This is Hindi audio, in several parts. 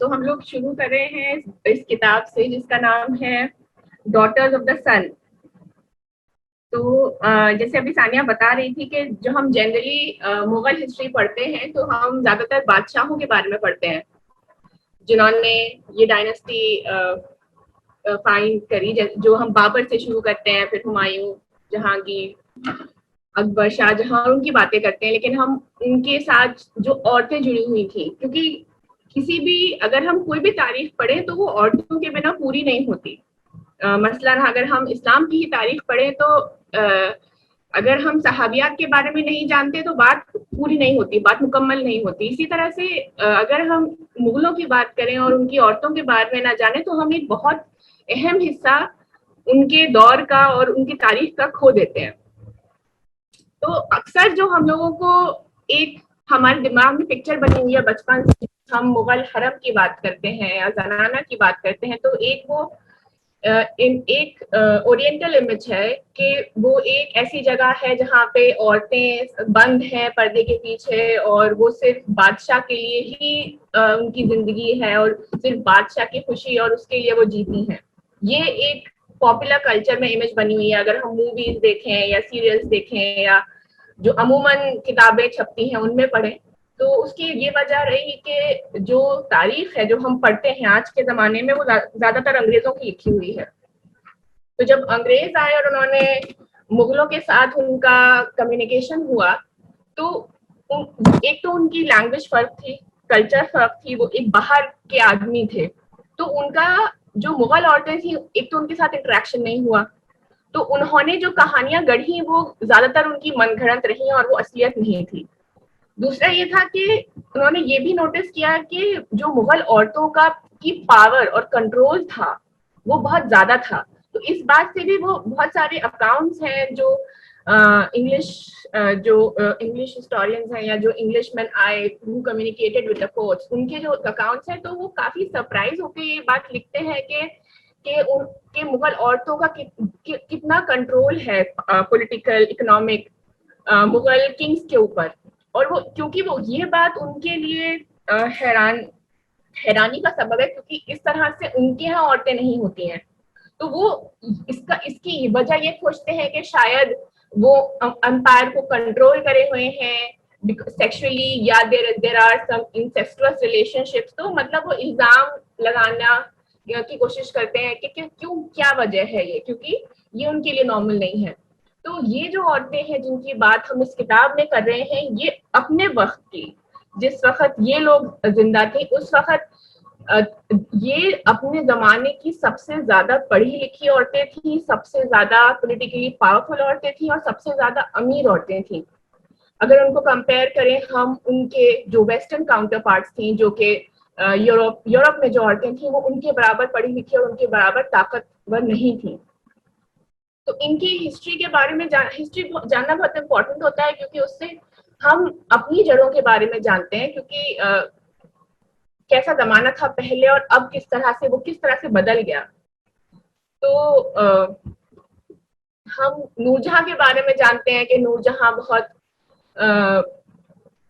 तो हम लोग शुरू कर रहे हैं इस किताब से जिसका नाम है डॉटर्स ऑफ द सन। तो जैसे अभी सानिया बता रही थी कि जो हम जनरली मुगल हिस्ट्री पढ़ते हैं तो हम ज्यादातर बादशाहों के बारे में पढ़ते हैं जिन्होंने ये डायनेस्टी फाइंड करी, जो हम बाबर से शुरू करते हैं, फिर हुमायूं, जहांगीर, अकबर, शाहजहां, उनकी बातें करते हैं। लेकिन हम उनके साथ जो औरतें जुड़ी हुई थी, क्योंकि किसी भी अगर हम कोई भी तारीख पढ़े तो वो औरतों के बिना पूरी नहीं होती। मसलन अगर हम इस्लाम की ही तारीख पढ़े तो अगर हम सहाबियात के बारे में नहीं जानते तो बात पूरी नहीं होती, बात मुकम्मल नहीं होती। इसी तरह से अगर हम मुगलों की बात करें और उनकी औरतों के बारे में ना जाने तो हम एक बहुत अहम हिस्सा उनके दौर का और उनकी तारीख का खो देते हैं। तो अक्सर जो हम लोगों को एक हमारे दिमाग में पिक्चर बनी हुई है बचपन से, हम मुगल हरम की बात करते हैं या जनाना की बात करते हैं, तो एक वो एक ओरिएंटल इमेज है कि वो एक ऐसी जगह है जहाँ पे औरतें बंद हैं पर्दे के पीछे और वो सिर्फ बादशाह के लिए ही उनकी जिंदगी है और सिर्फ बादशाह की खुशी और उसके लिए वो जीती हैं। ये एक पॉपुलर कल्चर में इमेज बनी हुई है। अगर हम मूवीज देखें या सीरियल्स देखें या जो अमूमन किताबें छपती हैं उनमें पढ़ें, तो उसकी ये वजह रही कि जो तारीख है जो हम पढ़ते हैं आज के जमाने में वो ज्यादातर अंग्रेजों की लिखी हुई है। तो जब अंग्रेज आए और उन्होंने मुगलों के साथ उनका कम्युनिकेशन हुआ, तो एक तो उनकी लैंग्वेज फर्क थी, कल्चर फर्क थी, वो एक बाहर के आदमी थे, तो उनका जो मुगल औरतें थी एक तो उनके साथ इंटरेक्शन नहीं हुआ, तो उन्होंने जो कहानियां गढ़ी वो ज्यादातर उनकी मनगढ़ंत रही और वो असलियत नहीं थी। दूसरा ये था कि उन्होंने ये भी नोटिस किया कि जो मुगल औरतों का की पावर और कंट्रोल था वो बहुत ज्यादा था। तो इस बात से भी वो बहुत सारे अकाउंट्स हैं जो इंग्लिश जो इंग्लिश हिस्टोरियंस हैं या जो इंग्लिश मैन आए who communicated with the courts, उनके जो अकाउंट्स हैं तो वो काफी सरप्राइज होकर ये बात लिखते हैं कि उनके मुगल औरतों का कितना कंट्रोल है पॉलिटिकल इकोनॉमिक मुगल किंग्स के ऊपर। और वो क्योंकि वो ये बात उनके लिए हैरानी का सबब है, क्योंकि इस तरह से उनके यहाँ औरतें नहीं होती हैं। तो वो इसकी वजह ये खोजते हैं कि शायद वो अंपायर को कंट्रोल करे हुए हैं सेक्सुअली या देयर आर सम इंसेस्टुअस रिलेशनशिप्स। तो मतलब वो इल्जाम लगाना की कोशिश करते हैं कि क्यों, क्या वजह है ये, क्योंकि ये उनके लिए नॉर्मल नहीं है। तो ये जो औरतें हैं जिनकी बात हम इस किताब में कर रहे हैं, ये अपने वक्त की, जिस वक्त ये लोग जिंदा थे उस वक्त ये अपने जमाने की सबसे ज्यादा पढ़ी लिखी औरतें थी, सबसे ज्यादा पॉलिटिकली पावरफुल औरतें थी और सबसे ज्यादा अमीर औरतें थी। अगर उनको कंपेयर करें हम उनके जो वेस्टर्न काउंटर पार्ट्स थी, जो कि यूरोप में जो औरतें थी वो उनके बराबर पढ़ी लिखी और उनके बराबर ताकतवर नहीं थी। तो इनकी हिस्ट्री के बारे में हिस्ट्री जानना बहुत इम्पोर्टेंट होता है, क्योंकि उससे हम अपनी जड़ों के बारे में जानते हैं, क्योंकि कैसा जमाना था पहले और अब किस तरह से वो किस तरह से बदल गया। तो हम नूरजहां के बारे में जानते हैं कि नूरजहां बहुत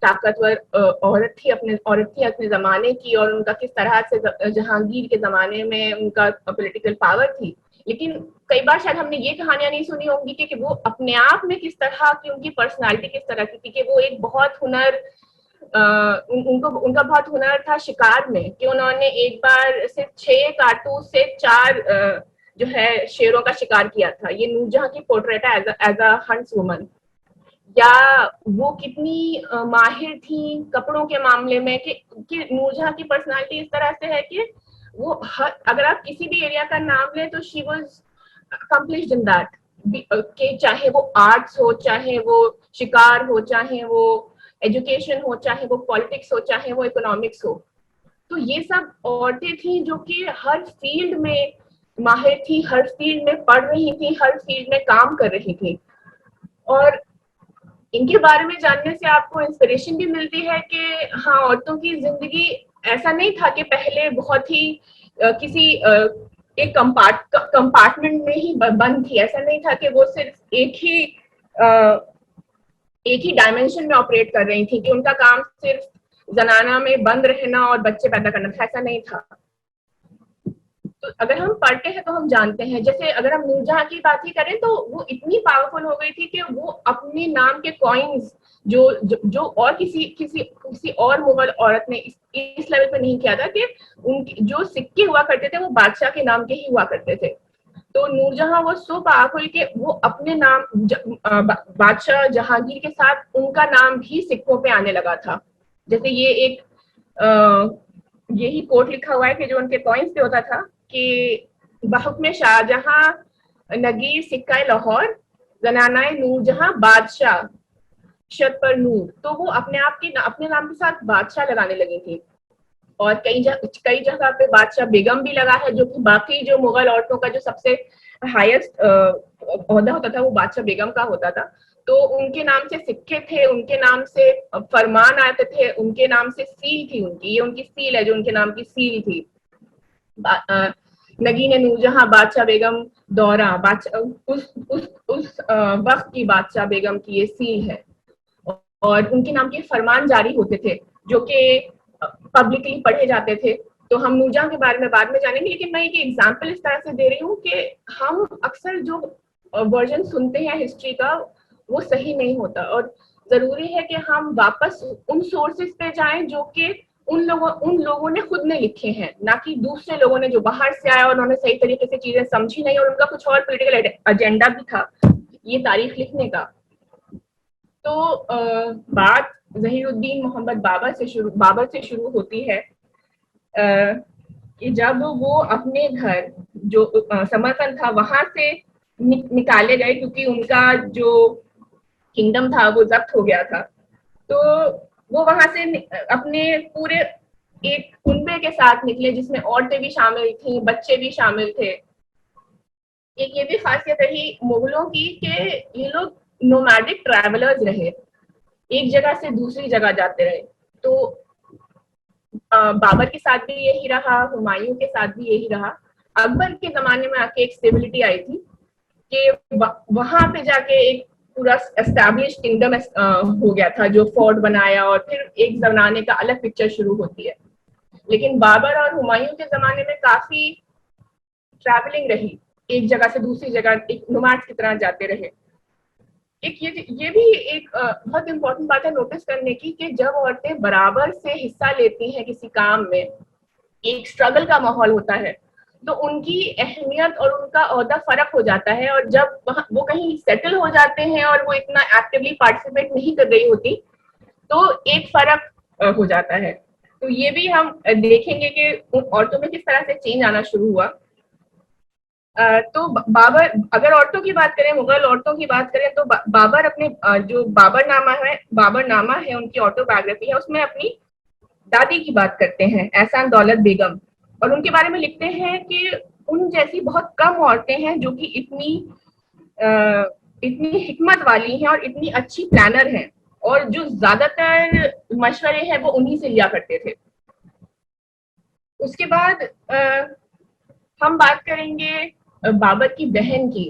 ताकतवर औरत थी अपने जमाने की, और उनका किस तरह से जहांगीर के जमाने में उनका पॉलिटिकल पावर थी। लेकिन कई बार शायद हमने ये कहानियां नहीं सुनी होंगी कि वो अपने आप में किस तरह की, उनकी पर्सनालिटी किस तरह की थी, कि वो एक बहुत उनका बहुत हुनर था शिकार में, कि उन्होंने एक बार सिर्फ 6 कारतूस से 4 जो है शेरों का शिकार किया था। ये नूरजहां की पोर्ट्रेट है एज अ हंट्स वुमन। या वो कितनी माहिर थी कपड़ों के मामले में, कि नूरजहां की पर्सनालिटी इस तरह से है कि वो अगर आप किसी भी एरिया का नाम लें तो she was accomplished in that, कि चाहे वो आर्ट्स हो, चाहे वो शिकार हो, चाहे वो एजुकेशन हो, चाहे वो पॉलिटिक्स हो, चाहे वो इकोनॉमिक्स हो। तो ये सब औरतें थी जो कि हर फील्ड में माहिर थी, हर फील्ड में पढ़ रही थी, हर फील्ड में काम कर रही थी। और इनके बारे में जानने से आपको इंस्पिरेशन भी मिलती है कि हाँ, औरतों की जिंदगी ऐसा नहीं था कि पहले बहुत ही किसी एक कंपार्टमेंट में ही बंद थी। ऐसा नहीं था कि वो सिर्फ एक ही डायमेंशन में ऑपरेट कर रही थी, कि उनका काम सिर्फ जनाना में बंद रहना और बच्चे पैदा करना था। ऐसा नहीं था। तो अगर हम पढ़ते हैं तो हम जानते हैं, जैसे अगर हम नूरजहां की बात ही करें तो वो इतनी पावरफुल हो गई थी कि वो अपने नाम के कॉइन्स जो और किसी और मुगल औरत ने इस लेवल पे नहीं किया था, कि उनके जो सिक्के हुआ करते थे वो बादशाह के नाम के ही हुआ करते थे। तो नूरजहां वो सो पावरफुल कि वो अपने नाम बादशाह जहांगीर के साथ उनका नाम भी सिक्कों पे आने लगा था। जैसे ये एक यही कोट लिखा हुआ है कि जो उनके कॉइन्स पे होता था कि बहुक्म शाहजहां नगीर सिक्का लाहौर जनानाए नूरजहां बादशाह शत पर नूर। तो वो अपने नाम के साथ बादशाह लगाने लगी थी। और कई जगह पे बादशाह बेगम भी लगा है, जो कि बाकी जो मुगल औरतों का जो सबसे हाईएस्ट ओहदा होता था वो बादशाह बेगम का होता था। तो उनके नाम से सिक्के थे, उनके नाम से फरमान आते थे, उनके नाम से सील थी उनकी। ये उनकी सील है जो उनके नाम की सील थी। नगीन नूरजहां बादशाह बेगम दौरा बादशाह उस वक्त की बादशाह बेगम की ये सील है। और उनके नाम के फरमान जारी होते थे जो कि पब्लिकली पढ़े जाते थे। तो हम नूरजहां के बारे में बाद में जानेंगे, लेकिन मैं एक एग्जांपल इस तरह से दे रही हूँ कि हम अक्सर जो वर्जन सुनते हैं हिस्ट्री का वो सही नहीं होता, और जरूरी है कि हम वापस उन सोर्सेस पे जाएं जो कि उन लोगों ने खुद ने लिखे हैं, ना कि दूसरे लोगों ने जो बाहर से आया और उन्होंने सही तरीके से चीजें समझी नहीं और उनका कुछ और पॉलिटिकल एजेंडा भी था ये तारीख लिखने का। तो बात जहीरुद्दीन मोहम्मद बाबर से शुरू होती है कि जब वो अपने घर जो समरकंद था वहां से निकाले गए, क्योंकि उनका जो किंगडम था वो जब्त हो गया था। तो वो वहां से अपने पूरे एक कुनबे के साथ निकले, जिसमें औरतें भी शामिल थी, बच्चे भी शामिल थे। एक ये भी खासियत रही मुगलों की कि ये लोग नोमैडिक ट्रैवलर्स रहे, एक जगह से दूसरी जगह जाते रहे। तो बाबर के साथ भी यही रहा, हुमायूं के साथ भी यही रहा। अकबर के जमाने में आके एक स्टेबिलिटी आई थी कि वहां पे जाके एक पूरा एस्टैब्लिश किंगडम हो गया था, जो फोर्ट बनाया और फिर एक जमाने का अलग पिक्चर शुरू होती है। लेकिन बाबर और हुमायूं के जमाने में काफी ट्रैवलिंग रही, एक जगह से दूसरी जगह एक नोमैड्स की तरह जाते रहे। एक ये भी एक बहुत इंपॉर्टेंट बात है नोटिस करने की कि जब औरतें बराबर से हिस्सा लेती हैं किसी काम में, एक स्ट्रगल का माहौल होता है, तो उनकी अहमियत और उनका ओहदा फर्क हो जाता है। और जब वो कहीं सेटल हो जाते हैं और वो इतना एक्टिवली पार्टिसिपेट नहीं कर रही होती, तो एक फर्क हो जाता है। तो ये भी हम देखेंगे कि औरतों में किस तरह से चेंज आना शुरू हुआ। तो बाबर, अगर औरतों की बात करें, मुगल औरतों की बात करें, तो बाबर अपने जो बाबरनामा है उनकी ऑटोबायोग्राफी है, उसमें अपनी दादी की बात करते हैं, एहसान दौलत बेगम। और उनके बारे में लिखते हैं कि उन जैसी बहुत कम औरतें हैं जो कि इतनी हिकमत वाली हैं और इतनी अच्छी प्लानर हैं, और जो ज्यादातर मशवरे हैं वो उन्हीं से लिया करते थे। उसके बाद हम बात करेंगे बाबर की बहन की।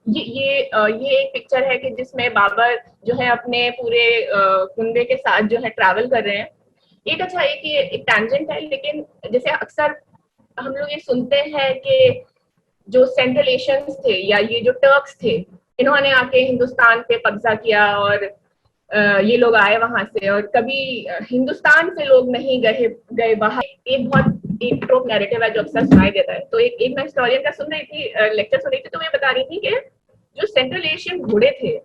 ये एक पिक्चर है कि जिसमें बाबर जो है अपने पूरे कुनबे के साथ जो है ट्रैवल कर रहे हैं। एक टैंजेंट है, लेकिन जैसे अक्सर हम लोग ये सुनते हैं कि जो सेंट्रल एशियंस थे या ये जो टर्क्स थे, इन्होंने आके हिंदुस्तान पे कब्जा किया और ये लोग आए वहां से, और कभी हिंदुस्तान से लोग नहीं गए बाहर। एक ट्रोप नैरेटिव है जो अक्सर सुनाई देता है। तो एक मैं हिस्टोरियन का सुन रही थी, लेक्चर सुन रही थी, तो मैं बता रही थी कि जो सेंट्रल एशियन घोड़े थे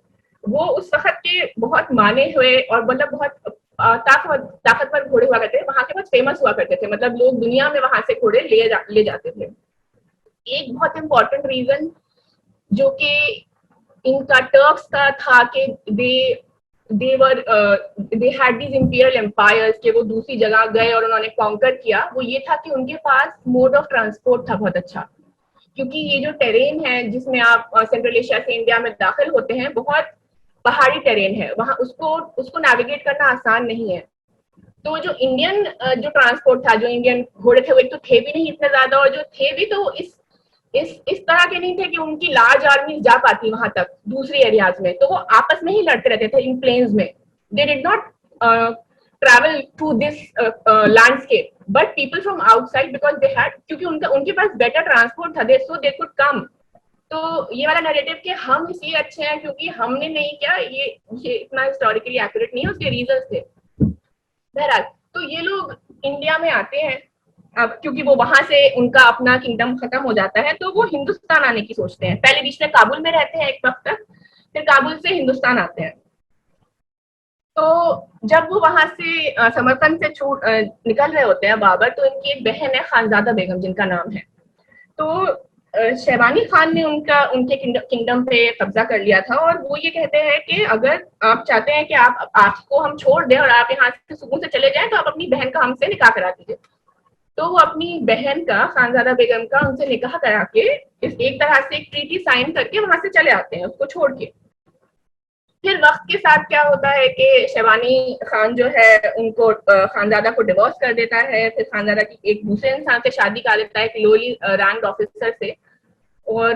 वो उस वक्त के बहुत माने हुए और मतलब बहुत ताकतवर घोड़े हुआ करते थे, वहां के बहुत फेमस हुआ करते थे, मतलब लोग दुनिया में वहां से घोड़े ले जाते थे। एक बहुत इंपॉर्टेंट रीजन जो कि इनका टर्क्स का था कि they had these imperial empires, के वो दूसरी जगह गए और उन्होंने कॉन्कर किया, वो ये था कि उनके पास मोड ऑफ ट्रांसपोर्ट था बहुत अच्छा। क्योंकि ये जो टेरेन है जिसमें आप सेंट्रल एशिया से इंडिया में दाखिल होते हैं, बहुत पहाड़ी टेरेन है वहां, उसको उसको नेविगेट करना आसान नहीं है। तो जो इंडियन जो ट्रांसपोर्ट था, जो इंडियन घोड़े थे, वो एक तो थे भी नहीं इतने ज्यादा, और जो थे भी तो इस तरह के नहीं थे कि उनकी लार्ज आर्मी जा पाती वहां तक दूसरी एरियाज में, तो वो आपस में ही लड़ते रहते थे इन प्लेन्स में। They did not travel to this landscape, but people from outside, because they had, क्योंकि उनके पास बेटर ट्रांसपोर्ट था, दे सो दे कुड कम। तो ये वाला नैरेटिव कि हम इसलिए अच्छे हैं क्योंकि हमने नहीं किया, ये इतना हिस्टोरिकली एक्यूरेट नहीं है, उसके रीजंस थे। बहरहाल, तो ये लोग इंडिया में आते हैं, अब क्योंकि वो वहां से उनका अपना किंगडम खत्म हो जाता है, तो वो हिंदुस्तान आने की सोचते हैं। पहले बीच में काबुल में रहते हैं एक वक्त तक, फिर काबुल से हिंदुस्तान आते हैं। तो जब वो वहां से समरकंद से छूट निकल रहे होते हैं बाबर, तो इनकी एक बहन है खानजादा बेगम जिनका नाम है। तो शहबानी खान ने उनके किंगडम पे कब्जा कर लिया था, और वो ये कहते हैं कि अगर आप चाहते हैं कि आपको हम छोड़ दें और आप यहाँ से सुकून से चले जाएं, तो आप अपनी बहन का हमसे निकाह करा दीजिए। तो वो अपनी बहन का, खानजादा बेगम का, उनसे निकाह करा के इस एक तरह से एक ट्रीटी साइन करके वहां से चले आते हैं उसको छोड़ के। फिर वक्त के साथ क्या होता है कि शहबानी खान जो है उनको खानजादा को डिवोर्स कर देता है, फिर खानजादा की एक दूसरे इंसान से शादी कर लेता है, एक लोअली रैंक ऑफिसर से। और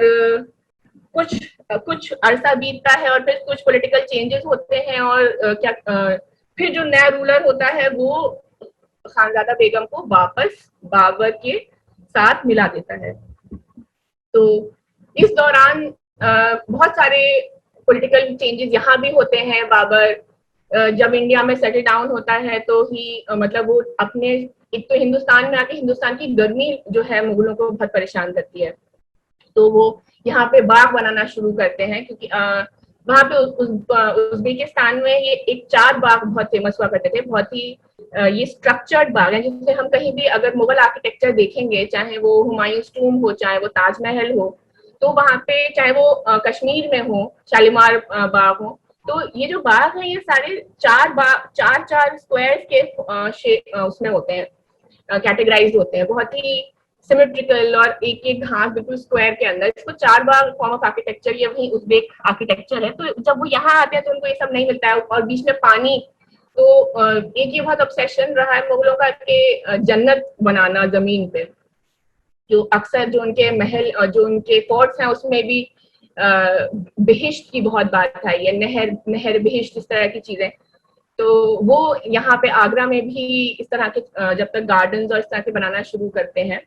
कुछ कुछ अरसा बीतता है, और फिर कुछ पॉलिटिकल चेंजेस होते हैं, और फिर जो नया रूलर होता है वो खानजादा बेगम को वापस बाबर के साथ मिला देता है। तो इस दौरान बहुत सारे पॉलिटिकल चेंजेस यहाँ भी होते हैं। बाबर जब इंडिया में सेटल डाउन होता है तो ही मतलब वो अपने, एक तो हिंदुस्तान में आके हिंदुस्तान की गर्मी जो है मुगलों को बहुत परेशान करती है, तो वो यहाँ पे बाग बनाना शुरू करते हैं, क्योंकि वहां पे उज्बेकिस्तान में ये एक 4 बाग बहुत फेमस हुआ करते थे, बहुत ही ये स्ट्रक्चर्ड बाग है, जिससे हम कहीं भी अगर मुगल आर्किटेक्चर देखेंगे, चाहे वो हुमायूंस टूम हो, चाहे वो ताजमहल हो, तो वहां पे चाहे वो कश्मीर में हो शालीमार बाग हो, तो ये जो बाग है ये सारे 4 स्क्वायर के उसमें होते हैं, कैटेगराइज होते हैं, बहुत ही सिमेट्रिकल, और एक एक घास बिल्कुल स्क्वायर के अंदर। इसको 4 बाग फॉर्म ऑफ आर्किटेक्चर, ये वही उज्बेक आर्किटेक्चर है। तो जब वो यहाँ आते हैं तो उनको ये सब नहीं मिलता है, और बीच में पानी। तो एक ये बहुत ऑब्सेशन रहा है मुगलों का कि जन्नत बनाना जमीन पे, जो अक्सर जो उनके महल और जो उनके फोर्ट्स हैं उसमें भी बहिश्त की बहुत बात आई है, नहर बहिश्त, इस तरह की चीजें। तो वो यहाँ पे आगरा में भी इस तरह के जब तक गार्डन्स और इस तरह के बनाना शुरू करते हैं।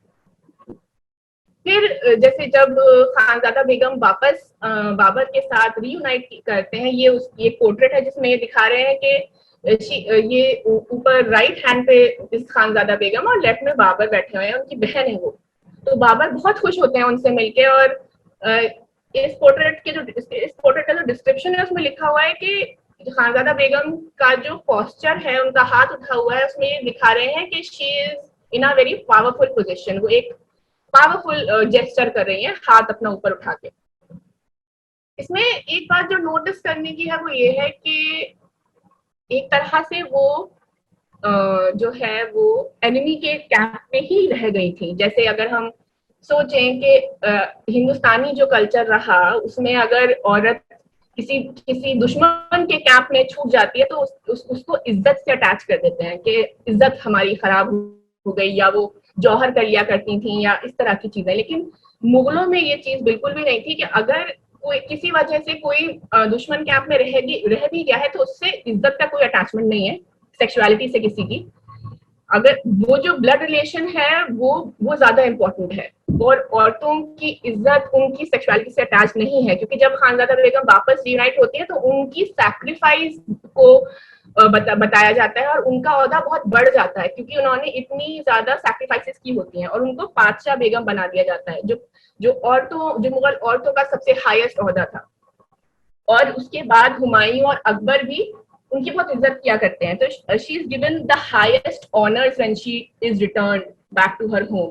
फिर जैसे जब खानजादा बेगम वापस बाबर के साथ रीयूनाइट करते हैं, ये पोर्ट्रेट है जिसमें ये दिखा रहे हैं कि ये ऊपर राइट हैंड पे इस खानजादा बेगम और लेफ्ट में बाबर बैठे हुए हैं, उनकी बहन है वो। तो बाबर बहुत खुश होते हैं उनसे मिलके, और इस पोर्ट्रेट का जो डिस्क्रिप्शन है उसमें लिखा हुआ है कि खानजादा बेगम का जो पोस्चर है, उनका हाथ उठा हुआ है, उसमें ये दिखा रहे हैं कि she is in a very powerful position, वो एक पावरफुल जेस्चर कर रही है हाथ अपना ऊपर उठा के। इसमें एक बात जो नोटिस करने की है वो ये है कि एक तरह से वो जो है वो एनिमी के कैंप में ही रह गई थी। जैसे अगर हम सोचें कि हिंदुस्तानी जो कल्चर रहा उसमें अगर औरत किसी दुश्मन के कैंप में छूट जाती है तो उसको इज्जत से अटैच कर देते हैं कि इज्जत हमारी खराब हो गई, या वो जौहर कर लिया करती थी, या इस तरह की चीजें। लेकिन मुगलों में ये चीज बिल्कुल भी नहीं थी कि अगर कोई किसी वजह से कोई दुश्मन कैंप में रह भी गया है तो उससे इज्जत का कोई अटैचमेंट नहीं है सेक्सुअलिटी से किसी की। अगर वो जो ब्लड रिलेशन है वो ज्यादा इंपॉर्टेंट है, और औरतों की इज्जत उनकी सेक्सुअलिटी से अटैच नहीं है। क्योंकि जब खानजादा बेगम वापस रीयूनाइट होती है तो उनकी सैक्रिफाइस को बताया जाता है, और उनका ओहदा बहुत बढ़ जाता है क्योंकि उन्होंने इतनी ज्यादा सैक्रिफाइसेस की होती हैं, और उनको पातशाह बेगम बना दिया जाता है, जो मुगल औरतों का सबसे हाईएस्ट ओहदा था। और उसके बाद हुमायूं और अकबर भी उनकी बहुत इज्जत किया करते हैं। तो she is given the highest honours when she is return back to her home.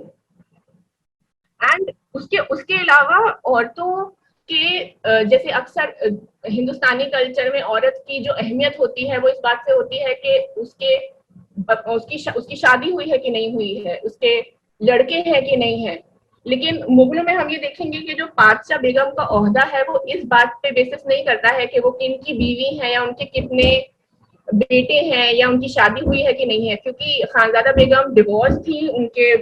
And उसके अलावा औरतों के जैसे अक्सर हिंदुस्तानी कल्चर में औरत की जो अहमियत होती है वो इस बात से होती है कि उसकी शादी हुई है कि नहीं हुई है, उसके लड़के हैं कि नहीं है, लेकिन मुगलों में हम ये देखेंगे कि जो पातशाह बेगम का ओहदा है वो इस बात पे बेसिस नहीं करता है कि वो किन की बीवी है या उनके कितने बेटे हैं या उनकी शादी हुई है कि नहीं है, क्योंकि खानजादा बेगम डिवोर्स थी, उनके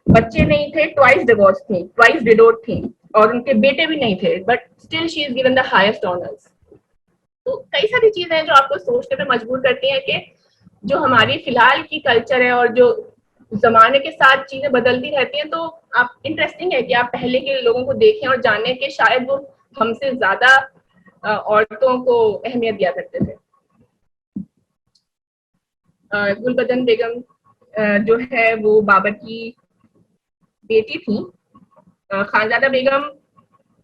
बच्चे नहीं थे, ट्वाइस डिवोर्स थी, ट्वाइस विडोड थी, और उनके बेटे भी नहीं थे, but still she is given the highest honours. तो कई सारी चीजें हैं जो आपको सोचने पे मजबूर करती हैं कि जो हमारी फिलहाल की कल्चर है और जो जमाने के साथ चीजें बदलती रहती हैं, तो आप इंटरेस्टिंग है कि आप पहले के लोगों को देखें और जानें कि शायद वो हमसे ज्यादा औरतों को अहमियत दिया करते थे। गुलबदन बेगम जो है वो बाबर की बेटी थी। खानजादा बेगम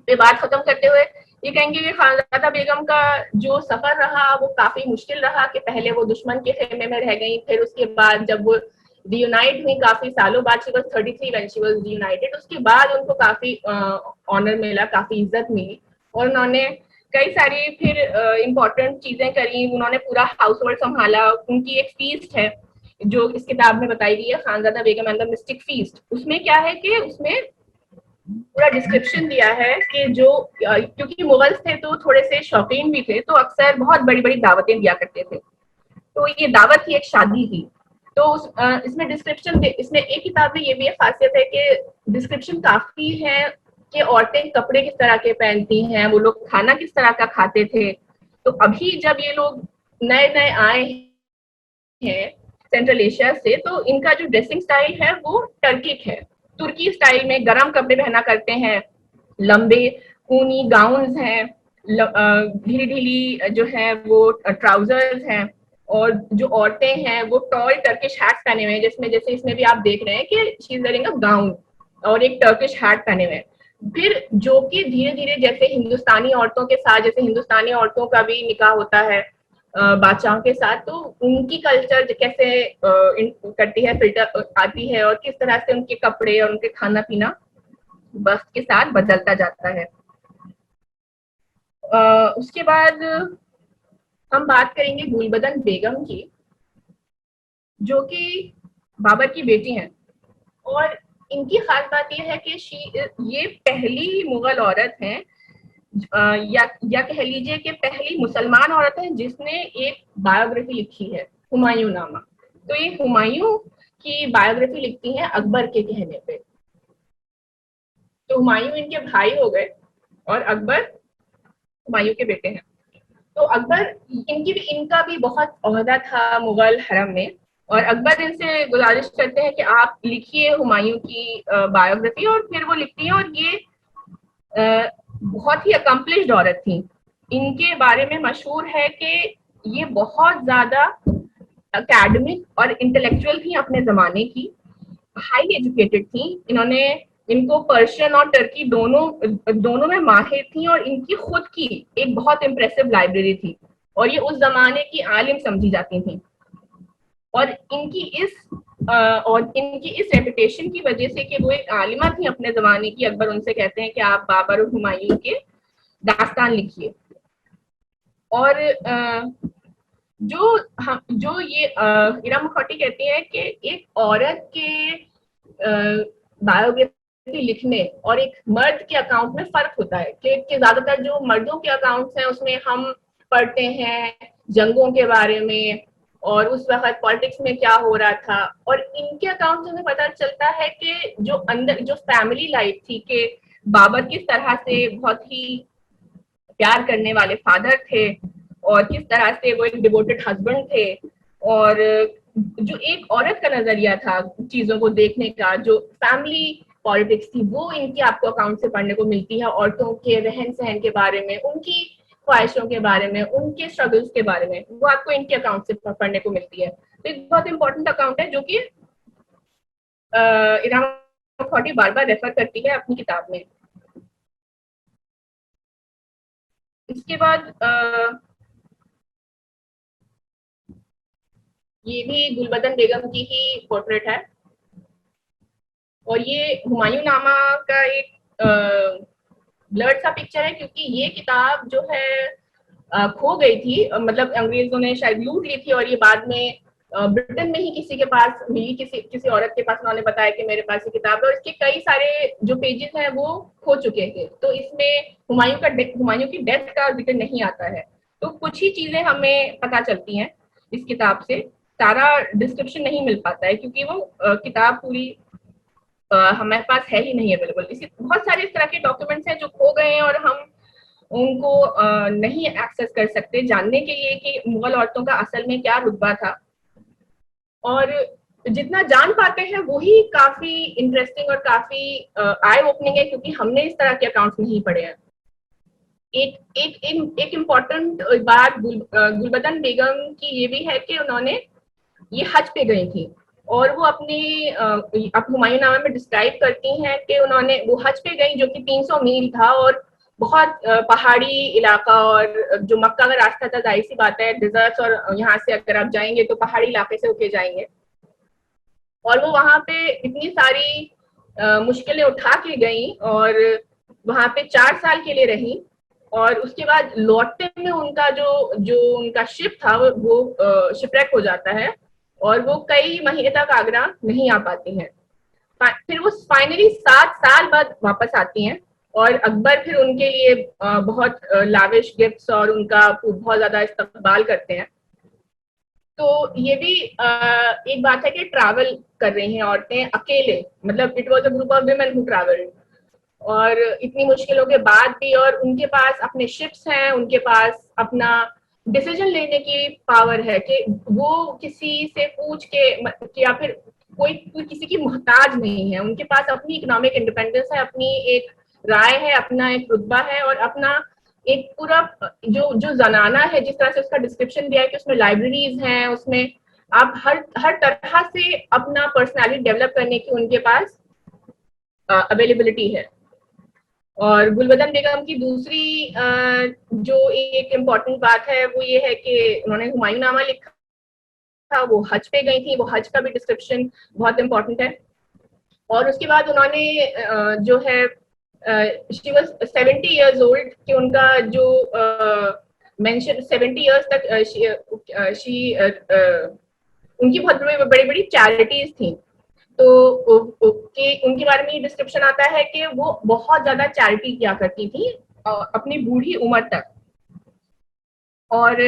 पे बात खत्म करते हुए ये कहेंगे कि खानजादा बेगम का जो सफर रहा वो काफी मुश्किल रहा, कि पहले वो दुश्मन के खेमे में रह गई, फिर उसके बाद जब वो रियूनाइट हुई काफी सालों बाद, she was 33 when she was reunited, उसके बाद उनको काफी ऑनर मिला, काफी इज्जत मिली, और उन्होंने कई सारी फिर इम्पोर्टेंट चीजें करी। उन्होंने पूरा हाउस होल्ड संभाला। उनकी एक फीस्ट है जो इस किताब में बताई गई है, खानजादा बेगम एंड द मिस्टिक फीस्ट। उसमें क्या है कि उसमें पूरा डिस्क्रिप्शन दिया है कि जो क्योंकि मुगल्स थे तो थोड़े से शौकीन भी थे, तो अक्सर बहुत बड़ी बड़ी दावतें दिया करते थे। तो ये दावत थी, एक शादी थी। तो इसमें डिस्क्रिप्शन, इसमें एक किताब में ये भी खासियत है कि डिस्क्रिप्शन काफी है कि औरतें कपड़े किस तरह के पहनती हैं, वो लोग खाना किस तरह का खाते थे। तो अभी जब ये लोग नए नए आए हैं सेंट्रल एशिया से, तो इनका जो ड्रेसिंग स्टाइल है वो टर्किक है। तुर्की स्टाइल में गरम कपड़े पहना करते हैं, लंबे ऊनी गाउन्स हैं, ढीली ढीली जो है वो ट्राउजर्स हैं, और जो औरतें हैं वो टॉल टर्किश हैट पहने हुए हैं, जिसमें जैसे इसमें भी आप देख रहे हैं कि she is wearing a gown और एक टर्किश हैट पहने हुए हैं। फिर जो कि धीरे धीरे जैसे हिंदुस्तानी औरतों के साथ, जैसे हिंदुस्तानी औरतों का भी निकाह होता है बादशाहों के साथ, तो उनकी कल्चर कैसे करती है, फिल्टर आती है, और किस तरह से उनके कपड़े और उनके खाना पीना वक्त के साथ बदलता जाता है। उसके बाद हम बात करेंगे गुलबदन बेगम की, जो कि बाबर की बेटी हैं। और इनकी खास बात यह है कि ये पहली मुगल औरत हैं, या कह लीजिए कि पहली मुसलमान औरत है जिसने एक बायोग्राफी लिखी है, हुमायूं नामा। तो ये हुमायूं की बायोग्राफी लिखती हैं अकबर के कहने पे। तो हुमायूं इनके भाई हो गए और अकबर हुमायूं के बेटे हैं। तो अकबर, इनका भी बहुत ओहदा था मुगल हरम में, और अकबर इनसे गुजारिश करते हैं कि आप लिखिए हुमायूं की बायोग्राफी, और फिर वो लिखती हैं। और ये बहुत ही अकम्पलिश्ड औरत थी। इनके बारे में मशहूर है कि ये बहुत ज्यादा एकेडमिक और इंटेलेक्चुअल थी अपने जमाने की, हाईली एजुकेटेड थी। इनको पर्शियन और टर्की दोनों में माहिर थी, और इनकी खुद की एक बहुत इम्प्रेसिव लाइब्रेरी थी, और ये उस जमाने की आलिम समझी जाती थी। और इनकी इस रेपुटेशन की वजह से कि वो एक आलिमा थी अपने जमाने की, अकबर उनसे कहते हैं कि आप बाबर और हुमायूं के दास्तान लिखिए। और जो ये इरा मुखर्जी कहती है कि एक औरत के बायोग्राफी लिखने और एक मर्द के अकाउंट में फर्क होता है, कि ज्यादातर जो मर्दों के अकाउंट्स हैं उसमें हम पढ़ते हैं जंगों के बारे में और उस वक्त पॉलिटिक्स में क्या हो रहा था, और इनके अकाउंट से हमें पता चलता है कि जो अंदर जो फैमिली लाइफ थी, कि बाबर किस तरह से बहुत ही प्यार करने वाले फादर थे, और किस तरह से वो एक डिवोटेड हस्बैंड थे, और जो एक औरत का नजरिया था चीजों को देखने का, जो फैमिली पॉलिटिक्स थी, वो इनकी आपको अकाउंट से पढ़ने को मिलती है। औरतों के रहन सहन के बारे में, उनकी ख्वाहिशों के बारे में, उनके स्ट्रगल्स के बारे में, वो आपको इनके अकाउंट से पढ़ने को मिलती है। तो एक बहुत इंपॉर्टेंट अकाउंट है जो कि इराम खोटी बार बार रेफर करती है अपनी किताब में। इसके बाद ये भी गुलबदन बेगम की ही पोर्ट्रेट है, और ये हुमायूं नामा का एक ब्लर्ड सा पिक्चर है, क्योंकि ये किताब जो है खो गई थी, मतलब अंग्रेजों ने शायद लूट ली थी, और ये बाद में ब्रिटेन में ही किसी के पास मिली, किसी औरत के पास, उन्होंने बताया कि मेरे पास ये किताब है, और इसके कई सारे जो पेजेस हैं वो खो चुके थे। तो इसमें हुमायूं की डेथ का जिक्र नहीं आता है। तो कुछ ही चीजें हमें पता चलती हैं इस किताब से, सारा डिस्क्रिप्शन नहीं मिल पाता है क्योंकि वो किताब पूरी हमारे पास है ही नहीं अवेलेबल। इसी बहुत सारे इस तरह के डॉक्यूमेंट्स हैं जो खो गए हैं और हम उनको नहीं एक्सेस कर सकते जानने के लिए कि मुगल औरतों का असल में क्या रुतबा था। और जितना जान पाते हैं वही काफी इंटरेस्टिंग और काफी आई ओपनिंग है, क्योंकि हमने इस तरह के अकाउंट्स नहीं पढ़े हैं। एक इम्पोर्टेंट बात गुलबदन बेगम की ये भी है कि उन्होंने ये हज पे गई थी, और वो अपनी हुमायूंनामा में डिस्क्राइब करती हैं कि उन्होंने वो हज पे गई जो कि 300 मील था, और बहुत पहाड़ी इलाका, और जो मक्का का रास्ता था, जाहिर सी बात है डिजर्ट्स, और यहाँ से अगर आप जाएंगे तो पहाड़ी इलाके से होके जाएंगे। और वो वहां पे इतनी सारी मुश्किलें उठा के गई, और वहां पे 4 साल के लिए रही, और उसके बाद लौटने में उनका जो उनका शिप था वो शिपरेक हो जाता है, और वो कई महीने तक आगरा नहीं आ पाती हैं। फिर वो फाइनली 7 साल बाद वापस आती हैं, और अकबर फिर उनके लिए बहुत लाविश गिफ्ट्स और उनका बहुत ज्यादा इस्तकबाल करते हैं। तो ये भी एक बात है कि ट्रैवल कर रही हैं औरतें अकेले, मतलब it was a group of women who travelled, और इतनी मुश्किलों के बाद भी, और उनके पास अपने शिप्स हैं, उनके पास अपना डिसीजन लेने की पावर है कि वो किसी से पूछ के, या फिर कोई किसी की मोहताज नहीं है। उनके पास अपनी इकोनॉमिक इंडिपेंडेंस है, अपनी एक राय है, अपना एक रुतबा है, और अपना एक पूरा जो जनाना है, जिस तरह से उसका डिस्क्रिप्शन दिया है कि उसमें लाइब्रेरीज हैं, उसमें आप हर तरह से अपना पर्सनालिटी डेवलप करने की उनके पास अवेलेबिलिटी है। और गुलबदन बेगम की दूसरी जो एक इम्पॉर्टेंट बात है वो ये है कि उन्होंने हुमायूंनामा लिखा था, वो हज पे गई थी, वो हज का भी डिस्क्रिप्शन बहुत इम्पोर्टेंट है। और उसके बाद उन्होंने जो है शी वाज 70 इयर्स ओल्ड, कि उनका जो मेंशन 70 इयर्स तक उनकी बहुत बड़ी बड़ी चैरिटीज थी। तो उनके बारे में ये डिस्क्रिप्शन आता है कि वो बहुत ज्यादा चैरिटी किया करती थी अपनी बूढ़ी उम्र तक। और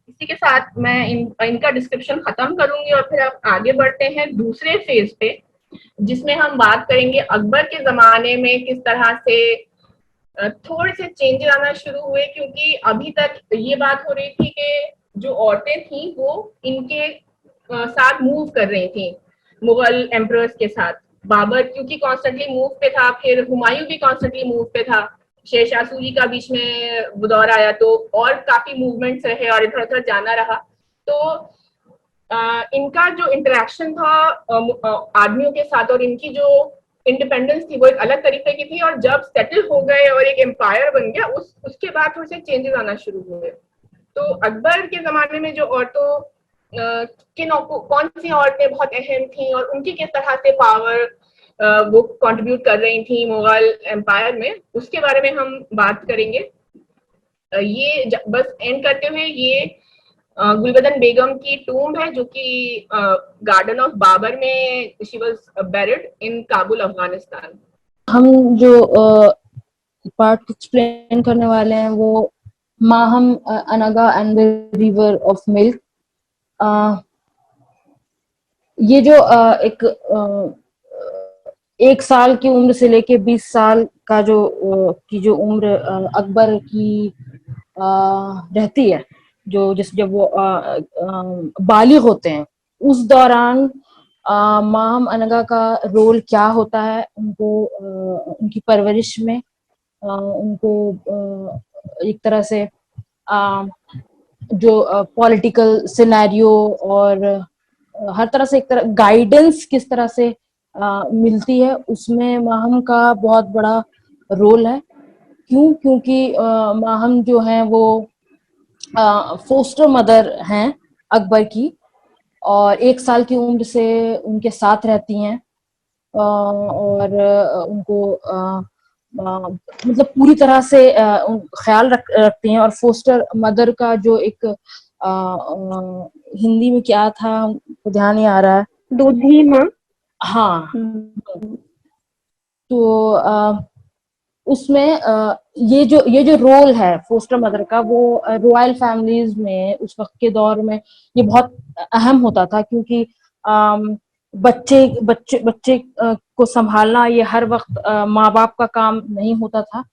इसी के साथ मैं इनका डिस्क्रिप्शन खत्म करूंगी, और फिर अब आगे बढ़ते हैं दूसरे फेज पे, जिसमें हम बात करेंगे अकबर के जमाने में किस तरह से थोड़े से चेंजेस आना शुरू हुए। क्योंकि अभी तक ये बात हो रही थी कि जो औरतें थी वो इनके साथ मूव कर रही थी, मुगल एम्परर्स के साथ। बाबर क्योंकि कॉन्स्टेंटली मूव पे था, फिर हुमायूं भी कॉन्स्टेंटली मूव पे था, शेरशाह सूरी का बीच में दौर आया, तो और काफी मूवमेंट्स रहे और इधर उधर जाना रहा। तो इनका जो इंटरेक्शन था आदमियों के साथ, और इनकी जो इंडिपेंडेंस थी वो एक अलग तरीके की थी। और जब सेटल हो गए और एक एम्पायर बन गया, उसके बाद थोड़े से चेंजेस आना शुरू हुए। तो अकबर के जमाने में जो औरतों कौन सी औरतें बहुत अहम थी और उनकी किस तरह से पावर वो कंट्रीब्यूट कर रही थी मुगल एम्पायर में, उसके बारे में हम बात करेंगे। ये बस एंड करते हुए, ये गुलबदन बेगम की टूम्ब है जो कि गार्डन ऑफ बाबर में शी वाज बेरिड इन काबुल, अफगानिस्तान। हम जो पार्ट एक्सप्लेन करने वाले हैं वो माहम अनगा and the river of milk. ये जो एक साल की उम्र से लेके 20 साल का जो उम्र अकबर की रहती है, जब वो बालिग होते हैं, उस दौरान माहम अनगा का रोल क्या होता है उनकी परवरिश में, उनको एक तरह से जो पॉलिटिकल सिनेरियो और हर तरह से एक तरह गाइडेंस किस तरह से मिलती है, उसमें माहम का बहुत बड़ा रोल है। क्योंकि माहम जो है वो फोस्टर मदर हैं अकबर की, और 1 साल की उम्र से उनके साथ रहती हैं, और उनको मतलब पूरी तरह से ख्याल रखती हैं। और फोस्टर मदर का जो एक हिंदी में क्या था हमको ध्यान नहीं आ रहा है। दूधी माँ। हाँ, हम्म। तो उसमें ये जो रोल है फोस्टर मदर का, वो रॉयल फैमिलीज में उस वक्त के दौर में ये बहुत अहम होता था, क्योंकि बच्चे बच्चे बच्चे को संभालना ये हर वक्त माँ बाप का काम नहीं होता था,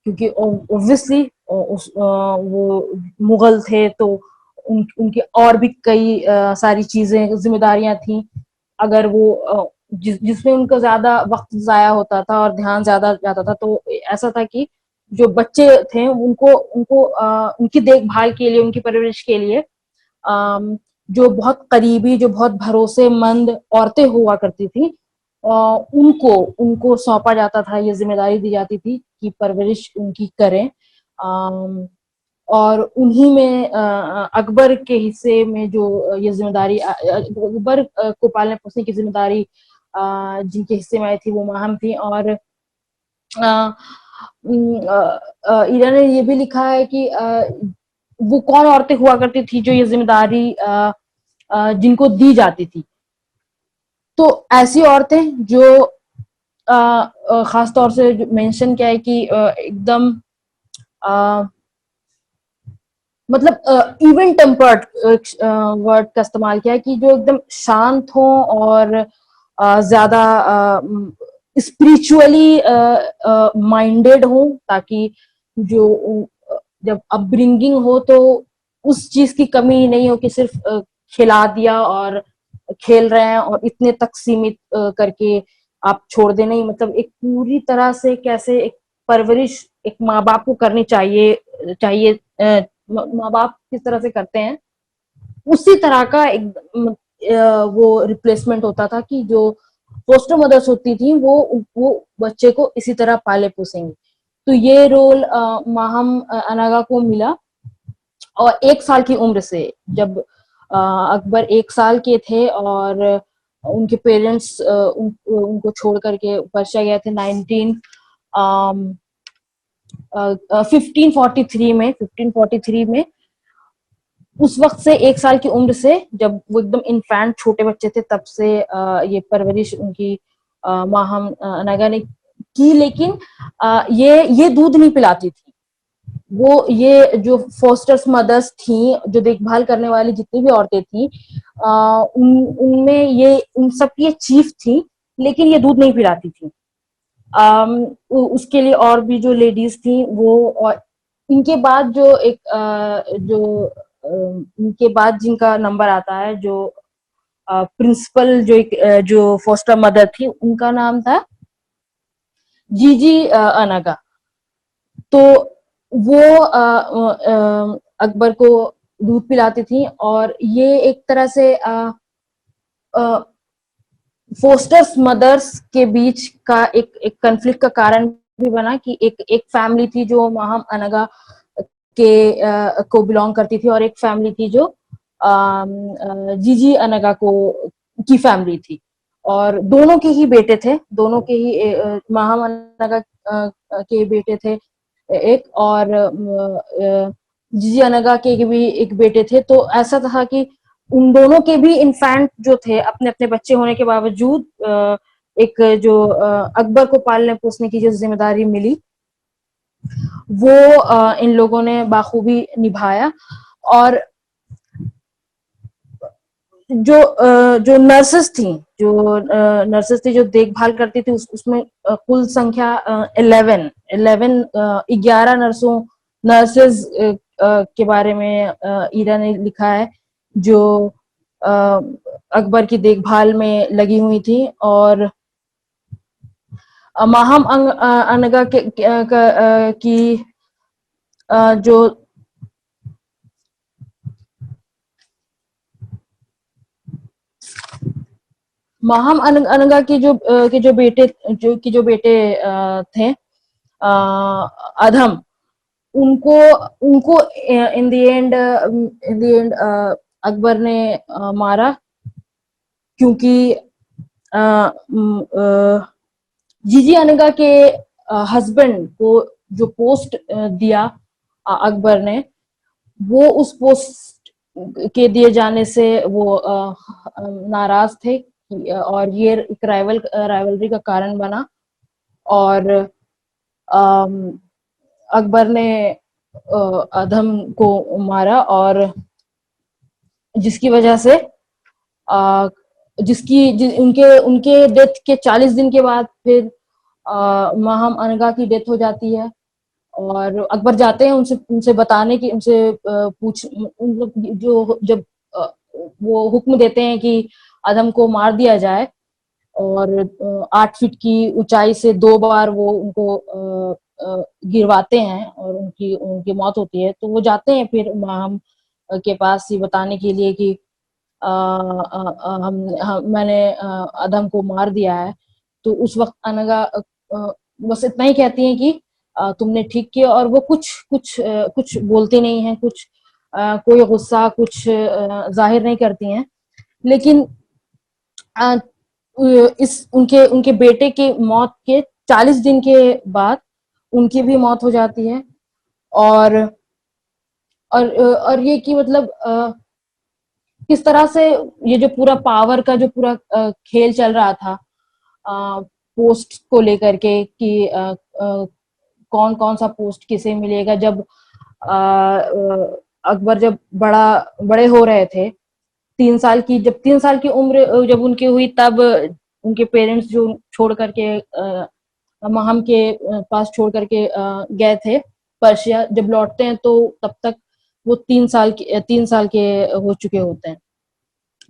क्योंकि ऑब्वियसली वो मुगल थे, तो उनके और भी कई सारी चीजें जिम्मेदारियां थी। अगर वो जिसमें उनका ज्यादा वक्त जाया होता था और ध्यान ज्यादा जाता था, तो ऐसा था कि जो बच्चे थे उनको उनको उनकी देखभाल के लिए, उनकी परवरिश के लिए जो बहुत करीबी, जो बहुत भरोसेमंद औरतें हुआ करती थी, उनको उनको सौंपा जाता था, ये जिम्मेदारी दी जाती थी कि परवरिश उनकी करें। और उन्हीं में अकबर के हिस्से में जो ये जिम्मेदारी, अकबर को पालने पोसने की जिम्मेदारी जिनके हिस्से में आई थी वो माहम थी। और ईरा ने ये भी लिखा है कि वो कौन औरतें हुआ करती थी जो ये जिम्मेदारी जिनको दी जाती थी। तो ऐसी औरतें जो खास तौर से मेंशन किया है कि एकदम मतलब इवन टेम्पर्ड वर्ड का इस्तेमाल किया है, कि जो एकदम शांत हो और ज्यादा स्पिरिचुअली माइंडेड हो, ताकि जो जब अपब्रिंगिंग हो तो उस चीज की कमी नहीं हो कि सिर्फ खिला दिया और खेल रहे हैं और इतने तक सीमित करके आप छोड़ दे। नहीं, मतलब एक पूरी तरह से कैसे एक परवरिश एक माँ बाप को करनी चाहिए चाहिए माँ बाप किस तरह से करते हैं, उसी तरह का एक वो रिप्लेसमेंट होता था कि जो फोस्टर मदर्स होती थी वो बच्चे को इसी तरह पाले पोसेंगे। तो ये रोल माहम अनागा को मिला। और 1 साल की उम्र से, जब अकबर 1 साल के थे और उनके पेरेंट्स उनको छोड़ करके पर्शिया गए थे 1543 में। उस वक्त से 1 साल की उम्र से, जब वो एकदम इन्फेंट छोटे बच्चे थे, तब से ये परवरिश उनकी माहम अनागा ने की। लेकिन ये दूध नहीं पिलाती थी। वो ये जो फोस्टर्स मदर्स थी, जो देखभाल करने वाली जितनी भी औरतें थी, उनमें ये उन सब की ये चीफ थी, लेकिन ये दूध नहीं पिलाती थी। उसके लिए और भी जो लेडीज थी वो, और इनके बाद जो एक जो इनके बाद जिनका नंबर आता है, जो प्रिंसिपल जो एक जो फोस्टर मदर थी, उनका नाम था जीजी अनागा। तो वो अकबर को दूध पिलाती थी, और ये एक तरह से फोस्टर्स मदर्स के बीच का एक कन्फ्लिक्ट का कारण भी बना, कि एक फैमिली थी जो माहम अनागा के को बिलोंग करती थी, और एक फैमिली थी जो जीजी अनागा को की फैमिली थी। और दोनों के ही बेटे थे, दोनों के ही माहम अनागा के बेटे थे एक, और जीजी अनागा के भी एक बेटे थे। तो ऐसा था कि उन दोनों के भी इन्फेंट जो थे, अपने अपने बच्चे होने के बावजूद एक जो अकबर को पालने पोसने की जो जिम्मेदारी मिली, वो इन लोगों ने बाखूबी निभाया। और जो नर्सेस थी, जो देखभाल करती थी, उसमें कुल संख्या 11 नर्सेस के बारे में ईरा ने लिखा है, जो अकबर की देखभाल में लगी हुई थी। और माहम अनगा की जो माहम अनगा के जो बेटे थे अधम, उनको उनको इन द एंड अकबर ने मारा, क्योंकि जीजी अनगा के हस्बैंड को जो पोस्ट दिया अकबर ने, वो उस पोस्ट के दिए जाने से वो नाराज थे और ये एक राइवलरी का कारण बना और अकबर ने अधम को मारा और जिसकी वजह से उनके उनके डेथ के 40 दिन के बाद फिर माहम अनगा की डेथ हो जाती है और अकबर जाते हैं उनसे उनसे बताने की उनसे पूछ उन लोग जो जब वो हुक्म देते हैं कि अधम को मार दिया जाए और 8 फीट की ऊंचाई से 2 बार वो उनको गिरवाते हैं और उनकी उनकी मौत होती है तो वो जाते हैं फिर माहम के पास ये बताने के लिए कि मैंने अधम को मार दिया है तो उस वक्त अनगा बस इतना ही कहती हैं कि तुमने ठीक किया और वो कुछ बोलते नहीं हैं कुछ कोई गुस्सा कुछ जाहिर नहीं करती हैं लेकिन इस उनके उनके बेटे की मौत के 40 दिन के बाद उनकी भी मौत हो जाती है और और ये कि मतलब किस तरह से ये जो पूरा पावर का जो पूरा खेल चल रहा था पोस्ट को लेकर के कि कौन कौन सा पोस्ट किसे मिलेगा जब अकबर जब बड़े हो रहे थे 3 साल की जब 3 साल की उम्र जब उनकी हुई तब उनके पेरेंट्स जो छोड़ करके माहम के पास छोड़ करके गए थे पर्शिया जब लौटते हैं तो तब तक वो 3 साल के हो चुके होते हैं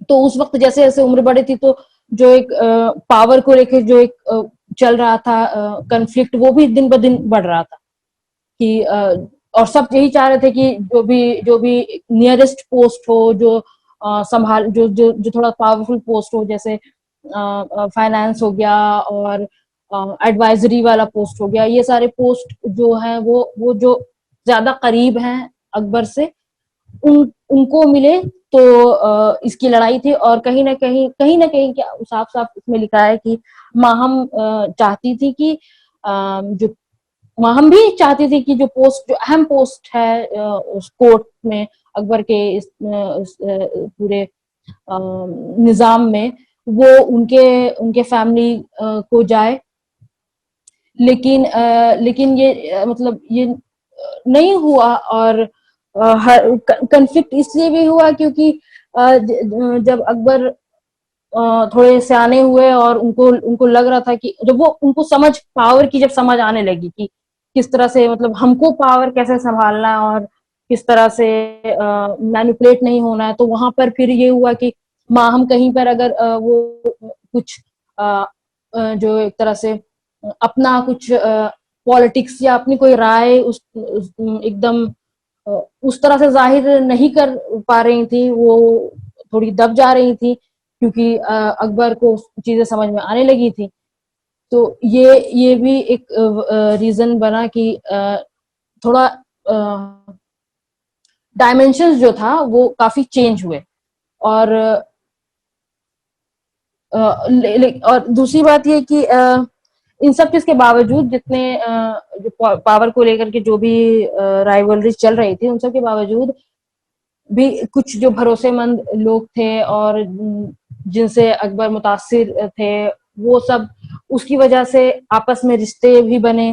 तो उस वक्त जैसे जैसे उम्र बढ़ी थी तो जो एक पावर को लेकर जो एक चल रहा था कन्फ्लिक्ट वो भी दिन ब दिन बढ़ रहा था कि और सब यही चाह रहे थे कि जो भी नियरेस्ट पोस्ट हो जो संभाल जो थोड़ा पावरफुल पोस्ट हो जैसे फाइनेंस हो गया और एडवाइजरी वाला पोस्ट हो गया ये सारे पोस्ट जो है वो जो ज्यादा करीब हैं अकबर से उनको मिले तो इसकी लड़ाई थी और कहीं ना कहीं क्या साफ साफ इसमें लिखा है कि माहम चाहती थी कि जो माहम भी चाहती थी कि जो पोस्ट जो अहम पोस्ट है उस कोर्ट में अकबर के इस पूरे निजाम में वो उनके फैमिली को जाए लेकिन ये मतलब ये नहीं हुआ और कन्फ्लिक्ट इसलिए भी हुआ क्योंकि जब अकबर थोड़े सियाने हुए और उनको लग रहा था कि जब वो उनको पावर की जब समझ आने लगी कि किस तरह से मतलब हमको पावर कैसे संभालना है और किस तरह से मैनिपुलेट नहीं होना है तो वहां पर फिर ये हुआ कि माहम कहीं पर अगर वो कुछ जो एक तरह से अपना कुछ पॉलिटिक्स या अपनी कोई राय एकदम उस तरह से जाहिर नहीं कर पा रही थी वो थोड़ी दब जा रही थी क्योंकि अकबर को चीजें समझ में आने लगी थी तो ये भी एक रीजन बना कि थोड़ा डायमेंशंस जो था वो काफी चेंज हुए और और दूसरी बात ये कि इन सब चीज के बावजूद जितने जो पावर को लेकर के जो भी राइवलरी चल रही थी उन सब के बावजूद भी कुछ जो भरोसेमंद लोग थे और जिनसे अकबर मुतासिर थे वो सब उसकी वजह से आपस में रिश्ते भी बने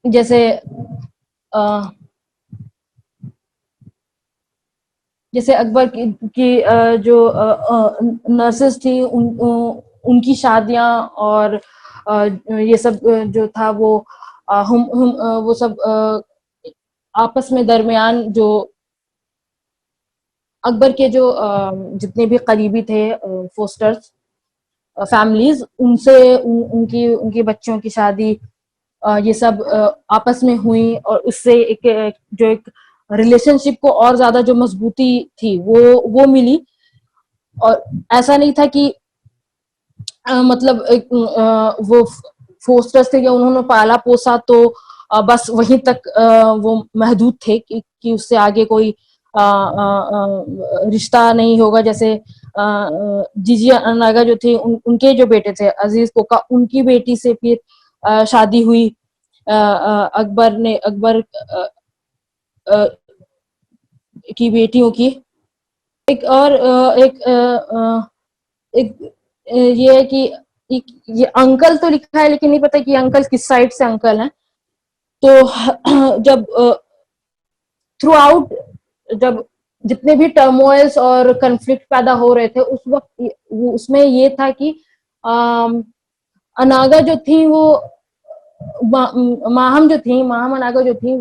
जैसे जैसे अकबर की जो नर्सेस थी उनकी शादियां और ये सब जो था वो वो सब आपस में दरमियान जो अकबर के जो जितने भी करीबी थे फोस्टर्स फैमिलीज उनसे उनकी बच्चों की शादी ये सब आपस में हुई और उससे एक रिलेशनशिप को और ज्यादा जो मजबूती थी वो मिली और ऐसा नहीं था कि मतलब वो फोस्टर्स थे कि उन्होंने पाला पोसा तो बस वहीं तक वो महदूद थे कि उससे आगे कोई रिश्ता नहीं होगा जैसे जीजी नागा जो थे उनके जो बेटे थे अजीज कोका उनकी बेटी से फिर शादी हुई अकबर की बेटियों की। एक और एक ये है कि ये अंकल तो लिखा है, लेकिन नहीं पता कि अंकल किस साइड से अंकल हैं। तो जब थ्रू आउट, जब जितने भी टर्मोइल्स और कन्फ्लिक्ट पैदा हो रहे थे उस वक्त, उसमें ये था कि अनागा जो थी वो माहम जो थी, माहम अनागा जो थी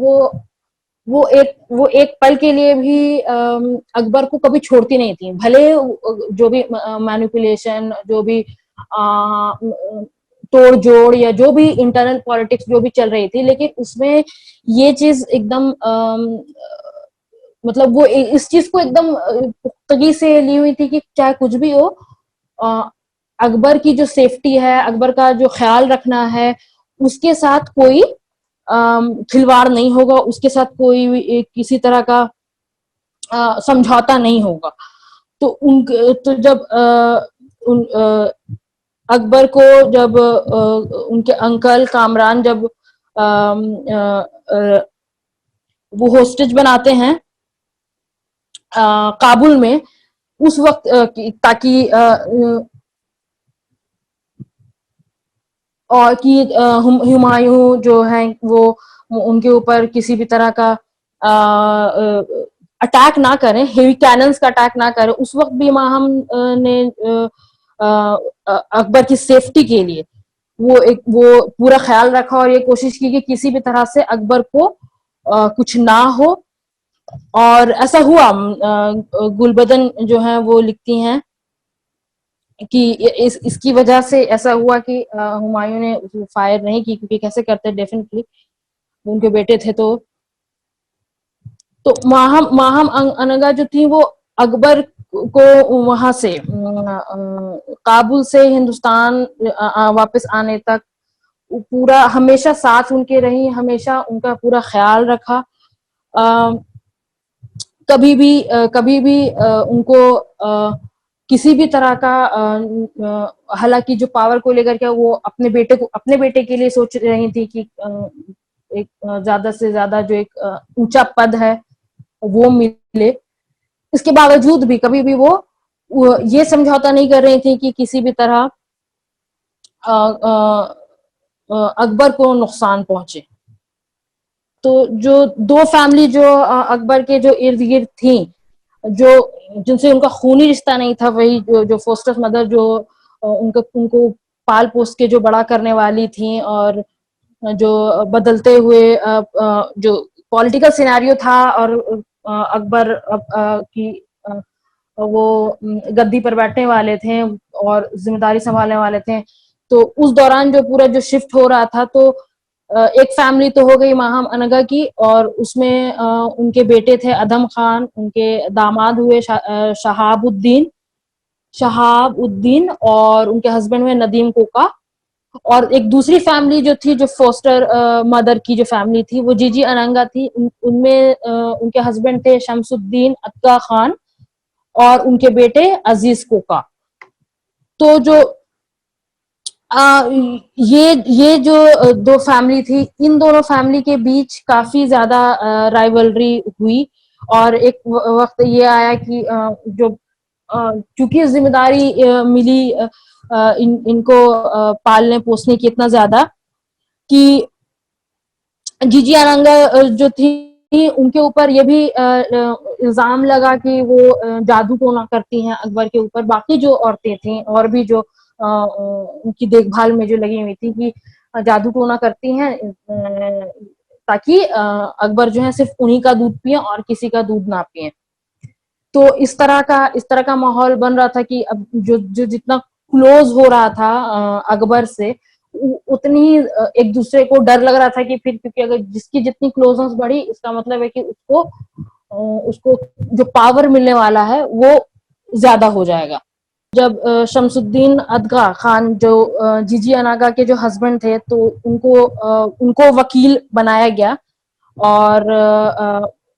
वो एक पल के लिए भी अकबर को कभी छोड़ती नहीं थी, भले जो भी मैनिपुलेशन, जो भी तोड़ जोड़ या जो भी इंटरनल पॉलिटिक्स जो भी चल रही थी, लेकिन उसमें ये चीज एकदम मतलब वो इस चीज को एकदम पुख्तगी से ली हुई थी कि चाहे कुछ भी हो, अकबर की जो सेफ्टी है, अकबर का जो ख्याल रखना है, उसके साथ कोई खिलवाड़ नहीं होगा, उसके साथ कोई किसी तरह का समझौता नहीं होगा। तो तो जब अकबर को जब उनके अंकल कामरान जब वो होस्टेज बनाते हैं काबुल में, उस वक्त ताकि और कि हुमायूं जो है वो उनके ऊपर किसी भी तरह का अटैक ना करें, हेवी कैनन्स का अटैक ना करें। उस वक्त भी माहम ने अकबर की सेफ्टी के लिए वो पूरा ख्याल रखा और ये कोशिश की कि किसी भी तरह से अकबर को कुछ ना हो। और ऐसा हुआ। गुलबदन जो है वो लिखती हैं कि इसकी वजह से ऐसा हुआ कि हुमायूं ने फायर नहीं की, क्योंकि कैसे करते, डेफिनेटली उनके बेटे थे। तो माहम अनगा जो थी वो अकबर को वहां से काबुल से हिंदुस्तान वापस आने तक पूरा हमेशा साथ उनके रही, हमेशा उनका पूरा ख्याल रखा। कभी भी उनको किसी भी तरह का हालांकि जो पावर को लेकर के वो अपने बेटे के लिए सोच रही थी कि एक ज्यादा से ज्यादा जो एक ऊंचा पद है वो मिले, इसके बावजूद भी कभी भी वो ये समझौता नहीं कर रही थी कि किसी भी तरह अकबर को नुकसान पहुंचे। तो जो दो फैमिली जो अकबर के जो इर्द गिर्द थी, जो जिनसे उनका खूनी रिश्ता नहीं था, वही जो फोस्टर मदर जो उनको पाल पोस के जो बड़ा करने वाली थी, और जो बदलते हुए जो पॉलिटिकल सिनेरियो था, और अकबर की वो गद्दी पर बैठने वाले थे और जिम्मेदारी संभालने वाले थे। तो उस दौरान जो पूरा जो शिफ्ट हो रहा था, तो एक फैमिली तो हो गई माहम अनगा की, और उसमें उनके बेटे थे अदम खान, उनके दामाद हुए शहाबुद्दीन, और उनके हस्बैंड हुए नदीम कोका। और एक दूसरी फैमिली जो थी, जो फोस्टर मदर की जो फैमिली थी, वो जीजी अनंगा थी। उनमें उनके हस्बैंड थे शमसुद्दीन अत्का खान और उनके बेटे अजीज कोका। तो जो ये जो दो फैमिली थी, इन दोनों फैमिली के बीच काफी ज्यादा राइवलरी हुई। और एक वक्त ये आया कि जो क्योंकि जिम्मेदारी मिली इनको पालने पोसने की इतना ज्यादा, कि जीजी अनंगा जो थी उनके ऊपर ये भी इल्जाम लगा कि वो जादू टोना करती हैं अकबर के ऊपर। बाकी जो औरतें थी और भी जो उनकी देखभाल में जो लगी हुई थी कि जादू टोना करती हैं ताकि अकबर जो है सिर्फ उन्हीं का दूध पिए और किसी का दूध ना पिए। तो इस तरह का माहौल बन रहा था कि अब जो जितना क्लोज हो रहा था अकबर से, उतनी ही एक दूसरे को डर लग रहा था कि फिर, क्योंकि अगर जिसकी जितनी क्लोजनेस बढ़ी, इसका मतलब है कि उसको जो पावर मिलने वाला है वो ज्यादा हो जाएगा। जब शमसुद्दीन अदगा खान जो जीजी अनागा के जो हस्बैंड थे, तो उनको वकील बनाया गया,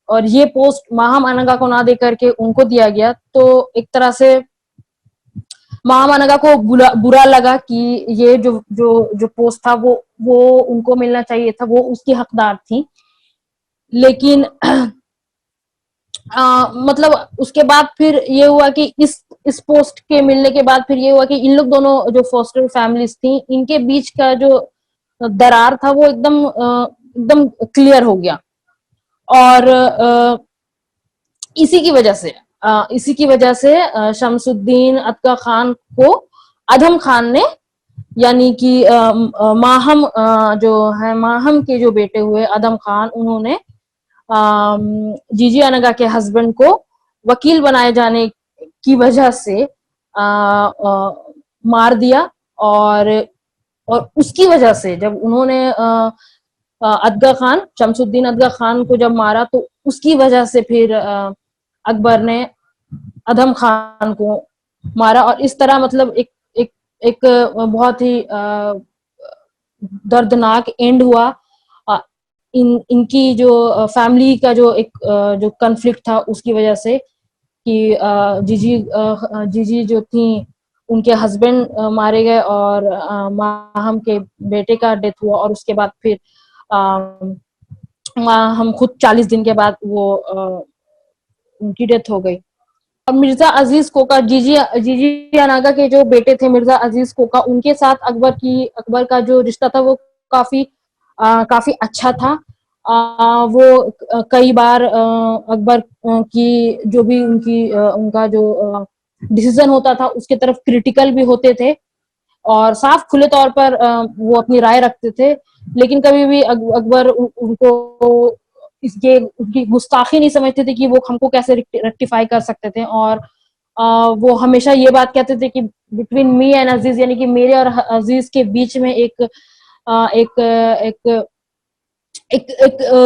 और ये पोस्ट माहम अनगा को ना दे करके उनको दिया गया। तो एक तरह से माहम अनगा को बुरा लगा कि ये जो पोस्ट था वो उनको मिलना चाहिए था, वो उसकी हकदार थी। लेकिन मतलब उसके बाद फिर ये हुआ कि इस पोस्ट के मिलने के बाद फिर ये हुआ कि इन लोग दोनों जो फॉस्टर फैमिलीज थी, इनके बीच का जो दरार था वो एकदम क्लियर हो गया। और इसी की वजह से शमसुद्दीन अत्का खान को अधम खान ने, यानी कि माहम जो है, माहम के जो बेटे हुए अदम खान, उन्होंने जीजी अनगा के हस्बैंड को वकील बनाए जाने की वजह से मार दिया। और उसकी वजह से जब उन्होंने अदगा खान, शमसुद्दीन अदगा खान को जब मारा, तो उसकी वजह से फिर अकबर ने अदम खान को मारा। और इस तरह मतलब एक एक एक बहुत ही दर्दनाक एंड हुआ इनकी जो फैमिली का जो एक जो कन्फ्लिक्ट था उसकी वजह से, कि जीजी जो थी उनके हस्बैंड मारे गए और माहम के बेटे का डेथ हुआ। और उसके बाद फिर माहम खुद 40 दिन के बाद वो उनकी डेथ हो गई। और मिर्जा अजीज कोका, जीजी अनागा के जो बेटे थे मिर्जा अजीज कोका, उनके साथ अकबर का जो रिश्ता था वो काफी अच्छा था। वो कई बार अकबर की जो भी उनका जो डिसीजन होता था उसके तरफ क्रिटिकल भी होते थे और साफ खुले तौर पर वो अपनी राय रखते थे। लेकिन कभी भी अकबर उनको इसके उनकी गुस्ताखी नहीं समझते थे कि वो हमको कैसे रेक्टिफाई कर सकते थे। और वो हमेशा ये बात कहते थे कि बिटवीन मी एंड अजीज, यानी कि मेरे और अजीज के बीच में एक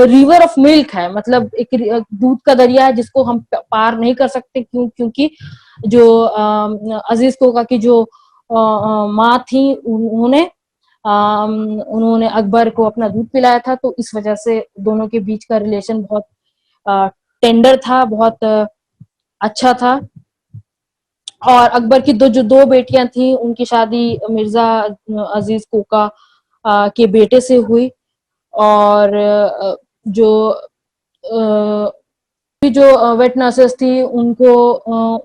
रिवर ऑफ मिल्क है, मतलब एक दूध का दरिया है जिसको हम पार नहीं कर सकते। क्योंकि जो अजीज कोका की जो माँ थी, उन्होंने अकबर को अपना दूध पिलाया था, तो इस वजह से दोनों के बीच का रिलेशन बहुत टेंडर था, बहुत अच्छा था। और अकबर की जो दो बेटियां थी उनकी शादी मिर्जा अजीज कोका के बेटे से हुई। और जो वेट नर्सेस थी उनको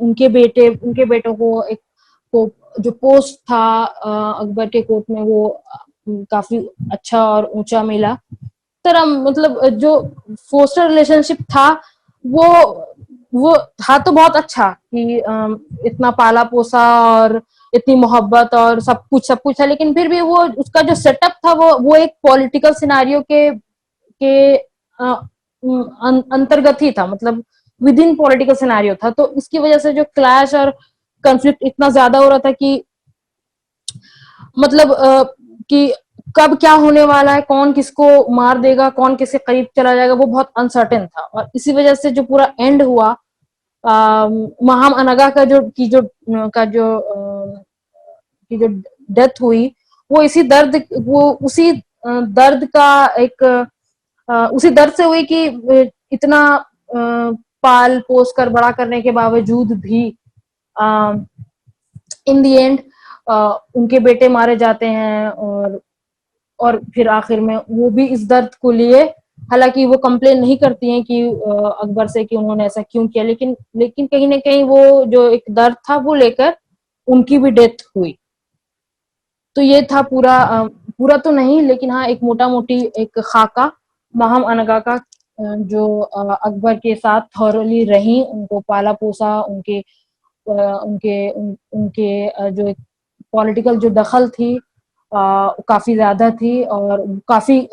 उनके बेटों को जो पोस्ट था अकबर के कोर्ट में, वो काफी अच्छा और ऊंचा मिला। तरह मतलब जो फोस्टर रिलेशनशिप था वो था तो बहुत अच्छा कि इतना पाला पोसा और इतनी मोहब्बत और सब कुछ था। लेकिन फिर भी वो उसका जो सेटअप था वो एक पॉलिटिकल सिनारियो के अंतर्गत ही था, मतलब विद इन पॉलिटिकल सिनारियो था। तो इसकी वजह से जो क्लैश और कंफ्लिक्ट इतना ज्यादा हो रहा था कि मतलब कि कब क्या होने वाला है, कौन किसको मार देगा, कौन किसके करीब चला जाएगा, वो बहुत अनसर्टेन था। और इसी वजह से जो पूरा एंड हुआ महाम अनगा का जो डेथ हुई, वो उसी दर्द का एक उसी दर्द से हुई कि इतना पाल पोस कर बड़ा करने के बावजूद भी इन दी एंड उनके बेटे मारे जाते हैं। और फिर आखिर में वो भी इस दर्द को लिए, हालांकि वो कंप्लेन नहीं करती हैं कि अकबर से कि उन्होंने ऐसा क्यों किया, लेकिन कहीं ना कहीं वो जो एक दर्द था वो लेकर उनकी भी डेथ हुई। तो ये था पूरा तो नहीं, लेकिन हाँ एक मोटा मोटी एक खाका माहम अनगा का, जो अकबर के साथ थॉरली रही, उनको पाला पोसा, उनके जो एक पॉलिटिकल जो दखल थी काफी ज्यादा थी। और काफी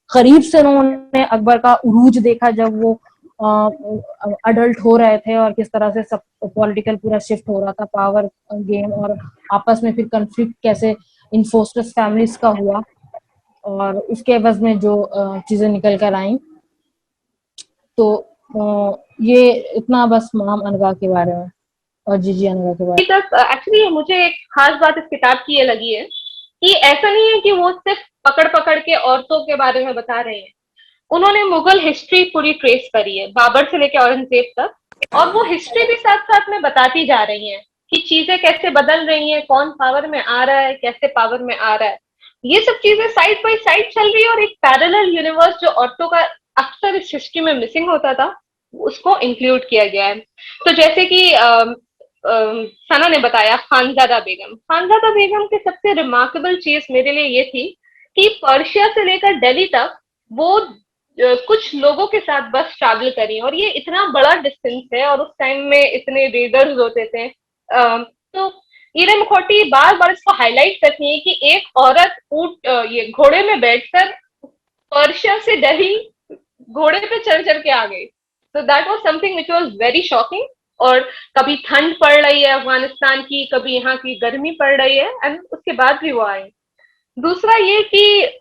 करीब से उन्होंने अकबर का उरूज देखा जब वो अडल्ट हो रहे थे और किस तरह से सब पॉलिटिकल पूरा शिफ्ट हो रहा था, पावर गेम, और आपस में फिर कंफ्लिक्ट कैसे इन फोस्टर्स फैमिलीज का हुआ और उसके एवज में जो चीजें निकल कर आई। तो ये इतना बस माम अनगा के बारे में और जीजी अनगा के बारे में। एक्चुअली मुझे एक खास बात इस किताब की ये लगी है कि ऐसा नहीं है कि वो सिर्फ पकड़ पकड़ के औरतों के बारे में बता रहे हैं। उन्होंने मुगल हिस्ट्री पूरी ट्रेस करी है, बाबर से लेकर औरंगजेब तक, और वो हिस्ट्री भी साथ साथ में बताती जा रही है कि चीजें कैसे बदल रही हैं, कौन पावर में आ रहा है, कैसे पावर में आ रहा है। ये सब चीजें साइड बाय साइड चल रही है और एक पैरेलल यूनिवर्स जो औरतों का अक्सर इस हिस्ट्री में मिसिंग होता था उसको इंक्लूड किया गया है। तो जैसे कि सना ने बताया खानजादा बेगम की सबसे रिमार्केबल चीज मेरे लिए ये थी कि पर्शिया से लेकर दिल्ली तक वो कुछ लोगों के साथ बस ट्रैवल करी, और ये इतना बड़ा डिस्टेंस है और उस टाइम में इतने रेडर्स होते थे। तो ईरा मुखर्जी बार बार इसको हाईलाइट करती है कि एक औरत ये घोड़े में बैठकर पर्शिया से दिल्ली घोड़े पे चढ़ चढ़ के आ गई। तो that was something which was very shocking. और कभी ठंड पड़ रही है अफगानिस्तान की, कभी यहाँ की गर्मी पड़ रही है, एंड उसके बाद भी वो आई। दूसरा ये कि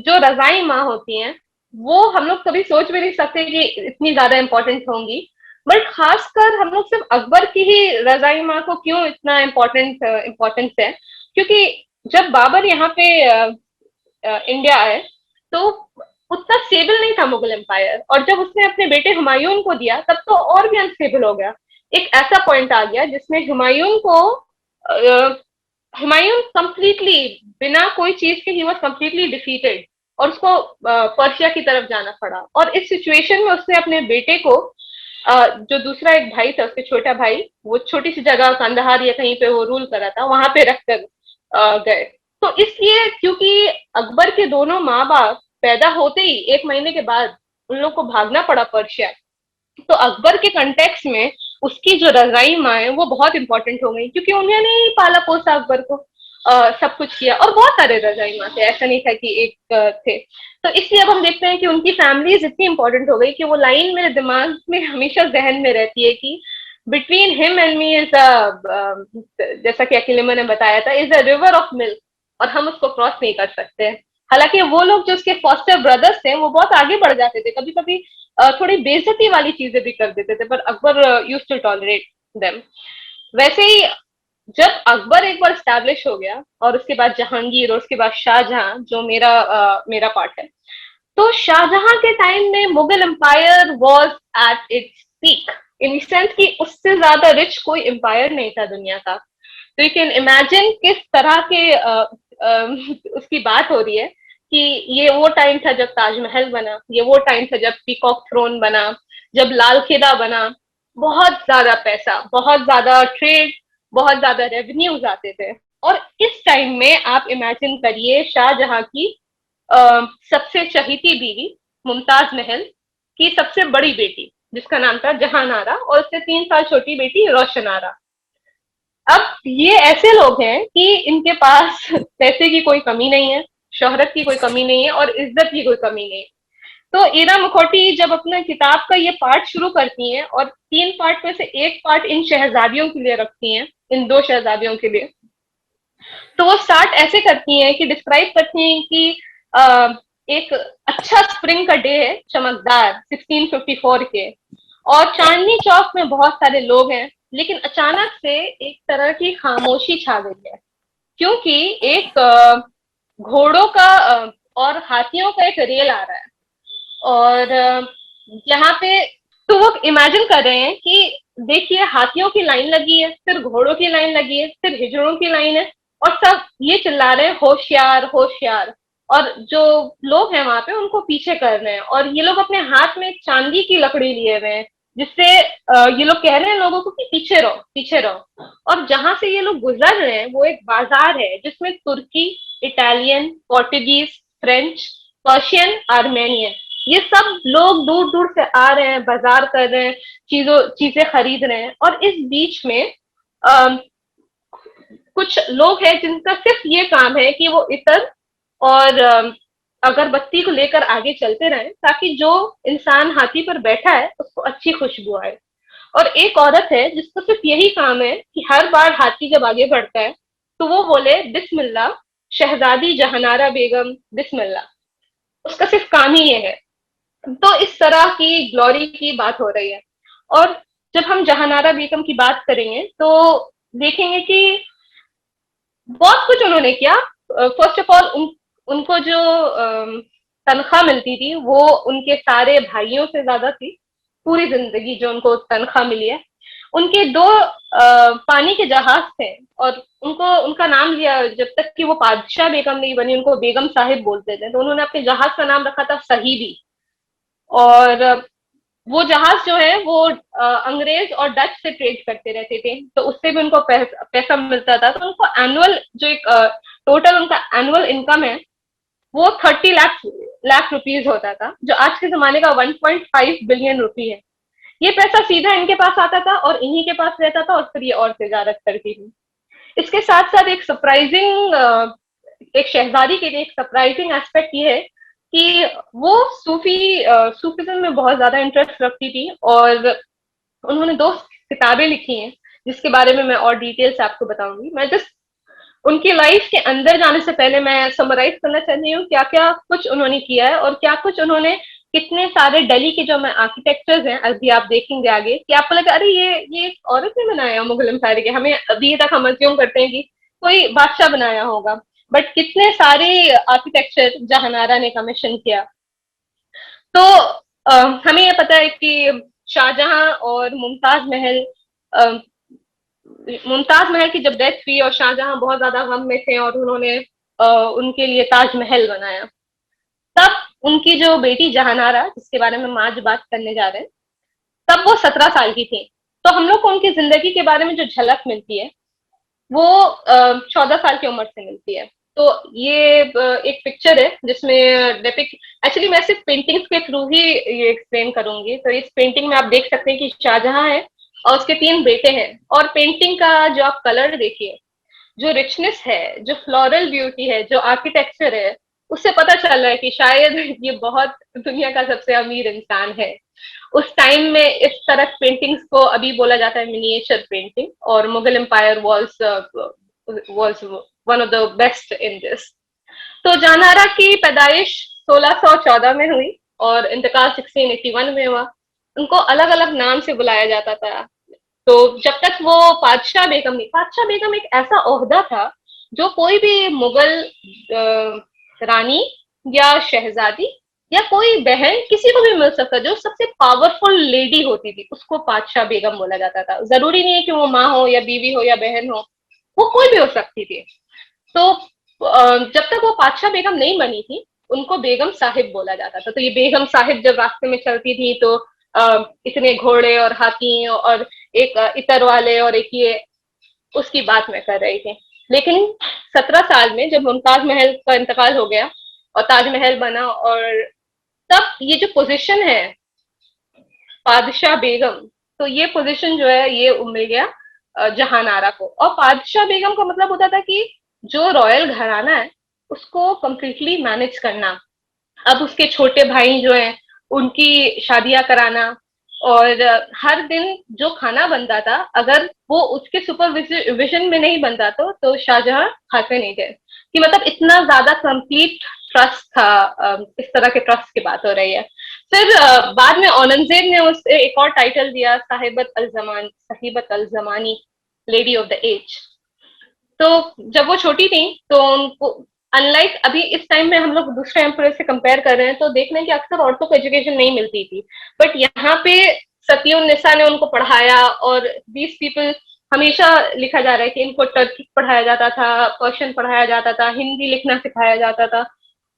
जो रजाई माँ होती हैं वो हम लोग कभी सोच भी नहीं सकते कि इतनी ज्यादा इम्पोर्टेंट होंगी, बट खासकर हम लोग सिर्फ अकबर की ही रजाई माँ को क्यों इतना इम्पोर्टेंस है, क्योंकि जब बाबर यहाँ पे इंडिया आए तो उतना स्टेबल नहीं था मुगल एम्पायर, और जब उसने अपने बेटे हुमायूं को दिया तब तो और भी अनस्टेबल हो गया। एक ऐसा पॉइंट आ गया जिसमें हुमायूं कंप्लीटली बिना कोई चीज के ही वॉज कंप्लीटली डिफीटेड, और उसको पर्शिया की तरफ जाना पड़ा। और इस सिचुएशन में उसने अपने बेटे को जो दूसरा एक भाई था, उसके छोटा भाई, वो छोटी सी जगह कंदहार या कहीं पे वो रूल कर रहा था, वहां पे रखकर गए। तो इसलिए क्योंकि अकबर के दोनों माँ बाप पैदा होते ही 1 महीने के बाद उन लोग को भागना पड़ा पर्शिया, तो अकबर के कंटेक्स में उसकी जो रजाई माँ है वो बहुत इंपॉर्टेंट हो गई, क्योंकि उन्होंने ही पाला पोसा अकबर को, सब कुछ किया। और बहुत सारे रजाई माँ थे, ऐसा नहीं था कि एक थे। तो इसलिए अब हम देखते हैं कि उनकी फैमिलीज इतनी इंपॉर्टेंट हो गई कि वो लाइन मेरे दिमाग में हमेशा जहन में रहती है कि between him and me is जैसा कि अकीलिमा ने बताया था, is a river of milk, और हम उसको क्रॉस नहीं कर सकते। हालांकि वो लोग जो उसके फॉस्टर ब्रदर्स थे वो बहुत आगे बढ़ जाते थे, कभी कभी थोड़ी बेइज्जती वाली चीजें भी कर देते थे, पर Akbar use to tolerate them. वैसे ही जब अकबर एक बार स्टैब्लिश हो गया और उसके बाद जहांगीर और उसके बाद शाहजहां, जो मेरा पार्ट है, तो शाहजहां के टाइम में Mughal empire was at its peak, in sense कि उससे ज्यादा रिच कोई एम्पायर नहीं था दुनिया का। तो यू कैन इमेजिन किस तरह के उसकी बात हो रही है कि ये वो टाइम था जब ताजमहल बना, ये वो टाइम था जब पीकॉक थ्रोन बना, जब लाल किला बना। बहुत ज्यादा पैसा, बहुत ज्यादा ट्रेड, बहुत ज्यादा रेवेन्यूज आते थे। और इस टाइम में आप इमेजिन करिए शाहजहां की सबसे चहीती बीवी मुमताज महल की सबसे बड़ी बेटी जिसका नाम था जहान आरा, और उससे 3 साल छोटी बेटी रोशन आरा। अब ये ऐसे लोग हैं कि इनके पास पैसे की कोई कमी नहीं है, शोहरत की कोई कमी नहीं है, और इज्जत की कोई कमी नहीं है। तो ईरा मुखर्जी जब अपना किताब का ये पार्ट शुरू करती हैं, और 3 पार्ट में से एक पार्ट इन शहजादियों के लिए रखती हैं, इन 2 शहजादियों के लिए, तो वो स्टार्ट ऐसे करती हैं कि डिस्क्राइब करती हैं कि एक अच्छा स्प्रिंग का डे है, चमकदार 1654 के, और चांदनी चौक में बहुत सारे लोग हैं, लेकिन अचानक से एक तरह की खामोशी छा गई है, क्योंकि एक घोड़ों का और हाथियों का एक रेल आ रहा है। और यहाँ पे तो वो इमेजिन कर रहे हैं कि देखिए हाथियों की लाइन लगी है, फिर घोड़ों की लाइन लगी है, फिर हिजड़ों की लाइन है, और सब ये चिल्ला रहे हैं होशियार होशियार, और जो लोग हैं वहां पे उनको पीछे कर रहे हैं, और ये लोग अपने हाथ में चांदी की लकड़ी लिए हुए हैं, जिससे ये लोग कह रहे हैं लोगों को कि पीछे रहो पीछे रहो। और जहां से ये लोग गुजर रहे हैं वो एक बाजार है जिसमें तुर्की, Italian, Portuguese, French, Persian, Armenian, ये सब लोग दूर दूर से आ रहे हैं, बाजार कर रहे हैं, चीजें खरीद रहे हैं। और इस बीच में कुछ लोग हैं जिनका सिर्फ ये काम है कि वो इतर और अगरबत्ती को लेकर आगे चलते रहें, ताकि जो इंसान हाथी पर बैठा है उसको अच्छी खुशबू आए। और एक औरत है जिसको सिर्फ यही काम है कि हर बार हाथी जब आगे बढ़ता है तो वो बोले बिस्मिल्लाह, शहजादी जहानारा बेगम बिस्मिल्लाह, उसका सिर्फ काम ही ये है। तो इस तरह की ग्लोरी की बात हो रही है। और जब हम जहानारा बेगम की बात करेंगे तो देखेंगे कि बहुत कुछ उन्होंने किया। फर्स्ट ऑफ ऑल उनको जो तनख्वाह मिलती थी वो उनके सारे भाइयों से ज्यादा थी, पूरी जिंदगी जो उनको तनख्वाह मिली है। उनके 2 पानी के जहाज थे, और उनका नाम लिया, जब तक कि वो बादशाह बेगम नहीं बनी उनको बेगम साहिब बोलते थे, तो उन्होंने अपने जहाज का नाम रखा था सहीबी। और वो जहाज जो है वो अंग्रेज और डच से ट्रेड करते रहते थे, तो उससे भी उनको पैसा मिलता था। तो उनको एनुअल जो एक टोटल उनका एनुअल इनकम है वो 30 लाख रुपीज होता था, जो आज के जमाने का 1.5 बिलियन रुपी है। ये पैसा सीधा इनके पास आता था और इन्हीं के पास रहता था, और फिर ये और तिजारत करती थी। इसके साथ साथ एक सरप्राइजिंग, एक शहजादी के लिए एक सरप्राइजिंग एस्पेक्ट ये है कि वो सूफीज्म में बहुत ज्यादा इंटरेस्ट रखती थी, और उन्होंने 2 किताबें लिखी हैं जिसके बारे में मैं और डिटेल से आपको बताऊंगी। मैं जस्ट उनकी लाइफ के अंदर जाने से पहले मैं समराइज करना चाहती हूँ क्या क्या कुछ उन्होंने किया है, और क्या कुछ उन्होंने, कितने सारे दिल्ली के जो मैं आर्किटेक्चर्स हैं, अभी आप देखेंगे आगे कि आपको लगा अरे ये एक औरत ने बनाया मुगल एम्पायर के, हमें अभी तक हम अज्यूम करते हैं कि कोई बादशाह बनाया होगा, बट कितने सारे आर्किटेक्चर जहानारा ने कमीशन किया। तो हमें यह पता है कि शाहजहां और मुमताज महल की जब डेथ हुई और शाहजहां बहुत ज्यादा गम में थे और उन्होंने उनके लिए ताजमहल बनाया, तब उनकी जो बेटी जहानारा, जिसके बारे में हम आज बात करने जा रहे हैं, तब वो 17 साल की थी। तो हम लोग को उनकी जिंदगी के बारे में जो झलक मिलती है वो 14 साल की उम्र से मिलती है। तो ये एक पिक्चर है जिसमें डेपिक, एक्चुअली मैं सिर्फ पेंटिंग्स के थ्रू ही ये एक्सप्लेन करूंगी। तो इस पेंटिंग में आप देख सकते हैं कि शाहजहां है और उसके 3 बेटे हैं, और पेंटिंग का जो आप कलर देखिए, जो रिचनेस है, जो फ्लोरल ब्यूटी है, जो आर्किटेक्चर है, उससे पता चल रहा है कि शायद ये बहुत दुनिया का सबसे अमीर इंसान है। उस टाइम में इस तरह पेंटिंग्स को अभी बोला जाता है मिनिएचर पेंटिंग, और Mughal empire was one of the best in this. तो जहानारा की पैदाइश 1614 में हुई और इंतकाल 1681 में हुआ। उनको अलग अलग नाम से बुलाया जाता था। तो जब तक वो बादशाह बेगम नहीं, बादशाह बेगम एक ऐसा ओहदा था जो कोई भी मुगल रानी या शहजादी या कोई बहन किसी को भी मिल सकता, जो सबसे पावरफुल लेडी होती थी उसको बादशाह बेगम बोला जाता था। जरूरी नहीं है कि वो माँ हो या बीवी हो या बहन हो, वो कोई भी हो सकती थी। तो जब तक वो बादशाह बेगम नहीं बनी थी उनको बेगम साहिब बोला जाता था। तो ये बेगम साहिब जब रास्ते में चलती थी तो इतने घोड़े और हाथी और एक इतर वाले और एक ये, उसकी बात मैं कर रही थी। लेकिन 17 साल में जब मुमताज महल का इंतकाल हो गया और ताजमहल बना, और तब ये जो पोजीशन है बादशाह बेगम, तो ये पोजीशन जो है ये मिल गया जहानारा को। और बादशाह बेगम का मतलब होता था कि जो रॉयल घराना है उसको कंप्लीटली मैनेज करना। अब उसके छोटे भाई जो हैं उनकी शादियां कराना, और हर दिन जो खाना बनता था अगर वो उसके सुपरविजन में नहीं बनता तो शाहजहां खाते नहीं थे। कि मतलब इतना ज्यादा कंप्लीट ट्रस्ट था। इस तरह के ट्रस्ट की बात हो रही है। फिर बाद में औरंगजेब ने उसे एक और टाइटल दिया, साहिबत अल जमानी, लेडी ऑफ द एज। तो जब वो छोटी थी तो उनको, अनलाइक अभी इस टाइम में हम लोग दूसरे एम्पायर से कंपेयर कर रहे हैं तो देख रहे हैं कि अक्सर औरतों को एजुकेशन नहीं मिलती थी, बट यहाँ पे सतीउन्निसा ने उनको पढ़ाया। और दीज पीपल, हमेशा लिखा जा रहा है कि इनको टर्किक पढ़ाया जाता था, पर्शियन पढ़ाया जाता था, हिंदी लिखना सिखाया जाता था।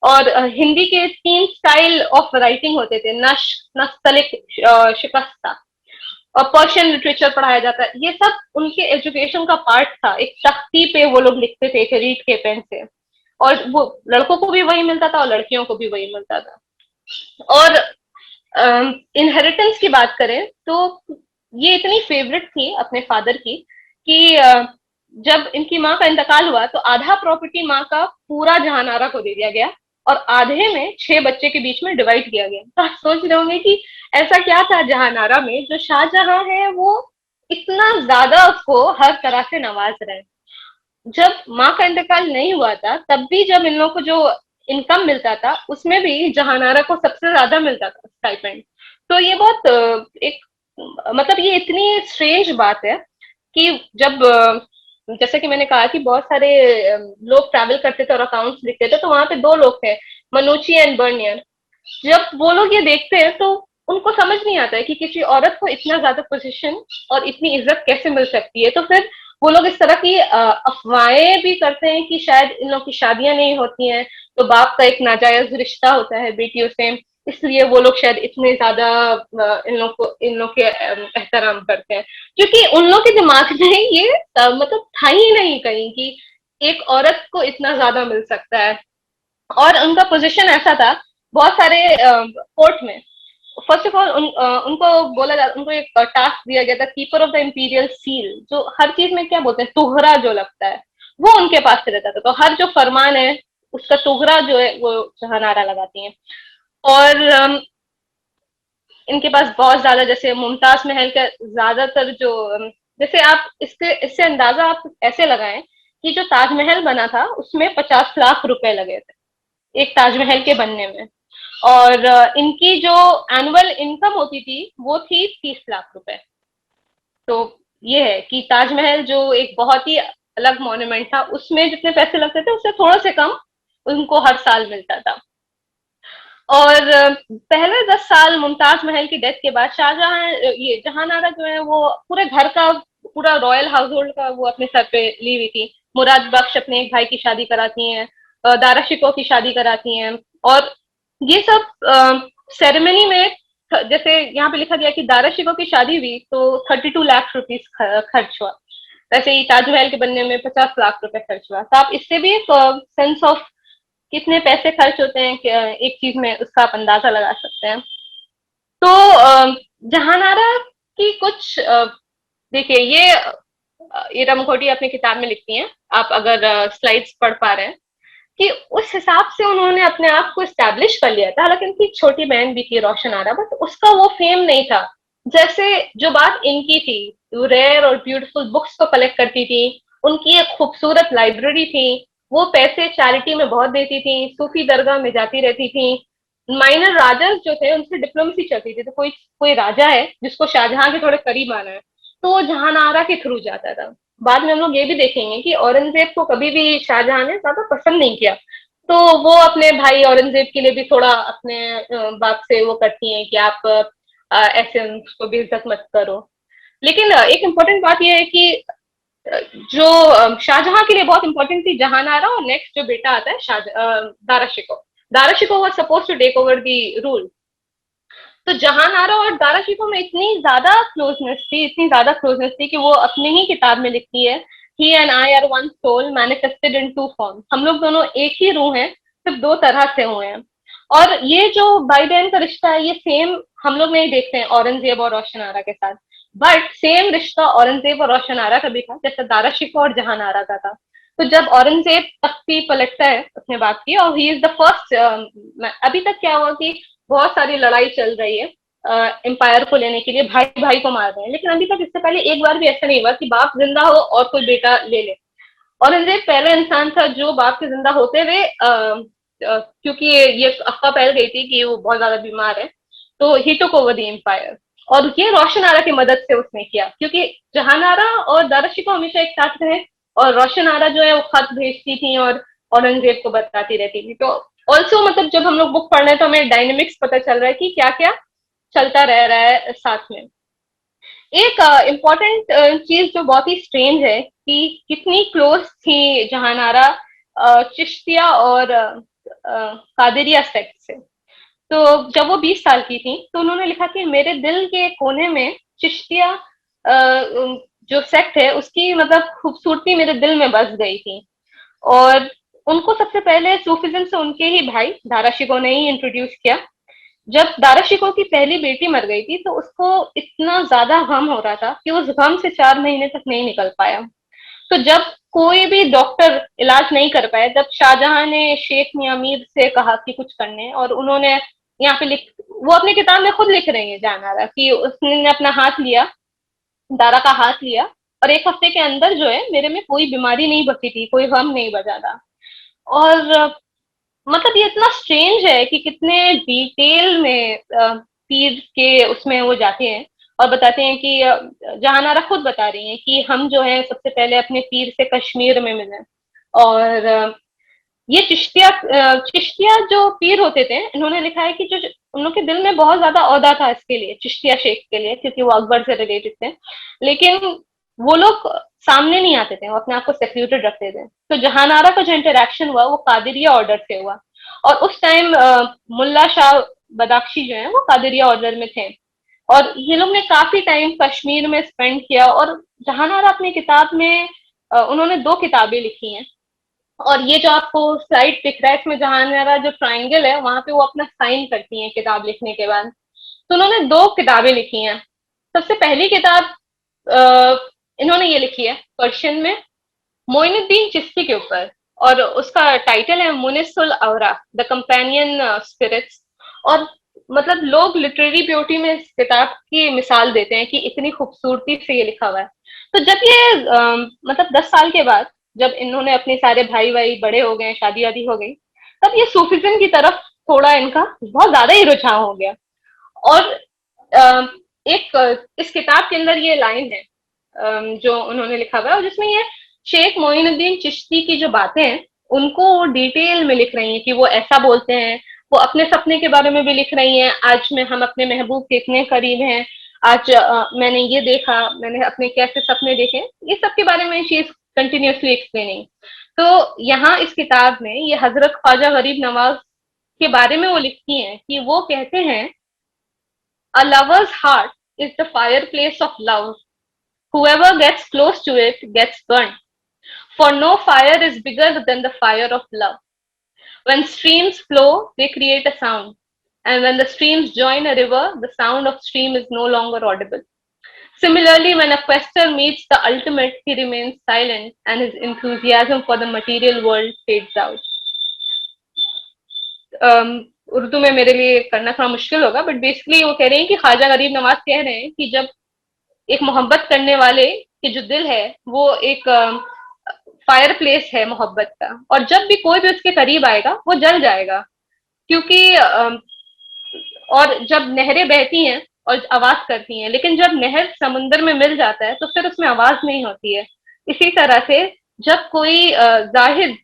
और हिंदी के 3 स्टाइल ऑफ राइटिंग होते थे, नश्क, नस्तलिक, शिकस्ता, और पर्शियन लिटरेचर पढ़ाया जाता है। ये सब उनके एजुकेशन का पार्ट था। एक तख्ती पे वो लोग लिखते थे रीड के पेन से, और वो लड़कों को भी वही मिलता था और लड़कियों को भी वही मिलता था। और इनहेरिटेंस की बात करें तो ये इतनी फेवरेट थी अपने फादर की कि जब इनकी माँ का इंतकाल हुआ तो आधा प्रॉपर्टी माँ का पूरा जहानारा को दे दिया गया और आधे में 6 बच्चे के बीच में डिवाइड किया गया। तो आप सोच रहे होंगे कि ऐसा क्या था जहानारा में जो शाहजहां है वो इतना ज्यादा उसको हर तरह से नवाज रहे हैं। जब माँ का इंतकाल नहीं हुआ था तब भी जब इन लोगों को जो इनकम मिलता था उसमें भी जहानारा को सबसे ज्यादा मिलता था स्टाइपेंड। तो ये बहुत एक, मतलब ये इतनी स्ट्रेंज बात है कि जब जैसे कि मैंने कहा कि बहुत सारे लोग ट्रैवल करते थे और अकाउंट्स लिखते थे, तो वहां पे 2 लोग थे, मनुची एंड बर्नियर। जब वो लोग ये देखते हैं तो उनको समझ नहीं आता है कि किसी औरत को इतना ज्यादा पोजीशन और इतनी इज्जत कैसे मिल सकती है। तो फिर वो लोग इस तरह की अफवाहें भी करते हैं कि शायद इन लोग की शादियां नहीं होती हैं तो बाप का एक नाजायज रिश्ता होता है बेटियों से। इसलिए वो लोग शायद इतने ज्यादा इन लोग के एहतराम करते हैं, क्योंकि उन लोग के दिमाग में ये मतलब था ही नहीं कहीं कि एक औरत को इतना ज्यादा मिल सकता है। और उनका पोजीशन ऐसा था बहुत सारे कोर्ट में। फर्स्ट ऑफ ऑल उनको बोला जा उनको एक टास्क दिया गया था, keeper of the imperial seal, जो हर चीज में क्या बोलते हैं, तुहरा जो लगता है वो उनके पास से रहता था। तो हर जो फरमान है उसका तुहरा जो है वो जहानारा लगाती हैं। और इनके पास बहुत ज्यादा, जैसे मुमताज महल का ज्यादातर जो जैसे आप इससे अंदाजा आप ऐसे लगाएं कि जो ताजमहल बना था उसमें 50 लाख रुपए लगे थे एक ताजमहल के बनने में। और इनकी जो एनुअल इनकम होती थी वो थी 30 लाख रुपए। तो ये है कि ताजमहल जो एक बहुत ही अलग मॉन्यूमेंट था, उसमें जितने पैसे लगते थे उससे थोड़ा से कम उनको हर साल मिलता था। और पहले 10 साल मुमताज महल की डेथ के बाद शाहजहां ये जहानारा जो है वो पूरे घर का, पूरा रॉयल हाउस होल्ड का वो अपने सर पे ली हुई थी। मुराद बख्श अपने एक भाई की शादी कराती हैं, दारा शिकोह की शादी कराती हैं। और ये सब सेरेमनी में जैसे यहाँ पे लिखा गया कि दारा शिकोह की शादी हुई तो 32 लाख रुपीस खर्च हुआ, वैसे ही ताजमहल के बनने में 50 लाख रुपए खर्च हुआ। तो आप इससे भी एक सेंस ऑफ कितने पैसे खर्च होते हैं एक चीज में उसका आप अंदाजा लगा सकते हैं। तो जहानारा की कुछ देखिए ये इरा मुखर्जी अपनी किताब में लिखती हैं, आप अगर स्लाइड्स पढ़ पा रहे हैं, कि उस हिसाब से उन्होंने अपने आप को एस्टैब्लिश कर लिया था। हालांकि उनकी छोटी बहन भी थी रोशन आरा, बट उसका वो फेम नहीं था। जैसे जो बात इनकी थी, रेयर और ब्यूटीफुल बुक्स को कलेक्ट करती थी, उनकी एक खूबसूरत लाइब्रेरी थी, वो पैसे चैरिटी में बहुत देती थी, सूफी दरगाह में जाती रहती थी। माइनर राजा जो थे उनसे डिप्लोमेसी चलती थी। तो कोई कोई राजा है जिसको शाहजहां के थोड़े करीब आना है तो वो जहानारा के थ्रू जाता था। बाद में हम लोग ये भी देखेंगे कि औरंगजेब को कभी भी शाहजहां ने ज्यादा पसंद नहीं किया, तो वो अपने भाई औरंगजेब के लिए भी थोड़ा अपने बाप से वो करती हैं कि आप ऐसे उसको बेइज्जत मत करो। लेकिन एक इम्पोर्टेंट बात यह है कि जो शाहजहां के लिए बहुत इंपॉर्टेंट थी जहानारा, और नेक्स्ट जो बेटा आता है Dara Shikoh. Dara Shikoh was suppose to take over the rule. तो जहानारा और दारा शिकोह में इतनी ज्यादा क्लोजनेस थी कि वो अपने ही किताब में लिखती है, he and I are one soul manifested in two form. हम लोग दोनों एक ही रूह हैं, सिर्फ दो तरह से हुए हैं। और ये जो भाई बहन का रिश्ता है ये सेम हम लोग नहीं देखते हैं औरंगजेब और रोशन आरा के साथ, बट सेम रिश्ता औरंगजेब और रोशन आरा का भी था जैसे दारा शिकोह और जहानारा का था। तो जब औरंगजेब तख्ती पलटता है अपने बाप की, और ही इज द फर्स्ट, अभी तक क्या हुआ कि बहुत सारी लड़ाई चल रही है एम्पायर को लेने के लिए, भाई भाई को मार रहे हैं, लेकिन अभी तक इससे पहले एक बार भी ऐसा नहीं हुआ कि बाप जिंदा हो और कोई बेटा ले ले। औरंगजेब पहला इंसान था जो बाप के जिंदा होते हुए क्योंकि ये अफवाह फैल गई थी कि वो बहुत ज्यादा बीमार है, तो ही टुक ओवर द एम्पायर। और ये रोशन आरा की मदद से उसने किया, क्योंकि जहानारा और दारा शिकोह हमेशा एक साथ रहे, और रोशन आरा जो है वो खत भेजती थी और औरंगजेब को बताती रहती थी। तो ऑल्सो मतलब जब हम लोग बुक पढ़ रहे हैं तो हमें डायनेमिक्स पता चल रहा है कि क्या क्या चलता रह रहा है साथ में। एक इम्पॉर्टेंट चीज जो बहुत ही स्ट्रेंज है कि कितनी क्लोज थी जहानारा चिश्तिया और कादिरिया सेक्ट से। तो जब वो 20 साल की थी तो उन्होंने लिखा कि मेरे दिल के कोने में चिश्तिया जो सेक्ट है उसकी मतलब खूबसूरती मेरे दिल में बस गई थी। और उनको सबसे पहले सूफिज्म से उनके ही भाई दारा शिकोह ने ही इंट्रोड्यूस किया। जब दारा शिकोह की पहली बेटी मर गई थी तो उसको इतना ज्यादा गम हो रहा था कि उस गम से 4 महीने तक नहीं निकल पाया। तो जब कोई भी डॉक्टर इलाज नहीं कर पाया, जब शाहजहां ने शेख मियां मीर से कहा कि कुछ करने, और उन्होंने यहाँ पे वो अपनी किताब में खुद लिख रही है जहानारा कि उसने अपना हाथ लिया, दारा का हाथ लिया, और 1 हफ्ते के अंदर जो है मेरे में कोई बीमारी नहीं बची थी, कोई गम नहीं बचा था। और मतलब ये इतना स्ट्रेंज है कि कितने डिटेल में पीर के उसमें वो जाते हैं और बताते हैं कि जहानारा खुद बता रही हैं कि हम जो है सबसे पहले अपने पीर से कश्मीर में मिले। और ये चिश्तिया जो पीर होते थे, इन्होंने लिखा है कि जो उन लोग के दिल में बहुत ज्यादा औदा था इसके लिए, चिश्तिया शेख के लिए, क्योंकि वो अकबर से रिलेटेड थे, लेकिन वो लोग सामने नहीं आते थे, वो अपने आप को सेक्यूटेड रखते थे। तो जहानारा का जो इंटरेक्शन हुआ वो कादिरिया ऑर्डर से हुआ, और उस टाइम मुल्ला शाह बदाख्शी जो है वो कादरिया ऑर्डर में थे, और ये लोग ने काफी टाइम कश्मीर में स्पेंड किया। और जहानारा अपनी किताब में उन्होंने 2 किताबें लिखी हैं, और ये जो आपको स्लाइड दिख रहा है इसमें जहानारा जो ट्राइंगल है वहां पे वो अपना साइन करती हैं किताब लिखने के बाद। तो उन्होंने 2 किताबें लिखी हैं। सबसे पहली किताब इन्होंने ये लिखी है पर्शियन में, मोइनुद्दीन चिश्ती के ऊपर, और उसका टाइटल है मुनिसुल औरा द कंपेनियन स्पिरिट्स। और मतलब लोग लिटरेरी ब्यूटी में इस किताब की मिसाल देते हैं कि इतनी खूबसूरती से ये लिखा हुआ है। तो जब ये मतलब 10 साल के बाद जब इन्होंने अपने सारे भाई भाई बड़े हो गए, शादी वादी हो गई, तब ये सूफिज्म की तरफ थोड़ा इनका बहुत ज्यादा ही रुझान हो गया। और इस किताब के अंदर ये लाइन है जो उन्होंने लिखा हुआ है, और जिसमें ये शेख मोइनुद्दीन चिश्ती की जो बातें हैं उनको वो डिटेल में लिख रही हैं कि वो ऐसा बोलते हैं। वो अपने सपने के बारे में भी लिख रही हैं, आज में हम अपने महबूब के इतने करीब हैं, आज मैंने ये देखा, मैंने अपने कैसे सपने देखे, ये सब के बारे में शी इज कंटिन्यूसली एक्सप्लेनिंग। तो यहाँ इस किताब में ये हजरत ख्वाजा गरीब नवाज के बारे में वो लिखती हैं कि वो कहते हैं, A lover's heart is the fireplace of love. Whoever gets close to it gets burned. For no fire is bigger than the fire of love. When streams flow, they create a sound. And when the streams join a river, the sound of stream is no longer audible. Similarly, when a quester meets the ultimate, he remains silent and his enthusiasm for the material world fades out. Urdu में मेरे लिए करना थोड़ा मुश्किल होगा, बट बेसिकली वो कह रहे हैं कि ख्वाजा गरीब नवाज कह रहे हैं कि जब एक मोहब्बत करने वाले की जो दिल है वो एक फायर प्लेस है मोहब्बत का, और जब भी कोई भी उसके करीब आएगा वो जल जाएगा, क्योंकि और जब नहरें बहती हैं और आवाज करती हैं, लेकिन जब नहर समुद्र में मिल जाता है तो फिर उसमें आवाज नहीं होती है। इसी तरह से जब कोई जाहिद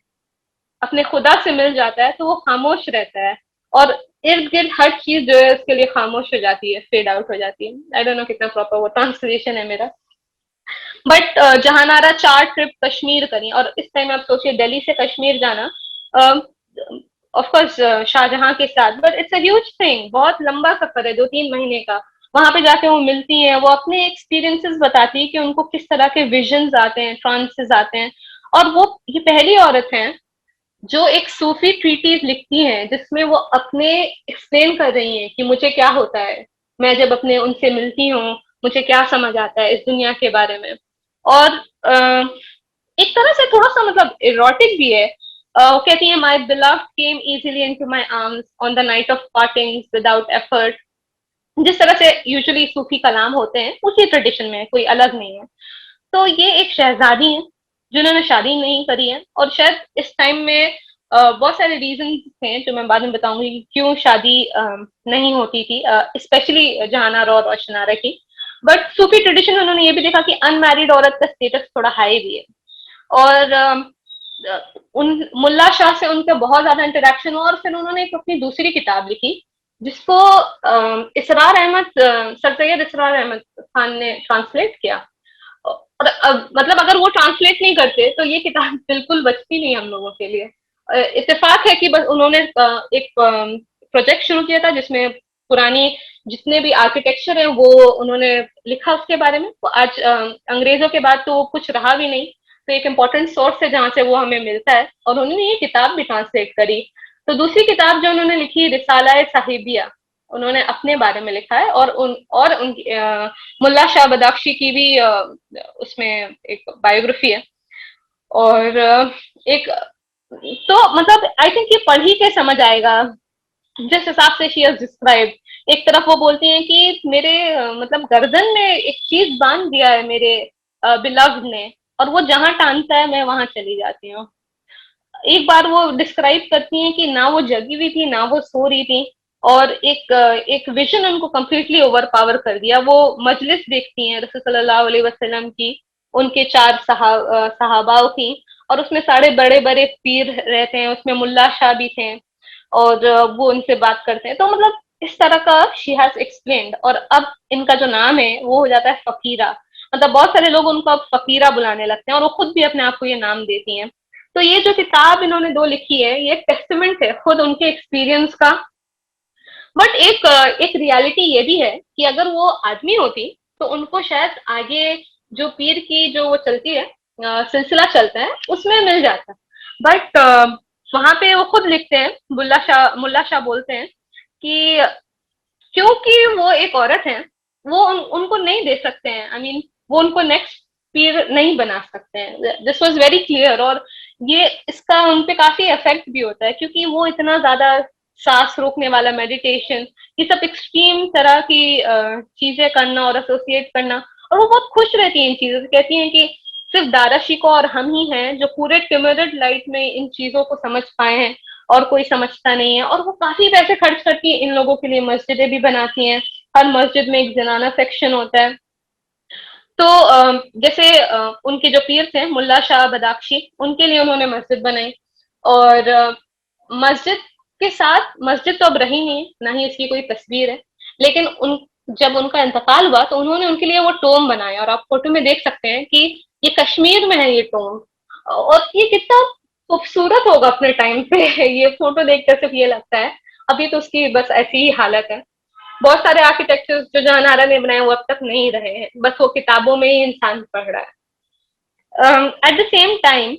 अपने खुदा से मिल जाता है तो वो खामोश रहता है, और इर्द गिर्द हर चीज जो है उसके लिए खामोश हो जाती है, फेड आउट हो जाती है। आई डोंट नो कितना प्रॉपर वो ट्रांसलेशन है मेरा, बट जहानारा 4 ट्रिप कश्मीर करी, और इस टाइम आप सोचिए दिल्ली से कश्मीर जाना, ऑफ कोर्स शाहजहां के साथ, but it's a huge thing, बहुत लंबा सफर है 2-3 महीने का। वहां पे जाके वो मिलती हैं, वो अपने एक्सपीरियंसेस बताती है कि उनको किस तरह के विजन्स आते हैं, ट्रांसेस आते हैं, और वो ये पहली औरत हैं जो एक सूफी ट्रीटीज लिखती हैं जिसमें वो अपने एक्सप्लेन कर रही हैं कि मुझे क्या होता है, मैं जब अपने उनसे मिलती हूँ मुझे क्या समझ आता है इस दुनिया के बारे में। और एक तरह से थोड़ा सा मतलब इरोटिक भी है। वो कहती है, my beloved came easily into my arms on the night of parting without effort. जिस तरह से यूजुअली सूफी कलाम होते हैं उसी ट्रेडिशन में, कोई अलग नहीं है। तो ये एक शहजादी है जिन्होंने शादी नहीं करी है, और शायद इस टाइम में बहुत सारे रीजन हैं जो मैं बाद में बताऊंगी क्यों शादी नहीं होती थी, स्पेशली जहानारा और रोशनारा की। बट सूफी ट्रेडिशन में उन्होंने ये भी देखा कि अनमैरिड औरत का स्टेटस थोड़ा हाई भी है, और उन मुल्ला शाह से उनका बहुत ज्यादा इंटरेक्शन हुआ, और फिर उन्होंने एक अपनी दूसरी किताब लिखी जिसको इसरार अहमद सर सैयद इसरार अहमद खान ने ट्रांसलेट किया। और मतलब अगर वो ट्रांसलेट नहीं करते तो ये किताब बिल्कुल बचती नहीं हम लोगों के लिए। इत्तेफाक है कि बस उन्होंने एक प्रोजेक्ट शुरू किया था जिसमें पुरानी जितने भी आर्किटेक्चर है वो उन्होंने लिखा उसके बारे में। तो आज अंग्रेजों के बाद तो कुछ रहा भी नहीं, तो एक इम्पोर्टेंट सोर्स है जहां से वो हमें मिलता है, और उन्होंने ये किताब भी ट्रांसलेट करी। तो दूसरी किताब जो उन्होंने लिखी, रिसाला साहिबिया, उन्होंने अपने बारे में लिखा है, और उनकी मुल्ला शाह बदाख्शी की भी उसमें एक बायोग्राफी है। और एक तो मतलब आई थिंक ये पढ़ ही के समझ आएगा जिस हिसाब से शी हैज डिस्क्राइब। एक तरफ वो बोलती हैं कि मेरे मतलब गर्दन में एक चीज बांध दिया है मेरे बिलव्ड ने, और वो जहां टानता है मैं वहां चली जाती हूँ। एक बार वो डिस्क्राइब करती हैं कि ना वो जगी हुई थी ना वो सो रही थी, और एक विजन उनको कंप्लीटली ओवर पावर कर दिया। वो मजलिस देखती हैं रसूल सल्लल्लाहु अलैहि वसल्लम की, उनके 4 सहाबाओं की, और उसमें सारे बड़े बड़े पीर रहते हैं, उसमें मुल्ला शाह भी थे, और वो उनसे बात करते हैं। तो मतलब इस तरह का शी हैज एक्सप्लेन्ड। और अब इनका जो नाम है वो हो जाता है फकीरा, मतलब बहुत सारे लोग उनको अब फकीरा बुलाने लगते हैं, और वो खुद भी अपने आप को ये नाम देती हैं। तो ये जो किताब इन्होंने 2 लिखी है ये टेस्टमेंट है खुद उनके एक्सपीरियंस का, बट एक रियलिटी ये भी है कि अगर वो आदमी होती तो उनको शायद आगे जो पीर की जो वो चलती है, सिलसिला चलता है, उसमें मिल जाता। बट वहां पे वो खुद लिखते हैं, मुल्ला शाह बोलते हैं कि क्योंकि वो एक औरत है, वो उनको नहीं दे सकते हैं, आई मीन वो उनको नेक्स्ट पीर नहीं बना सकते हैं। This was very clear. और ये इसका उनपे काफी इफेक्ट भी होता है, क्योंकि वो इतना ज्यादा सांस रोकने वाला मेडिटेशन, ये सब एक्सट्रीम तरह की चीजें करना और एसोसिएट करना, और वो बहुत खुश रहती हैं इन चीजों से, कहती हैं कि सिर्फ दारा शिको और हम ही हैं जो पूरे टिमरड लाइट में इन चीजों को समझ पाए हैं, और कोई समझता नहीं है। और वो काफी पैसे खर्च करती है इन लोगों के लिए, मस्जिदें भी बनाती हैं, हर मस्जिद में एक जनाना सेक्शन होता है। तो जैसे उनके जो पीर थे मुल्ला शाह बदाख्शी, उनके लिए उन्होंने मस्जिद बनाई। और मस्जिद के साथ, मस्जिद तो अब रही नहीं, ना ही इसकी कोई तस्वीर है, लेकिन जब उनका इंतकाल हुआ तो उन्होंने उनके लिए वो टोम बनाया, और आप फोटो में देख सकते हैं कि ये कश्मीर में है ये टोम, और ये कितना खूबसूरत होगा अपने टाइम पे। ये फोटो देखकर सिर्फ ये लगता है, अभी तो उसकी बस ऐसी ही हालत है। बहुत सारे आर्किटेक्चर जो जहानारा ने बनाए वो अब तक नहीं रहे हैं, बस वो किताबों में ही इंसान पढ़ रहा है। At the same time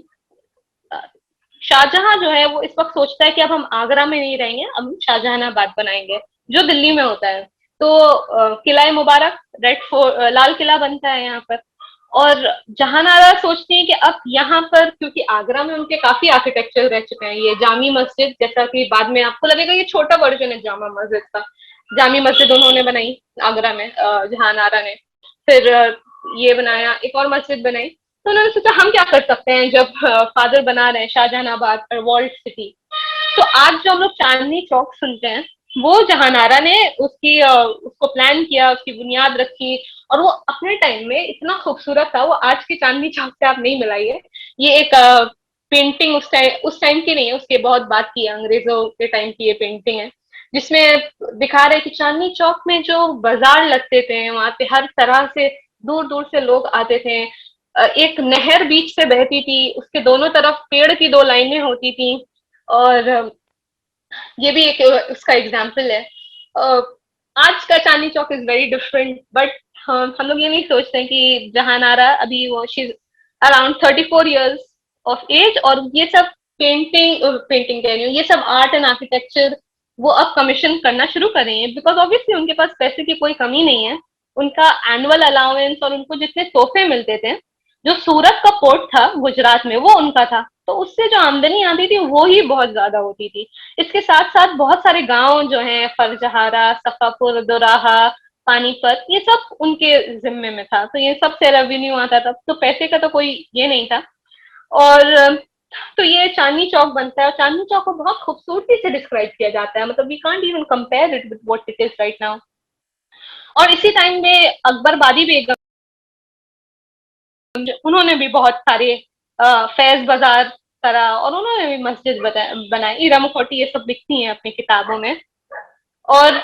Shahjahan जो है वो इस वक्त सोचता है कि अब हम आगरा में नहीं रहेंगे, अब हम शाहजहानाबाद बनाएंगे, जो दिल्ली में होता है। तो किला मुबारक, रेड फोर्ट, लाल किला बनता है यहाँ पर। और जहानारा सोचती है कि अब यहाँ पर, क्योंकि आगरा में उनके काफी आर्किटेक्चर रह चुके हैं, ये जामी मस्जिद, जैसा कि बाद में आपको लगेगा ये छोटा वर्जन है जामा मस्जिद का, जामी मस्जिद उन्होंने बनाई आगरा में, जहानारा ने। फिर ये बनाया, एक और मस्जिद बनाई। तो उन्होंने सोचा हम क्या कर सकते हैं जब फादर बना रहे हैं शाहजहानाबाद और वॉल्ड सिटी। तो आज जो हम लोग चांदनी चौक सुनते हैं, वो जहानारा ने उसको प्लान किया, उसकी बुनियाद रखी, और वो अपने टाइम में इतना खूबसूरत था, वो आज के चांदनी चौक से आप नहीं मिलाइए। ये एक पेंटिंग उस टाइम की नहीं है, उसके बहुत बात की है, अंग्रेजों के टाइम की ये पेंटिंग है, जिसमें दिखा रहे कि चांदनी चौक में जो बाजार लगते थे, वहां पे हर तरह से दूर दूर से लोग आते थे। एक नहर बीच से बहती थी, उसके दोनों तरफ पेड़ की दो लाइनें होती थी। और ये भी एक उसका एग्जाम्पल है। आज का Chandni Chowk is very different, but हम लोग ये नहीं सोचते कि जहानारा अभी वो she around 34 years of age, और ये सब पेंटिंग कह रही हूँ, ये सब आर्ट एंड आर्किटेक्चर वो अब कमीशन करना शुरू कर रही है, बिकॉज ऑब्वियसली उनके पास पैसे की कोई कमी नहीं है। उनका एनुअल अलाउंस और उनको जितने तोहफे मिलते थे, जो सूरत का पोर्ट था गुजरात में वो उनका था, तो उससे जो आमदनी आती थी वो ही बहुत ज्यादा होती थी। इसके साथ साथ बहुत सारे गांव जो हैं, फरजहारा, सफापुर, दोराहा, पानीपत, ये सब उनके जिम्मे में था, तो ये सब से रेवेन्यू आता था, तो पैसे का तो कोई ये नहीं था। और तो ये चांदनी चौक बनता है, और चांदनी चौक को बहुत खूबसूरती से डिस्क्राइब किया जाता है, मतलब we can't even compare it with what it is right now. और इसी टाइम में अकबरबादी बेगम, उन्होंने भी बहुत सारे फैज बाजार करा, और उन्होंने भी मस्जिद बनाई, ईरा मुखौटी ये सब लिखती हैं अपनी किताबों में। और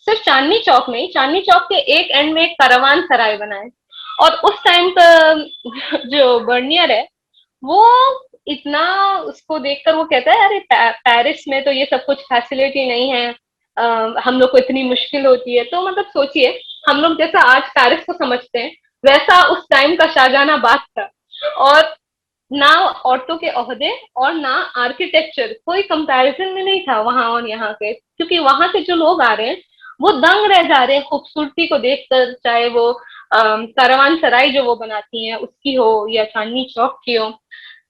सिर्फ चांदनी चौक नहीं, चांदनी चौक के एक एंड में एक कारवान सराय बनाए, और उस टाइम का जो बर्नियर है वो इतना, उसको देखकर वो कहता है अरे पेरिस में तो ये सब कुछ फैसिलिटी नहीं है, हम लोग को इतनी मुश्किल होती है। तो मतलब सोचिए, हम लोग जैसा आज पेरिस को समझते हैं, वैसा उस टाइम का शाहजहानाबाद था। और ना औरतों के ओहदे और ना आर्किटेक्चर कोई कंपैरिजन में नहीं था वहां और यहाँ के, क्योंकि वहां से जो लोग आ रहे हैं वो दंग रह जा रहे हैं खूबसूरती को देखकर, चाहे वो कारवान सराय जो वो बनाती हैं उसकी हो, या चांदनी चौक की हो।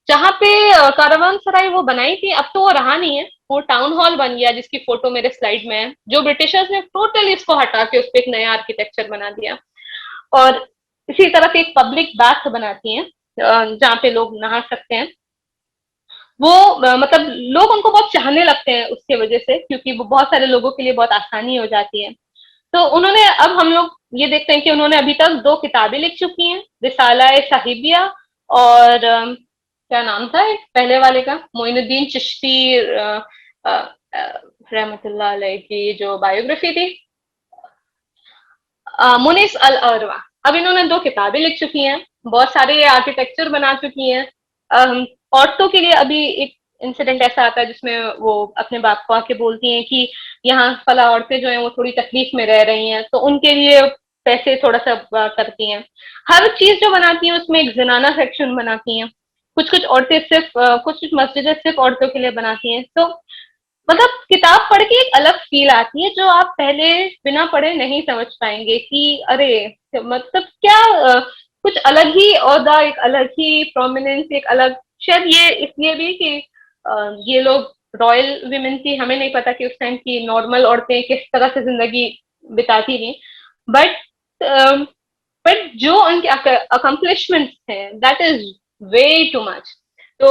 जहाँ पे कारवान सराय वो बनाई थी, अब तो वो रहा नहीं है, वो टाउन हॉल बन गया, जिसकी फोटो मेरे स्लाइड में है, जो ब्रिटिशर्स ने टोटली इसको हटा के उस पर एक नया आर्किटेक्चर बना दिया। और इसी तरह से एक पब्लिक बाथ बनाती हैं जहाँ पे लोग नहा सकते हैं। वो मतलब लोग उनको बहुत चाहने लगते हैं उसके वजह से, क्योंकि वो बहुत सारे लोगों के लिए बहुत आसानी हो जाती है। तो उन्होंने, अब हम लोग ये देखते हैं कि उन्होंने अभी तक 2 किताबें लिख चुकी हैं, रिसाला साहिबिया, और क्या नाम था पहले वाले का, मोइनुद्दीन चिश्ती रहमतुल्लाह अलैह की जो बायोग्राफी थी, मुनिस अल अरवा। अब इन्होंने 2 किताबें लिख चुकी हैं, बहुत सारे आर्किटेक्चर बना चुकी हैं। औरतों के लिए अभी एक इंसिडेंट ऐसा आता है जिसमें वो अपने बाप को आके बोलती हैं कि यहाँ फला औरतें जो हैं वो थोड़ी तकलीफ में रह रही हैं, तो उनके लिए पैसे थोड़ा सा करती हैं। हर चीज जो बनाती हैं उसमें एक जनाना सेक्शन बनाती हैं। कुछ कुछ औरतें सिर्फ कुछ कुछ मस्जिदें सिर्फ औरतों के लिए बनाती हैं। तो मतलब किताब पढ़ के एक अलग फील आती है जो आप पहले बिना पढ़े नहीं समझ पाएंगे कि अरे मतलब क्या कुछ अलग ही ओहदा, एक अलग ही प्रोमिनेंस, एक अलग, शायद ये इसलिए भी कि ये लोग रॉयल विमेन थी, हमें नहीं पता कि उस टाइम की नॉर्मल औरतें किस तरह से जिंदगी बिताती थी, बट जो उनके अकम्पलिशमेंट्स हैं that is way too much. तो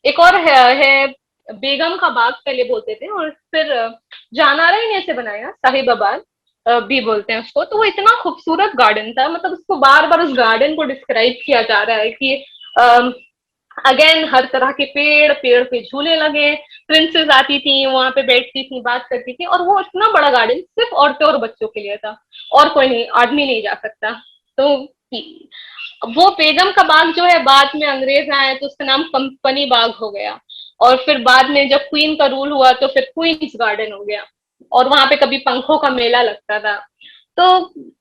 एक और है बेगम का बाग पहले बोलते थे, और फिर जानारा ही ने ऐसे बनाया, साहिबाबाद भी बोलते हैं उसको। तो वो इतना खूबसूरत गार्डन था, मतलब उसको बार बार उस गार्डन को डिस्क्राइब किया जा रहा है कि अगेन हर तरह के पेड़, पेड़ पे झूले लगे, प्रिंसेस आती थी वहां पे बैठती थी, बात करती थी, और वो इतना बड़ा गार्डन सिर्फ औरतों और बच्चों के लिए था, और कोई नहीं, आदमी नहीं जा सकता। तो वो बेगम का बाग जो है बाद में अंग्रेज आए तो उसका नाम कंपनी बाग हो गया, और फिर बाद में जब क्वीन का रूल हुआ तो फिर क्वींस गार्डन हो गया, और वहां पे कभी पंखों का मेला लगता था। तो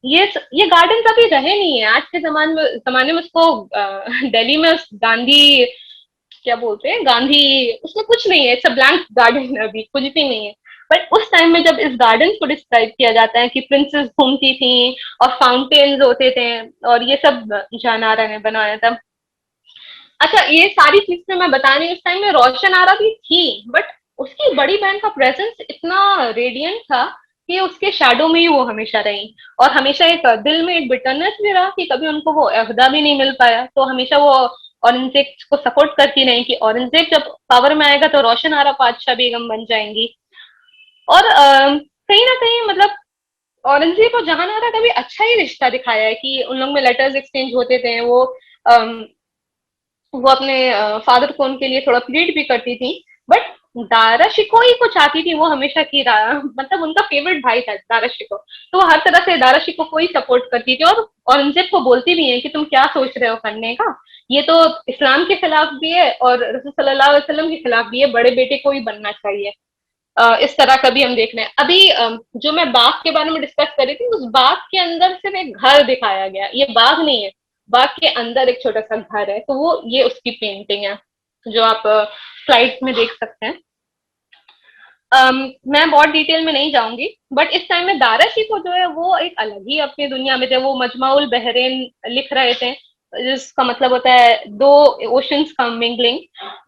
ये गार्डन अभी रहे नहीं है आज के जमाने में उसको दिल्ली में गांधी क्या बोलते हैं, गांधी, उसमें कुछ नहीं है, इट्स अ ब्लैंक गार्डन, अभी कुछ भी नहीं है। बट उस टाइम में जब इस गार्डन को डिस्क्राइब किया जाता है कि प्रिंसेस घूमती थी और फाउंटेन्स होते थे, और ये सब जानारा ने बनाया था। अच्छा, ये सारी चीजें मैं बता रही हूँ, उस टाइम में रोशन आरा भी थी, बट उसकी बड़ी बहन का प्रेजेंस इतना रेडियंट था कि उसके शैडो में ही वो हमेशा रही, और हमेशा एक दिल में एक बिटरनेस भी रहा कि कभी उनको वो अहदा भी नहीं मिल पाया। तो हमेशा वो औरंगजेब को सपोर्ट करती रही कि औरंगजेब जब पावर में आएगा तो रोशन आरा बादशाह बेगम बन जाएंगी। और कहीं ना कहीं मतलब औरंगजेब और जहान आरा का भी अच्छा ही रिश्ता दिखाया है कि उन लोग में लेटर्स एक्सचेंज होते थे। वो अपने फादर को उनके लिए थोड़ा प्लीड भी करती थी, बट दारा शिकोह ही को चाहती थी वो हमेशा की मतलब उनका फेवरेट भाई था दारा शिकोह, तो वो हर तरह से दारा शिकोह को ही सपोर्ट करती थी, और औरंगजेब को बोलती भी है कि तुम क्या सोच रहे हो करने का, ये तो इस्लाम के खिलाफ भी है और रसूल सल्लल्लाहु अलैहि वसल्लम के खिलाफ भी है, बड़े बेटे को ही बनना चाहिए। इस तरह का भी हम देख रहे हैं। अभी जो मैं बाग के बारे में डिस्कस कर रही थी, उस बाग के अंदर सिर्फ एक घर दिखाया गया, ये बाग नहीं है, बाग के अंदर एक छोटा सा घर है, तो वो ये उसकी पेंटिंग है जो आप स्लाइड में देख सकते हैं। मैं बहुत डिटेल में नहीं जाऊंगी, बट इस टाइम में दारा शिकोह जो है वो एक अलग ही अपनी दुनिया में थे। वो मजमाउल बहरेन लिख रहे थे, जिसका मतलब होता है दो ओशंस का मिंगलिंग।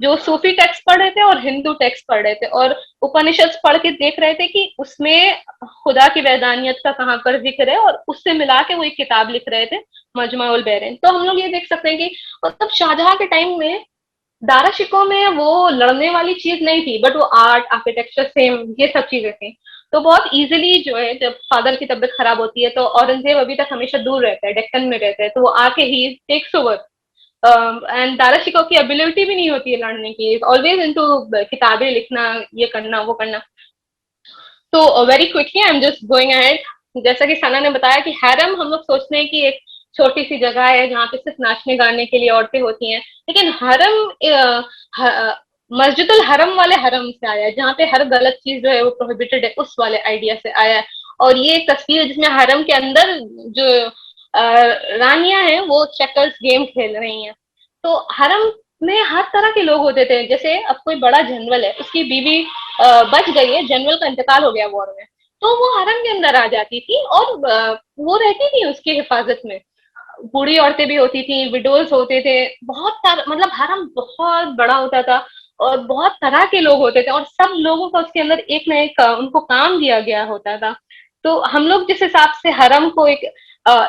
जो सूफी टेक्स्ट पढ़ रहे थे और हिंदू टेक्स्ट पढ़ रहे थे, और उपनिषद पढ़ के देख रहे थे कि उसमें खुदा की वैदानियत का कहाँ पर जिक्र है, और उससे मिला के वो एक किताब लिख रहे थे, मजमाउल बहरेन। तो हम लोग ये देख सकते हैं कि मतलब शाहजहां के टाइम में दारा शिकोह में वो लड़ने वाली चीज नहीं थी, बट वो आर्ट, आर्किटेक्चर, सेम ये सब चीजें थी। तो बहुत इजीली जो है जब फादर की तबीयत खराब होती है, तो औरंगजेब अभी तक हमेशा दूर रहता है, डेक्कन में रहता है, तो वो आके he takes over. And Dara Shikoh की एबिलिटी भी नहीं होती है लड़ने की, ऑलवेज इनटू किताबें लिखना, ये करना वो करना। तो very quickly I am just going ahead. जैसा कि सना ने बताया कि हैरम हम लोग सोचते हैं कि एक छोटी सी जगह है जहाँ पे सिर्फ नाचने गाने के लिए औरतें होती हैं, लेकिन हरम मस्जिदुल हरम वाले हरम से आया है, जहाँ पे हर गलत चीज जो है वो प्रोहिबिटेड है, उस वाले आइडिया से आया है। और ये एक तस्वीर है जिसमें हरम के अंदर जो रानियां हैं वो चेकर्स गेम खेल रही हैं। तो हरम में हर तरह के लोग होते थे, जैसे अब कोई बड़ा जनरल है, उसकी बीवी बच गई है, जनरल का इंतकाल हो गया वॉर में, तो वो हरम के अंदर आ जाती थी और वो रहती थी उसकी हिफाजत में। बूढ़ी औरतें भी होती थी, विडोल्स होते थे, बहुत सारा, मतलब हरम बहुत बड़ा होता था और बहुत तरह के लोग होते थे, और सब लोगों का उसके अंदर एक ना एक उनको काम दिया गया होता था। तो हम लोग जिस हिसाब से हरम को एक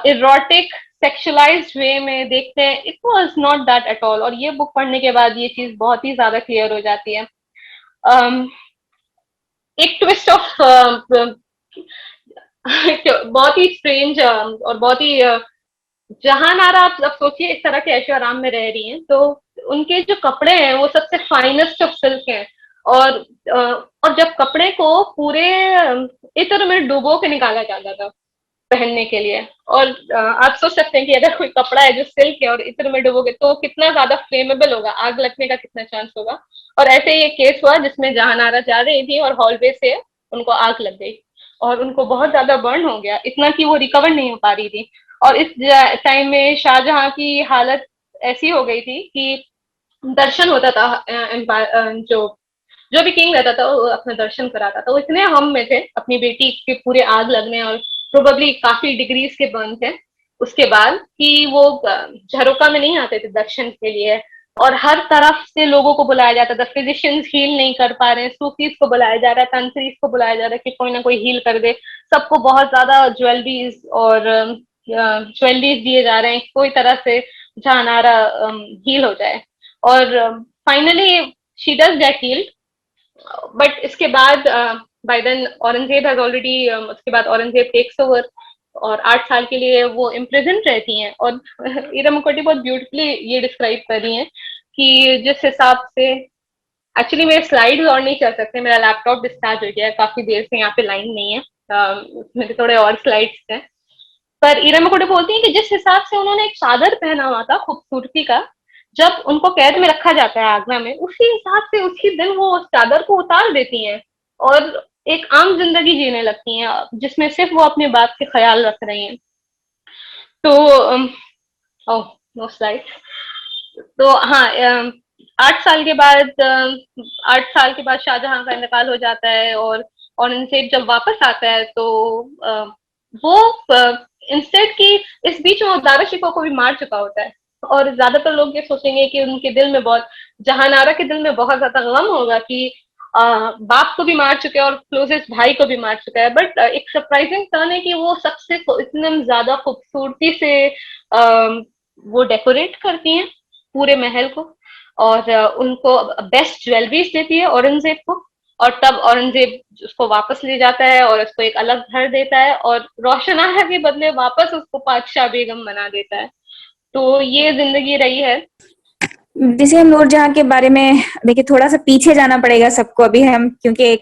इरोटिक सेक्सुअलाइज्ड वे में देखते हैं, it was not that at all. और ये बुक पढ़ने के बाद ये चीज बहुत ही ज्यादा क्लियर हो जाती है। एक ट्विस्ट ऑफ बहुत ही स्ट्रेंज और बहुत ही जहां नारा, आप अब सोचिए इस तरह के ऐशो आराम में रह रही हैं, तो उनके जो कपड़े हैं वो सबसे फाइनेस्ट ऑफ सिल्क हैं, और और जब कपड़े को पूरे इत्र में डुबो के निकाला जाता था, पहनने के लिए। और आप सोच सकते हैं कि अगर कोई कपड़ा है जो सिल्क है और इत्र में डुबोगे तो कितना ज्यादा फ्लेमेबल होगा, आग लगने का कितना चांस होगा। और ऐसे ही एक केस हुआ जिसमें जहानारा जा रही थी और हॉलवे से उनको आग लग गई और उनको बहुत ज्यादा बर्न हो गया, इतना कि वो रिकवर नहीं हो पा रही थी। और इस टाइम में शाहजहां की हालत ऐसी हो गई थी कि दर्शन होता था, जो भी किंग रहता था वो अपना दर्शन कराता था। वो इतने हम में थे अपनी बेटी के पूरे आग लगने और प्रोबेबली काफी डिग्रीज के बर्न थे उसके बाद, कि वो झरोका में नहीं आते थे दर्शन के लिए। और हर तरफ से लोगों को बुलाया जाता था, फिजिशियंस हील नहीं कर पा रहे हैं, सूफीज को बुलाया जा रहा है, तंत्रीज को बुलाया जा रहा है कि कोई ना कोई हील कर दे। सबको बहुत ज्यादा ज्वेलरीज और ज्वेलरीज दिए जा रहे हैं, कोई तरह से जहानारा हील हो जाए। और finally she does get healed. But इसके बाद by then Aurangzeb has already, उसके बाद औरंगजेब टेक्स ओवर और 8 साल के लिए वो इम्प्रिजन रहती हैं। और ईरा मुखर्जी बहुत ब्यूटीफुली ये डिस्क्राइब कर रही हैं कि जिस हिसाब से, एक्चुअली मेरे स्लाइड्स और नहीं चल सकते, मेरा लैपटॉप डिस्चार्ज हो गया है काफी देर से, यहाँ पे लाइन नहीं है, मेरे थोड़े और स्लाइड्स हैं। पर ईरा मुखर्जी बोलती हैं कि जिस हिसाब से उन्होंने एक चादर पहना हुआ था खूबसूरती का, जब उनको कैद में रखा जाता है आगरा में, उसी हिसाब से उसी दिन वो उस चादर को उतार देती हैं और एक आम जिंदगी जीने लगती हैं जिसमें सिर्फ वो अपने बाप के ख्याल रख रही हैं। तो ओह नो स्लाइड। तो हाँ, 8 साल के बाद 8 साल के बाद शाहजहां का इंतकाल हो जाता है और औरंगजेब जब वापस आता है तो वो इंस्टेड की इस बीच में दारा शिकोह को भी मार चुका होता है। और ज्यादातर लोग ये सोचेंगे कि उनके दिल में बहुत, जहानारा के दिल में बहुत ज्यादा गम होगा कि बाप को भी मार चुके हैं और क्लोजेस्ट भाई को भी मार चुका है। बट एक सरप्राइजिंग टर्न है कि वो सबसे इतने ज्यादा खूबसूरती से वो डेकोरेट करती हैं पूरे महल को और उनको बेस्ट ज्वेलरीज देती है औरंगजेब को। और तब औरंगजेब उसको वापस ले जाता है और उसको एक अलग घर देता है और रोशनारा के बदले वापस उसको पातशाह बेगम बना देता है। तो ये जिंदगी रही है। जैसे हम नूरजहां के बारे में देखिए, थोड़ा सा पीछे जाना पड़ेगा सबको अभी हम, क्योंकि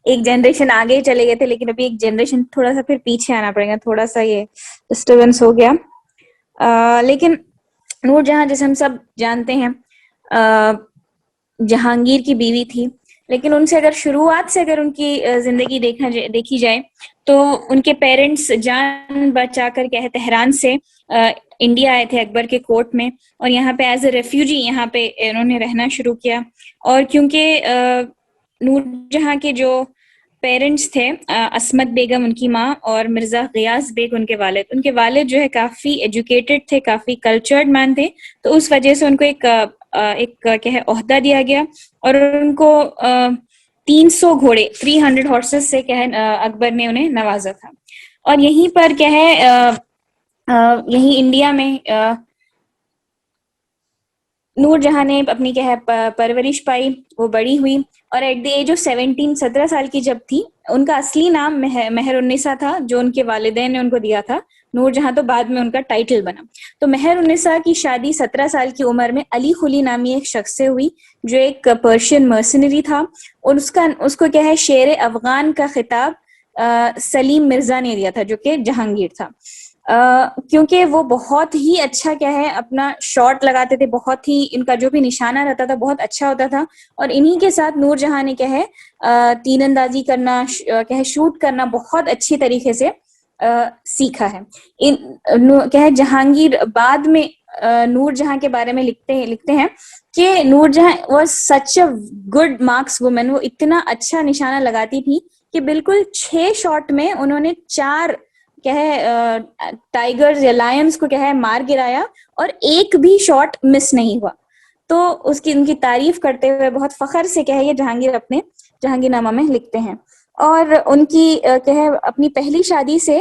एक जनरेशन आगे चले गए थे, लेकिन अभी एक जनरेशन थोड़ा सा फिर पीछे आना पड़ेगा, थोड़ा सा ये डिस्टर्बेंस हो गया। लेकिन नूरजहां जैसे हम सब जानते हैं जहांगीर की बीवी थी, लेकिन उनसे अगर शुरुआत से अगर उनकी जिंदगी देखी जाए तो उनके पेरेंट्स जान बचाकर क्या है तेहरान से इंडिया आए थे अकबर के कोर्ट में, और यहाँ पे एज ए रेफ्यूजी यहाँ पे इन्होंने रहना शुरू किया। और क्योंकि नूरजहां के जो पेरेंट्स थे, असमत बेगम उनकी माँ और मिर्जा गयास बेग उनके वालिद जो है काफी एजुकेटेड थे, काफी कल्चर्ड मैन थे, तो उस वजह से उनको एक क्या है ओहदा दिया गया और उनको 300 घोड़े 300 हॉर्सेस से क्या है अकबर ने उन्हें नवाजा था। और यहीं पर क्या है यहीं इंडिया में नूरजहां ने अपनी क्या है परवरिश पाई, वो बड़ी हुई और एट द एज ऑफ 17 साल की जब थी, उनका असली नाम मेहरुन्निसा था जो उनके वालिदैन ने उनको दिया था। नूरजहां तो बाद में उनका टाइटल बना। तो मेहरुन्निसा की शादी 17 साल की उम्र में अली खुली नामी एक शख्स से हुई जो एक पर्शियन मर्सनरी था, और उसको क्या है शेर अफगान का खिताब सलीम मिर्जा ने दिया था जो कि जहांगीर था। क्योंकि वो बहुत ही अच्छा क्या है अपना शॉट लगाते थे, बहुत ही इनका जो भी निशाना रहता था बहुत अच्छा होता था, और इन्हीं के साथ नूरजहां ने क्या है तीरंदाजी करना क्या है शूट करना बहुत अच्छी तरीके से सीखा है। क्या है जहांगीर बाद में नूरजहां के बारे में लिखते हैं कि Nurjahan was such a good marks woman. वो इतना अच्छा निशाना लगाती थी कि बिल्कुल 6 शॉट में उन्होंने 4 क्या है टाइगर्स या लायंस को क्या है मार गिराया और एक भी शॉट मिस नहीं हुआ। तो उनकी तारीफ करते हुए बहुत फख्र से क्या है ये जहांगीर अपने जहांगीरनामा में लिखते हैं। और उनकी क्या है अपनी पहली शादी से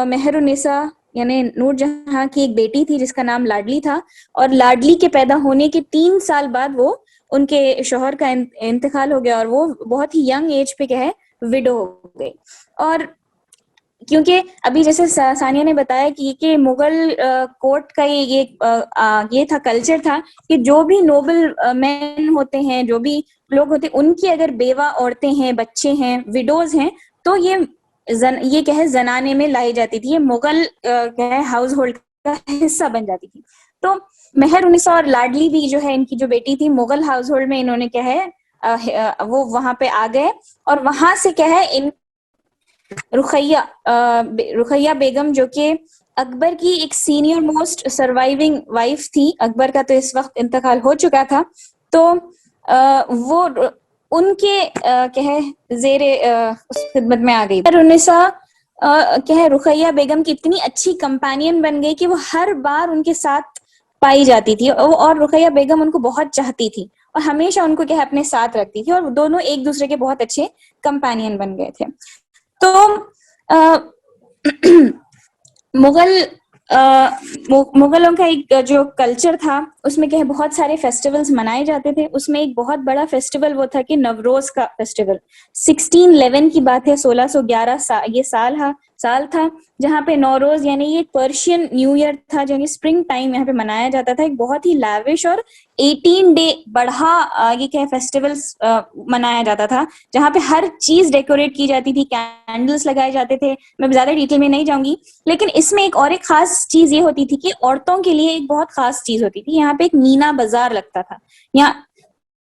मेहरुन्निसा यानी नूरजहां की एक बेटी थी जिसका नाम लाडली था, और लाडली के पैदा होने के 3 साल बाद वो उनके शौहर का इंतकाल हो गया और वो बहुत ही यंग एज पे क्या है विडो हो गई। और क्योंकि अभी जैसे सानिया ने बताया कि मुगल कोर्ट का ये था कल्चर था कि जो भी नोबल मैन होते हैं, जो भी लोग होते हैं, उनकी अगर बेवा औरतें हैं, बच्चे हैं, विडोज हैं, तो ये ये क्या है जनाने में लाई जाती थी, ये मुगल क्या है हाउस होल्ड का हिस्सा बन जाती थी। तो मेहर उन्निसा और लाडली भी जो है इनकी जो बेटी थी, मुगल हाउस होल्ड में इन्होंने क्या है वो वहां पे आ गए, और वहां से क्या है इन रुखैया बेगम जो कि अकबर की एक सीनियर मोस्ट सर्वाइविंग वाइफ थी, अकबर का तो इस वक्त इंतकाल हो चुका था, तो वो उनके क्या है जेरे उस खिदमत में आ गई। उन्निसा क्या है रुखैया बेगम की इतनी अच्छी कंपेनियन बन गई कि वो हर बार उनके साथ पाई जाती थी, और रुखैया बेगम उनको बहुत चाहती थी और हमेशा उनको क्या है अपने साथ रखती थी, और दोनों एक दूसरे के बहुत अच्छे कंपेनियन बन गए थे। तो मुगलों का एक जो कल्चर था उसमें क्या है बहुत सारे फेस्टिवल्स मनाए जाते थे। उसमें एक बहुत बड़ा फेस्टिवल वो था कि नवरोज का फेस्टिवल। 1611 की बात है, 1611 ये साल था जहाँ पे नौरोज यानी ये पर्शियन न्यू ईयर था, जो स्प्रिंग टाइम यहाँ पे मनाया जाता था। एक बहुत ही लैविश और 18 डे बढ़ा ये क्या फेस्टिवल्स मनाया जाता था, जहाँ पे हर चीज डेकोरेट की जाती थी, कैंडल्स लगाए जाते थे। मैं ज्यादा डिटेल में नहीं जाऊंगी, लेकिन इसमें एक और एक खास चीज ये होती थी कि औरतों के लिए एक बहुत खास चीज होती थी, यहाँ पे एक मीना बाजार लगता था यहाँ।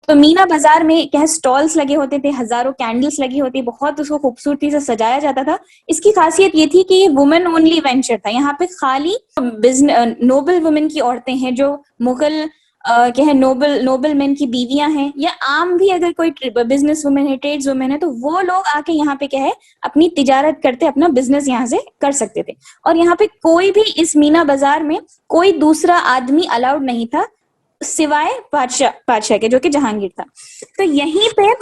तो मीना बाजार में क्या स्टॉल्स लगे होते थे, हजारों कैंडल्स लगी होती, बहुत उसको खूबसूरती से सजाया जाता था। इसकी खासियत ये थी कि ये वुमेन ओनली वेंचर था, यहाँ पे खाली नोबल वुमेन की औरतें हैं, जो मुगल क्या है नोबल मैन की बीवियां हैं, या आम भी अगर कोई बिजनेस वुमेन है, ट्रेड्स वुमेन है, तो वो लोग आके यहाँ पे क्या है अपनी तिजारत करते, अपना बिजनेस यहाँ से कर सकते थे। और यहाँ पे कोई भी इस मीना बाजार में कोई दूसरा आदमी अलाउड नहीं था सिवाय बादशाह के, जो कि जहांगीर था। तो यहीं पे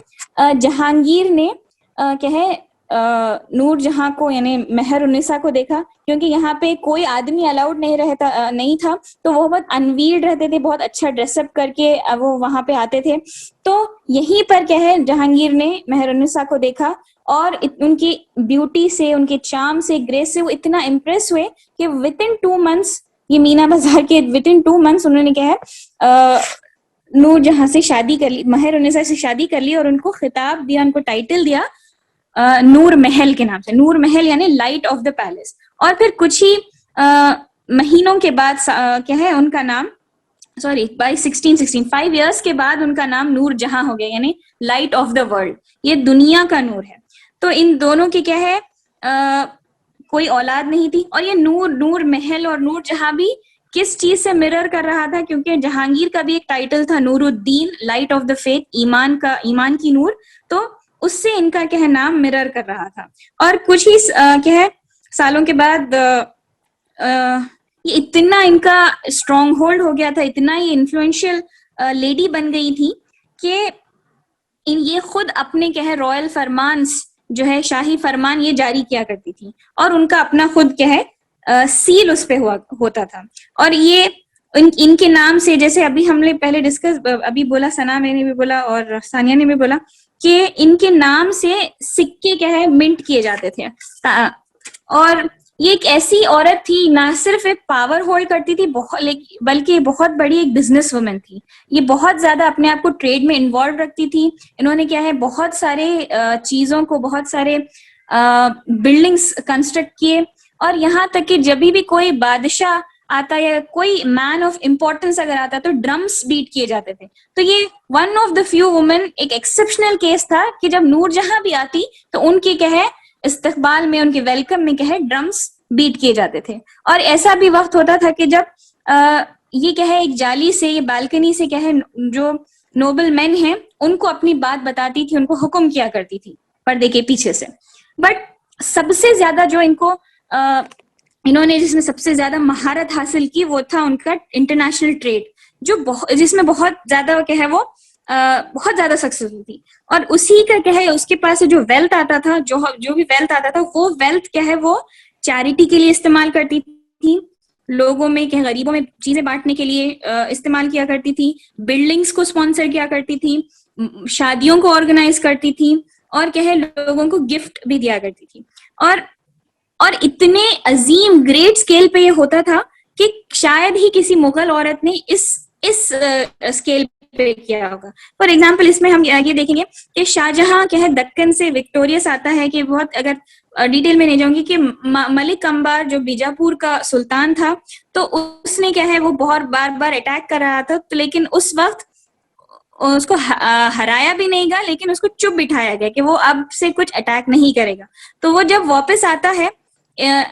जहांगीर ने क्या है नूरजहां को यानी मेहर उन्निसा को देखा, क्योंकि यहाँ पे कोई आदमी अलाउड नहीं था, तो वो बहुत अनवील्ड रहते थे, बहुत अच्छा ड्रेसअप करके वो वहां पे आते थे। तो यहीं पर क्या है जहांगीर ने मेहर उन्निसा को देखा, और उनकी ब्यूटी से, उनके चार्म से, ग्रेस से वो इतना इम्प्रेस हुए कि विदिन 2 मंथ्स, ये मीना बाजार के विदिन 2 मंथ्स उन्होंने क्या है नूरजहां से शादी कर ली, मेहर उन्निसा से शादी कर ली, और उनको खिताब दिया, उनको टाइटल दिया नूर महल के नाम से। नूर महल यानी लाइट ऑफ द पैलेस। और फिर कुछ ही महीनों के बाद क्या है उनका नाम, सॉरी बाय 1616 5 इयर्स के बाद उनका नाम नूर जहां हो गया, यानी लाइट ऑफ द वर्ल्ड, ये दुनिया का नूर है। तो इन दोनों की क्या है कोई औलाद नहीं थी, और ये नूर महल और नूर जहां भी किस चीज से मिरर कर रहा था, क्योंकि जहांगीर का भी एक टाइटल था Nuruddin, light of the faith, ईमान की नूर, तो उससे इनका क्या है नाम मिरर कर रहा था। और कुछ ही क्या है सालों के बाद ये इतना इनका स्ट्रॉन्ग होल्ड हो गया था, इतना ये इन्फ्लुएंशियल लेडी बन गई थी कि ये खुद अपने क्या है रॉयल फरमान जो है शाही फरमान ये जारी किया करती थी, और उनका अपना खुद क्या है सील उस पे होता था। और ये इनके नाम से, जैसे अभी हमने पहले अभी बोला, सना मैंने भी बोला और सानिया ने भी बोला कि इनके नाम से सिक्के क्या है मिंट किए जाते थे। और ये एक ऐसी औरत थी, ना सिर्फ एक पावर होल्ड करती थी बल्कि बहुत बड़ी एक बिजनेस वुमेन थी। ये बहुत ज्यादा अपने आप को ट्रेड में इन्वॉल्व रखती थी। इन्होंने क्या है बहुत सारे चीजों को, बहुत सारे बिल्डिंग्स कंस्ट्रक्ट किए, और यहाँ तक कि जब भी कोई बादशाह आता या कोई मैन ऑफ इम्पोर्टेंस अगर आता तो ड्रम्स बीट किए जाते थे। तो ये one of the few women, एक एक्सेप्शनल केस था कि जब नूरजहां भी आती तो उनके क्या है इस्तकबाल में, उनके वेलकम में क्या है ड्रम्स बीट किए जाते थे। और ऐसा भी वक्त होता था कि जब ये क्या है एक जाली से, ये बालकनी से क्या है जो नोबल मैन हैं उनको अपनी बात बताती थी, उनको हुक्म किया करती थी पर्दे के पीछे से। बट सबसे ज्यादा जो इन्होंने जिसमें सबसे ज्यादा महारत हासिल की वो था उनका इंटरनेशनल ट्रेड, जिसमें बहुत ज्यादा क्या है वो बहुत ज्यादा सक्सेसफुल थी। और उसी का क्या है उसके पास जो वेल्थ आता था, जो भी वेल्थ आता था, वो वेल्थ क्या है वो चैरिटी के लिए इस्तेमाल करती थी, लोगों में क्या गरीबों में चीजें बांटने के लिए इस्तेमाल किया करती थी, बिल्डिंग्स को स्पॉन्सर किया करती थी, शादियों को ऑर्गेनाइज करती थी, और क्या है लोगों को गिफ्ट भी दिया करती थी। और इतने अजीम ग्रेट स्केल पे ये होता था कि शायद ही किसी मुगल औरत ने इस स्केल पे किया होगा। फॉर एग्जाम्पल इसमें हम ये देखेंगे कि शाहजहां क्या है दक्कन से विक्टोरियस आता है कि बहुत, अगर डिटेल में नहीं जाऊंगी, कि मलिक अंबार जो बीजापुर का सुल्तान था, तो उसने क्या है वो बहुत बार बार अटैक कर रहा था, तो लेकिन उस वक्त उसको हराया भी नहीं गया, लेकिन उसको चुप बिठाया गया कि वो अब से कुछ अटैक नहीं करेगा। तो वो जब वापस आता है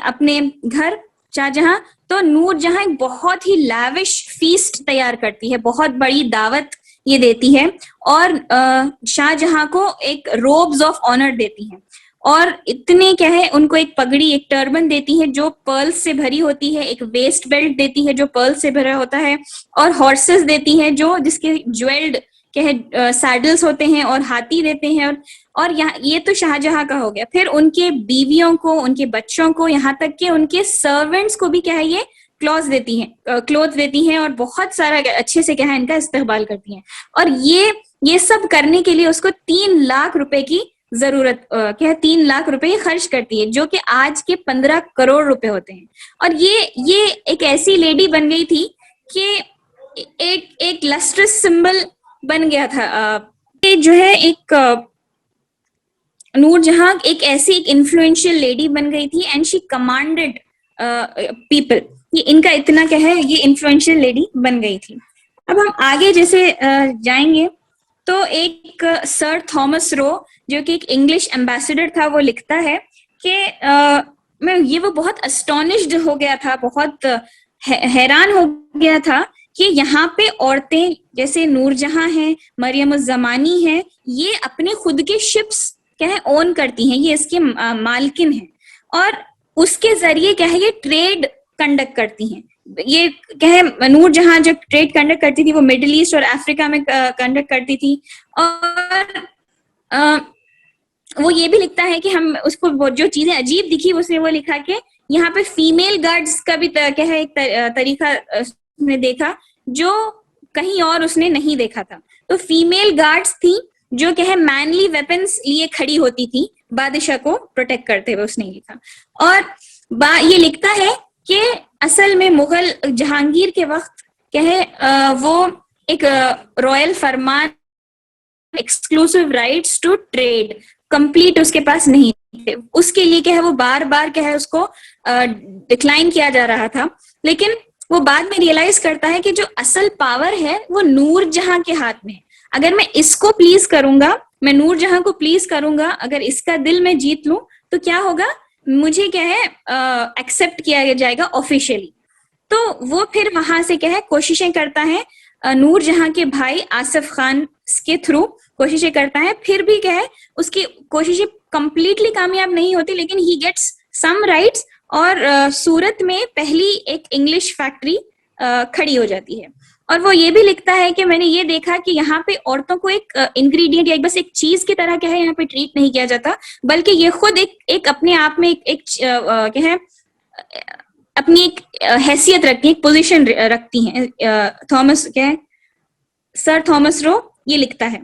अपने घर शाहजहां, तो नूरजहां एक बहुत ही लाविश फीस्ट तैयार करती है, बहुत बड़ी दावत ये देती है, और शाहजहां को एक रोब्स ऑफ ऑनर देती है, और इतने क्या है उनको एक पगड़ी, एक टर्बन देती है जो पर्ल्स से भरी होती है, एक वेस्ट बेल्ट देती है जो पर्ल्स से भरा होता है, और हॉर्सेस देती है जो जिसके ज्वेल्ड क्या है सैडल्स होते हैं, और हाथी देते हैं, और यहाँ ये तो शाहजहां का हो गया। फिर उनके बीवियों को, उनके बच्चों को, यहाँ तक कि उनके सर्वेंट्स को भी क्या है ये क्लॉथ देती हैं, और बहुत सारा अच्छे से क्या है इनका इस्तेमाल करती हैं। और ये सब करने के लिए उसको 3 लाख रुपए की जरूरत, क्या है 3 लाख रुपए खर्च करती है, जो कि आज के 15 करोड़ रुपए होते हैं। और ये एक ऐसी लेडी बन गई थी कि एक लस्ट्रस सिंबल बन गया था। ये जो है एक नूरजहां एक ऐसी एक इन्फ्लुएंशियल लेडी बन गई थी, एंड शी कमांडेड पीपल। ये इनका इतना क्या है, ये इन्फ्लुएंशियल लेडी बन गई थी। अब हम आगे जैसे जाएंगे, तो एक सर थॉमस रो जो कि एक इंग्लिश एम्बेसडर था, वो लिखता है कि मैं वो बहुत अस्टोनिश्ड हो गया था, बहुत हैरान हो गया था कि यहाँ पे औरतें जैसे नूरजहां हैं, मरियम उज़ ज़मानी हैं, ये अपने खुद के शिप्स क्या है ओन करती हैं, ये इसके मालकिन हैं, और उसके जरिए क्या है ये ट्रेड कंडक्ट करती हैं। ये क्या है नूरजहां जब ट्रेड कंडक्ट करती थी वो मिडिल ईस्ट और अफ्रीका में कंडक्ट करती थी। और वो ये भी लिखता है कि हम उसको वो जो चीजें अजीब दिखी उसने वो लिखा कि यहाँ पे फीमेल गार्ड्स का भी क्या है एक तरीका उसने देखा जो कहीं और उसने नहीं देखा था। तो फीमेल गार्ड्स थी जो क्या है मैनली वेपन्स लिए खड़ी होती थी बादशाह को प्रोटेक्ट करते हुए, उसने लिखा। और ये लिखता है कि असल में मुगल जहांगीर के वक्त क्या है वो एक रॉयल फरमान, exclusive rights to trade complete उसके पास नहीं थे, उसके लिए क्या है वो बार बार क्या है उसको डिक्लाइन किया जा रहा था। लेकिन वो बाद में रियलाइज करता है कि जो असल पावर है वो नूरजहां के हाथ में है। अगर मैं इसको प्लीज करूंगा, मैं नूरजहां को प्लीज करूंगा, अगर इसका दिल मैं जीत लूं तो क्या होगा, मुझे क्या है एक्सेप्ट किया जाएगा ऑफिशियली। तो वो फिर वहां से क्या है कोशिशें करता है नूरजहां के भाई आसिफ खान के थ्रू कोशिशें करता है, फिर भी क्या है उसकी कोशिशें कंप्लीटली कामयाब नहीं होती, लेकिन ही गेट्स सम राइट्स, और सूरत में पहली एक इंग्लिश फैक्ट्री खड़ी हो जाती है। और वो ये भी लिखता है कि मैंने ये देखा कि यहाँ पे औरतों को एक इंग्रेडिएंट या बस एक चीज की तरह क्या है यहाँ पे ट्रीट नहीं किया जाता, बल्कि ये खुद एक अपने आप में एक क्या है अपनी एक हैसियत रखती है, एक पोजीशन रखती हैं। थॉमस क्या है सर थॉमस रो ये लिखता है,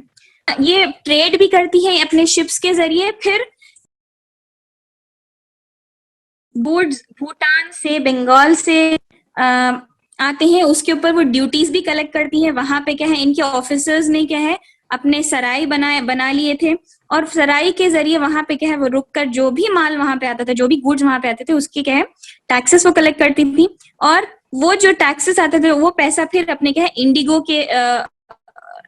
ये ट्रेड भी करती है अपने शिप्स के जरिए, फिर बोर्ड्स भूटान से, बंगाल से आते हैं, उसके ऊपर वो ड्यूटीज भी कलेक्ट करती है। वहां पे क्या है इनके ऑफिसर्स ने क्या है अपने सराय बना लिए थे, और सराय के जरिए वहां पे क्या है वो रुक कर जो भी माल वहां पे आता था, जो भी गुड्स वहां पे आते थे, उसके क्या है टैक्सेस वो कलेक्ट करती थी। और वो जो टैक्सेस आते थे वो पैसा फिर अपने क्या है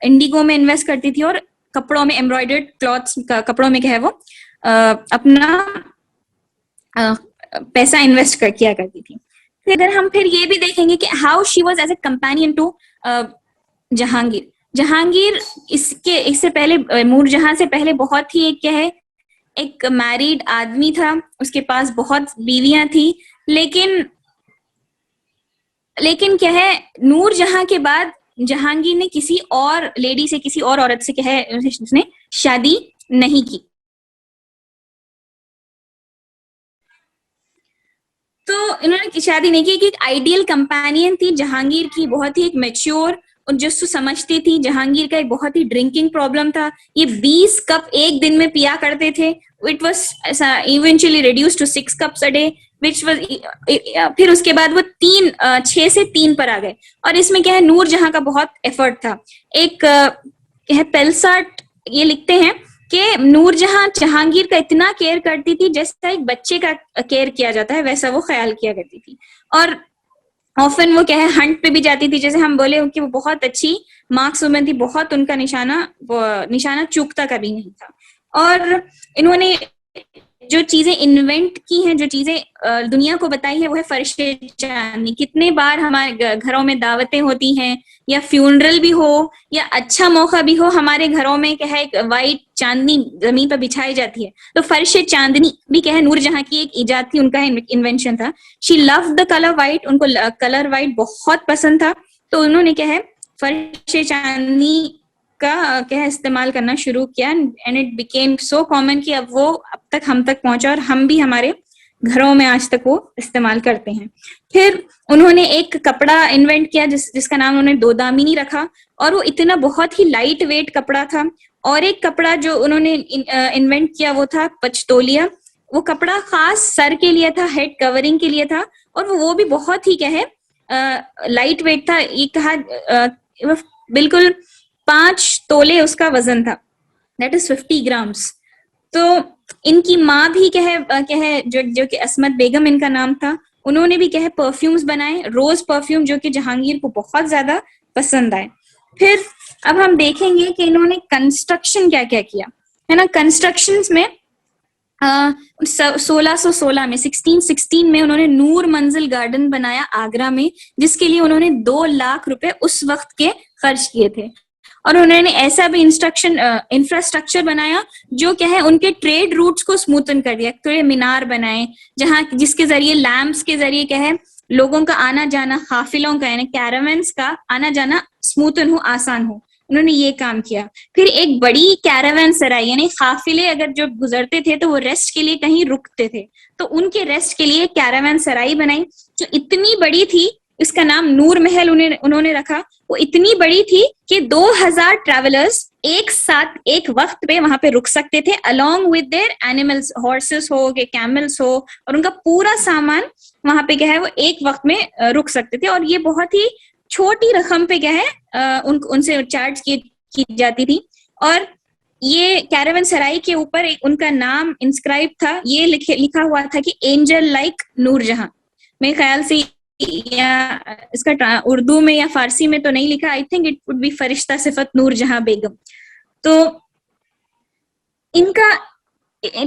इंडिगो में इन्वेस्ट करती थी, और कपड़ों में, एम्ब्रॉयडर्ड क्लॉथ्स कपड़ों में क्या है वो अपना पैसा इन्वेस्ट किया करती थी। अगर हम फिर ये भी देखेंगे कि how she was as a companion to Jahangir इससे पहले नूरजहां से पहले बहुत ही एक क्या है एक मैरिड आदमी था, उसके पास बहुत बीवियां थी, लेकिन क्या है नूरजहां के बाद जहांगीर ने किसी और लेडी से, किसी और औरत से क्या है उसने शादी नहीं की। तो इन्होंने शादी नहीं की कि एक आइडियल कंपेनियन थी जहांगीर की, बहुत ही एक मैच्योर और जो समझती थी। जहांगीर का एक बहुत ही ड्रिंकिंग प्रॉब्लम था, ये 20 कप एक दिन में पिया करते थे। It was eventually reduced to 6 cups a day. Which was, फिर उसके बाद वो 6 से 3 पर आ गए। और इसमें क्या है, नूर जहां का बहुत एफर्ट था। एक है पेलसाट ये लिखते हैं कि नूर जहां जहांगीर का इतना केयर करती थी जैसा एक बच्चे का केयर किया जाता है, वैसा वो ख्याल किया करती थी। और ऑफन वो क्या है, हंट पे भी जाती थी, जैसे हम बोले कि वो बहुत अच्छी मार्क्स वुमन थी, बहुत उनका निशाना चूकता कभी नहीं था। और इन्होंने जो चीजें इन्वेंट की हैं, जो चीजें दुनिया को बताई है, वो है फर्शे चांदनी। कितने बार हमारे घरों में दावतें होती हैं, या फ्यूनरल भी हो या अच्छा मौका भी हो, हमारे घरों में क्या है, एक वाइट चांदनी जमीन पर बिछाई जाती है। तो फर्शे चांदनी भी क्या है, नूरजहां की एक इजाद थी, उनका इन्वेंशन था। She love the colour white, उनको कलर वाइट बहुत पसंद था। तो उन्होंने क्या है, फर्शे चांदनी का क्या है इस्तेमाल करना शुरू किया, and it became so common कि अब वो अब तक हम तक पहुंचा, और हम भी हमारे घरों में आज तक वो इस्तेमाल करते हैं। फिर उन्होंने एक कपड़ा इन्वेंट किया जिसका नाम उन्होंने दोदामिनी रखा, और वो इतना बहुत ही लाइट वेट कपड़ा था। और एक कपड़ा जो उन्होंने इन्वेंट किया वो था पचतोलिया। वो कपड़ा खास सर के लिए था, हेड कवरिंग के लिए था, और वो भी बहुत ही क्या है लाइट वेट था। ये कहा बिल्कुल 5 तोले उसका वजन था, दैट इज 50 ग्राम्स। तो इनकी माँ भी क्या है जो कि असमत बेगम इनका नाम था, उन्होंने भी क्या है परफ्यूम्स बनाए, रोज परफ्यूम, जो कि जहांगीर को बहुत ज्यादा पसंद आए। फिर अब हम देखेंगे कि इन्होंने कंस्ट्रक्शन क्या क्या किया, है ना। कंस्ट्रक्शन में 1616 में 1616 में उन्होंने नूर मंजिल गार्डन बनाया आगरा में, जिसके लिए उन्होंने 2 लाख रुपए उस वक्त के खर्च किए थे। और उन्होंने ऐसा भी इंफ्रास्ट्रक्चर बनाया जो क्या है उनके ट्रेड रूट्स को स्मूथन कर दिया। तो ये मीनार बनाए जिसके जरिए लैंप्स के जरिए क्या है लोगों का आना जाना, काफिलों का यानी कैरावन्स का आना जाना स्मूथन हो, आसान हो। उन्होंने ये काम किया। फिर एक बड़ी कैरावन सराय यानी काफिले अगर जो गुजरते थे तो वो रेस्ट के लिए कहीं रुकते थे, तो उनके रेस्ट के लिए कैरावन सराय बनाई जो इतनी बड़ी थी, इसका नाम नूर महल उन्होंने रखा। वो इतनी बड़ी थी कि 2000 ट्रैवलर्स एक साथ एक वक्त पे वहां पे रुक सकते थे, along with their animals, horses हो के कैमल्स हो, और उनका पूरा सामान वहां पे क्या है वो एक वक्त में रुक सकते थे। और ये बहुत ही छोटी रकम पे क्या है उनसे चार्ज की जाती थी। और ये कैरावन सराय के ऊपर एक उनका नाम इंस्क्राइब था, ये लिखा हुआ था कि एंजल लाइक नूरजहां। मेरे ख्याल से या इसका उर्दू में या फारसी में तो नहीं लिखा, I think it would be फरिश्ता सिफत नूरजहां बेगम। तो इनका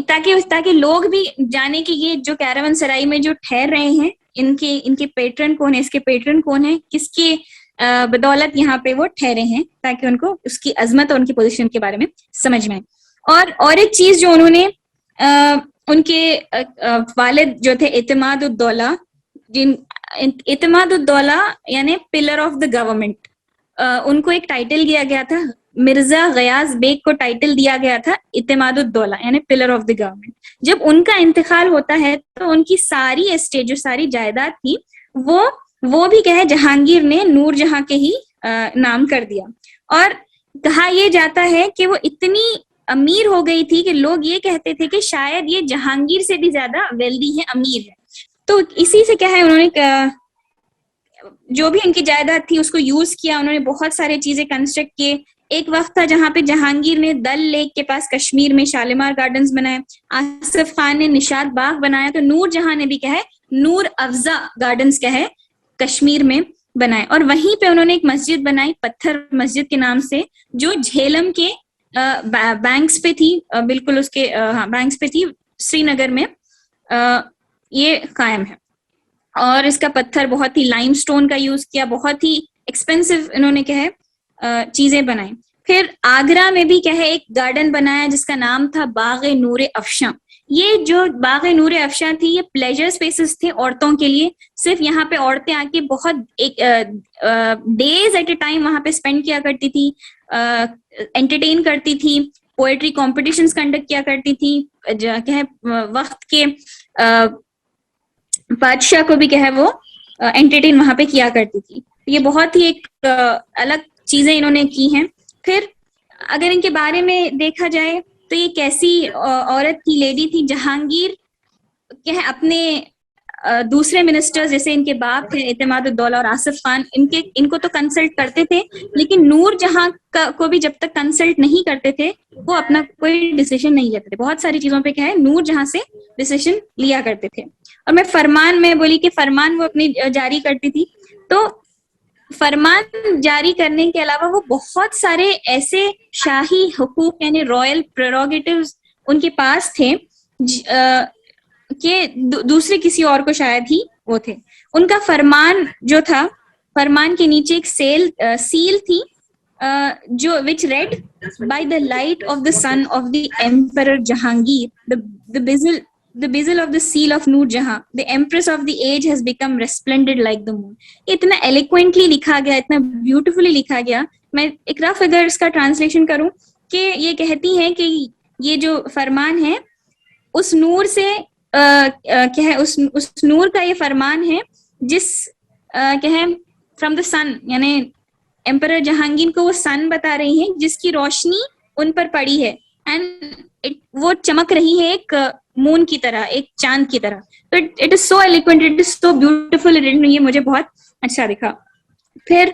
ताकि लोग भी जाने कि ये जो कैरावन सराय में जो ठहर रहे हैं इनके पेट्रन कौन है, इसके पेट्रन कौन है, किसके बदौलत यहाँ पे वो ठहरे हैं, ताकि उनको उसकी अजमत और उनकी पोजीशन के बारे में समझ में आए। और एक चीज जो उन्होंने उनके वालिद जो थे इतिमाद-उद-दौला, इतिमाद-उद-दौला यानी पिलर ऑफ द गवर्नमेंट, उनको एक टाइटल दिया गया था, मिर्जा गयाज बेग को टाइटल दिया गया था इतिमाद-उद-दौला यानी पिलर ऑफ द गवर्नमेंट। जब उनका इंतकाल होता है तो उनकी सारी एस्टेट जो सारी जायदाद थी वो भी क्या है जहांगीर ने नूरजहां के ही नाम कर दिया। और कहा यह जाता है कि वो इतनी अमीर हो गई थी कि लोग ये कहते थे कि शायद ये जहांगीर से भी ज्यादा वेल्दी है, अमीर है। तो इसी से क्या है उन्होंने जो भी उनकी जायदाद थी उसको यूज किया, उन्होंने बहुत सारे चीजें कंस्ट्रक्ट किए। एक वक्त था जहां पे जहांगीर ने दल लेक के पास कश्मीर में शालीमार गार्डन्स बनाए, आसिफ खान ने निशात बाग बनाया, तो नूरजहां ने भी क्या है नूर अफजा गार्डन्स क्या है कश्मीर में बनाए। और वहीं पे उन्होंने एक मस्जिद बनाई पत्थर मस्जिद के नाम से, जो झेलम के बैंक्स पे थी, बिल्कुल उसके बैंक्स पे थी, श्रीनगर में ये कायम है। और इसका पत्थर बहुत ही लाइमस्टोन का यूज किया, बहुत ही एक्सपेंसिव इन्होंने क्या है चीजें बनाई। फिर आगरा में भी क्या है एक गार्डन बनाया जिसका नाम था बाग-ए नूर अफशां। ये जो बाग-ए नूर अफशां थी ये प्लेजर स्पेसेस थे औरतों के लिए। सिर्फ यहाँ पे औरतें आके बहुत डेज एट ए टाइम वहां पे स्पेंड किया करती थी, एंटरटेन करती थी, पोएट्री कॉम्पिटिशन्स कंडक्ट किया करती थी, क्या है वक्त के बादशाह को भी क्या है वो एंटरटेन वहां पे किया करती थी। ये बहुत ही एक अलग चीजें इन्होंने की हैं। फिर अगर इनके बारे में देखा जाए तो ये कैसी औरत थी, लेडी थी। जहांगीर क्या है अपने दूसरे मिनिस्टर्स जैसे इनके बाप थे इत्तेमाद-उद-दौला और आसिफ खान, इनको तो कंसल्ट करते थे, लेकिन नूर जहां को भी जब तक कंसल्ट नहीं करते थे वो अपना कोई डिसीजन नहीं लेते थे। बहुत सारी चीजों पे क्या है, नूर जहां से डिसीजन लिया करते थे। और मैं फरमान में बोली कि फरमान वो अपनी जारी करती थी, तो फरमान जारी करने के अलावा वो बहुत सारे ऐसे शाही हुकूक यानी रॉयल प्रेरोगेटिव्स उनके पास थे कि दूसरे किसी और को शायद ही वो थे। उनका फरमान जो था, फरमान के नीचे एक सील थी जो which read by the light of the son of the emperor Jahangir, the bezel of the seal of Noor Jahan, the empress of the age has become resplendent like the moon। इतना eloquently लिखा गया, इतना beautifully लिखा गया। मैं एक रफ अगर इसका ट्रांसलेशन करूं कि ये कहती हैं कि ये जो फरमान है उस नूर से क्या है, उस नूर का ये फरमान है जिस क्या है फ्रॉम द सन, यानी एम्परर जहांगीर को वो सन बता रही हैं जिसकी रोशनी उन पर पड़ी है एंड वो चमक रही है एक मून की तरह, एक चांद की तरह। तो it is so eloquent, it is so beautiful, ये मुझे बहुत अच्छा दिखा। फिर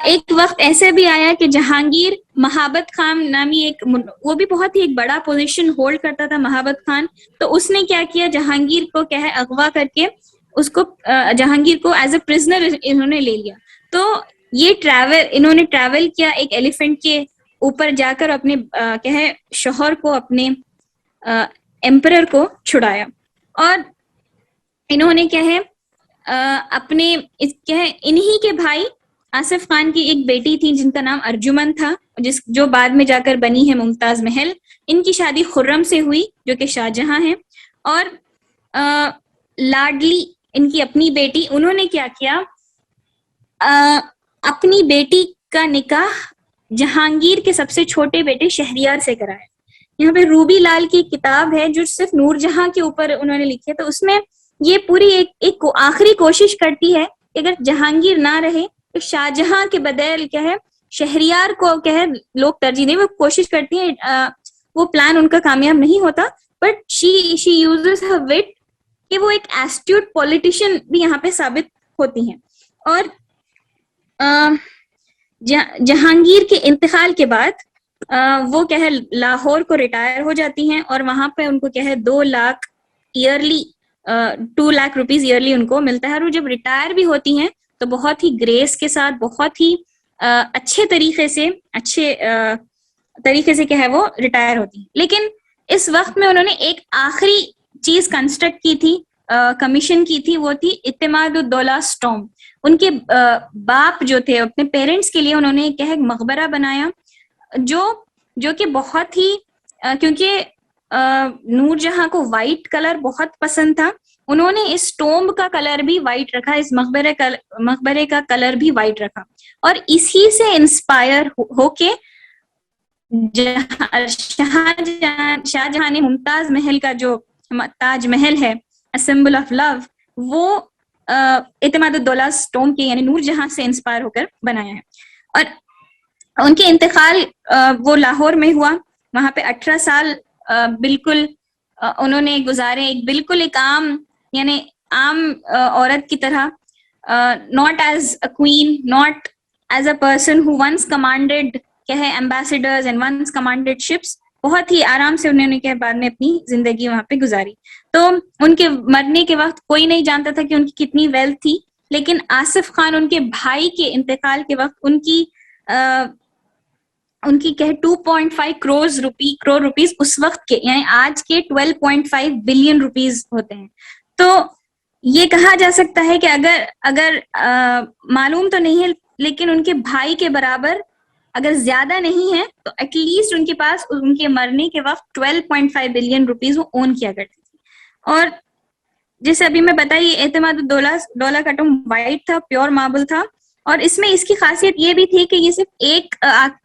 एक वक्त ऐसे भी आया कि जहांगीर महाबत खान नामी एक, वो भी बहुत ही एक बड़ा पोजीशन होल्ड करता था महाबत खान, तो उसने क्या किया, जहांगीर को क्या है अगवा करके उसको जहांगीर को एज ए प्रिजनर इन्होंने ले लिया। तो ये इन्होंने ट्रैवल किया एक एलिफेंट के ऊपर जाकर अपने क्या है शोहर को, अपने एम्परर को छुड़ाया। और इन्होंने क्या है अपने क्या है इन्हीं के भाई आसिफ खान की एक बेटी थी जिनका नाम अर्जुमन था, जो बाद में जाकर बनी है मुमताज महल। इनकी शादी खुर्रम से हुई जो कि शाहजहां है। और लाडली इनकी अपनी बेटी, उन्होंने क्या किया, अपनी बेटी का निकाह जहांगीर के सबसे छोटे बेटे शहरियार से कराया। यहाँ पे रूबी लाल की किताब है जो सिर्फ नूरजहां के ऊपर उन्होंने लिखी है, तो उसमें ये पूरी एक आखिरी कोशिश करती है कि अगर जहांगीर ना रहे तो शाहजहां के बदल क्या है शहरियार को क्या है लोग तरजीह दें। वो कोशिश करती है, वो प्लान उनका कामयाब नहीं होता, बट शी यूजेस हर विट कि वो एक एस्ट्यूट पॉलिटिशियन भी यहाँ पे साबित होती हैं। और जहांगीर के इंतकाल के बाद वो क्या है लाहौर को रिटायर हो जाती हैं और वहां पे उनको क्या है 2 लाख रुपीज ईयरली उनको मिलता है। और वो जब रिटायर भी होती हैं तो बहुत ही ग्रेस के साथ, बहुत ही अच्छे तरीके से क्या है वो रिटायर होती है। लेकिन इस वक्त में उन्होंने एक आखिरी चीज कंस्ट्रक्ट की थी, कमीशन की थी, वो थी इत्तेमाद-उद-दौला स्टॉम। उनके बाप जो थे अपने पेरेंट्स के लिए उन्होंने क्या है मकबरा बनाया जो कि बहुत ही क्योंकि नूरजहां को वाइट कलर बहुत पसंद था, उन्होंने इस टोम्ब का कलर भी वाइट रखा, इस मकबरे का कलर भी वाइट रखा। और इसी से इंस्पायर होके शाहजहां ने मुमताज महल का जो ताजमहल है अ सिंबल ऑफ लव, वो इत्तेमाद-उद-दौला स्टोन के यानी नूरजहां से इंस्पायर होकर बनाया है। और उनके इंतकाल वो लाहौर में हुआ। वहां पे 18 साल बिल्कुल उन्होंने गुजारे, बिल्कुल एक आम यानी आम औरत की तरह, not as a queen, not as a person who once commanded क्या है ambassadors and once commanded ships. बहुत ही आराम से उन्होंने क्या बाद में अपनी जिंदगी वहां पे गुजारी। तो उनके मरने के वक्त कोई नहीं जानता था कि उनकी कितनी वेल्थ थी, लेकिन आसिफ खान उनके भाई के इंतकाल के वक्त उनकी क्या 2.5 करोड़ रुपीस उस वक्त के यानी आज के 12.5 बिलियन रुपीस होते हैं। तो ये कहा जा सकता है कि अगर मालूम तो नहीं है लेकिन उनके भाई के बराबर अगर ज्यादा नहीं है तो एटलीस्ट उनके पास उनके मरने के वक्त 12.5 बिलियन रुपीस वो ओन किया करती थी। और जैसे अभी मैं बताई इत्तेमाद-उद-दौला का टोम वाइट था, प्योर मार्बल था। और इसमें इसकी खासियत ये भी थी कि ये सिर्फ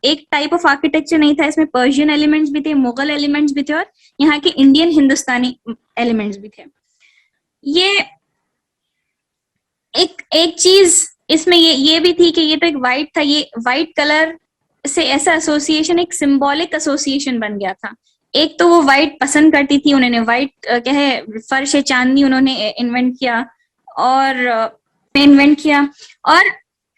एक टाइप ऑफ आर्किटेक्चर नहीं था, इसमें पर्शियन एलिमेंट्स भी थे, मुगल एलिमेंट्स भी थे और यहाँ के इंडियन हिंदुस्तानी एलिमेंट्स भी थे। ये एक चीज इसमें ये भी थी कि ये तो एक वाइट था, ये वाइट कलर से ऐसा एसोसिएशन एक सिंबॉलिक एसोसिएशन बन गया था एक तो वो वाइट पसंद करती थी, उन्होंने वाइट क्या है फर्श चांदनी उन्होंने इन्वेंट किया और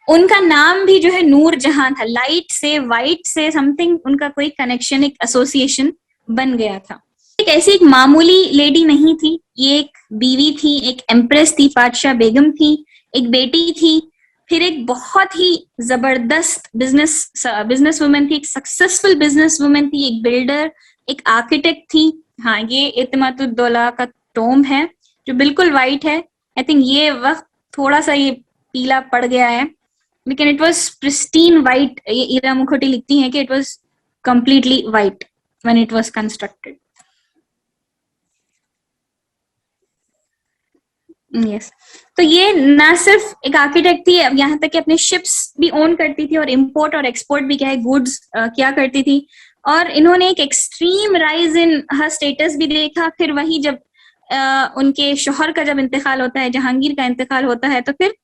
उनका नाम भी जो है नूर जहां था, लाइट से वाइट से समथिंग उनका कोई कनेक्शन, एक एसोसिएशन बन गया था। एक ऐसी एक मामूली लेडी नहीं थी, ये एक बीवी थी, एक एम्प्रेस थी, पातशाह बेगम थी, एक बेटी थी, फिर एक बहुत ही जबरदस्त बिजनेस वुमेन थी, एक सक्सेसफुल बिजनेस वुमेन थी, एक बिल्डर, एक आर्किटेक्ट थी। हाँ, ये इत्मादुद्दौला का टोम है जो बिल्कुल वाइट है। आई थिंक ये वक्त थोड़ा सा ये पीला पड़ गया है, लेकिन इट वाज प्रिस्टीन वाइट। ये ईरा मुखर्जी लिखती हैं कि it was completely white when it was constructed. Yes, तो ये ना सिर्फ एक आर्किटेक्ट थी, अब यहाँ तक कि अपने शिप्स भी ओन करती थी और इंपोर्ट और एक्सपोर्ट भी क्या है गुड्स किया करती थी। और इन्होंने एक extreme rise in her status भी देखा। फिर वही जब उनके शोहर का जब इंतकाल होता है, जहांगीर का इंतकाल होता है, तो फिर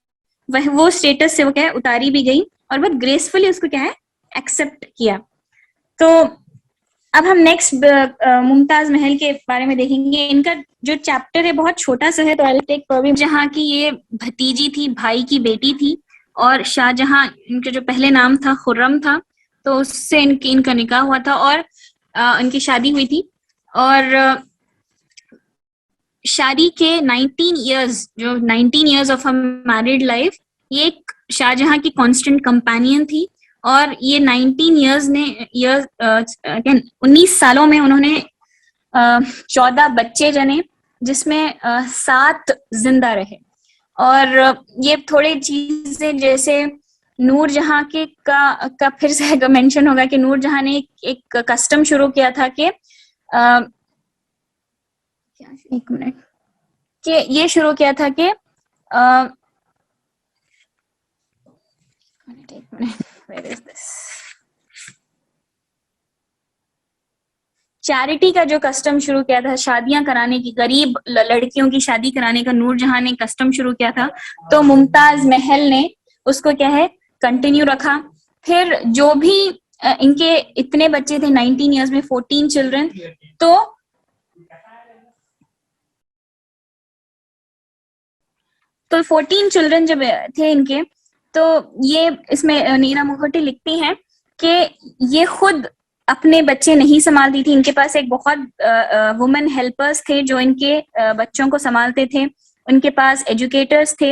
वह वो स्टेटस से वो क्या है उतारी भी गई और बहुत ग्रेसफुली उसको क्या है एक्सेप्ट किया। तो अब हम नेक्स्ट मुमताज महल के बारे में देखेंगे। इनका जो चैप्टर है बहुत छोटा सा है, तो आई विल टेक प्रॉब्लम। जहाँ की ये भतीजी थी, भाई की बेटी थी, और शाहजहां इनका जो पहले नाम था खुर्रम था, तो उससे इनका निकाह हुआ था और इनकी शादी हुई थी। और शादी के 19 years of a married life, ये एक शाहजहां की कांस्टेंट कंपेनियन थी। और ये 19 सालों में उन्होंने 14 बच्चे जने, जिसमें 7 जिंदा रहे। और ये थोड़ी चीजें जैसे नूरजहां के का फिर से मेंशन होगा कि नूरजहां ने एक कस्टम शुरू किया था कि एक मिनट, कि ये शुरू किया था कि चैरिटी का जो कस्टम शुरू किया था, शादियां कराने की, गरीब लड़कियों की शादी कराने का नूरजहां ने कस्टम शुरू किया था। तो मुमताज महल ने उसको क्या है कंटिन्यू रखा। फिर जो भी इनके इतने बच्चे थे 19 इयर्स में 14 चिल्ड्रन, तो 14 चिल्ड्रन जब थे इनके, तो ये इसमें नीरा मुखर्जी लिखती हैं कि ये खुद अपने बच्चे नहीं संभालती थी। इनके पास एक बहुत वुमेन हेल्पर्स थे जो इनके बच्चों को संभालते थे। उनके पास एजुकेटर्स थे।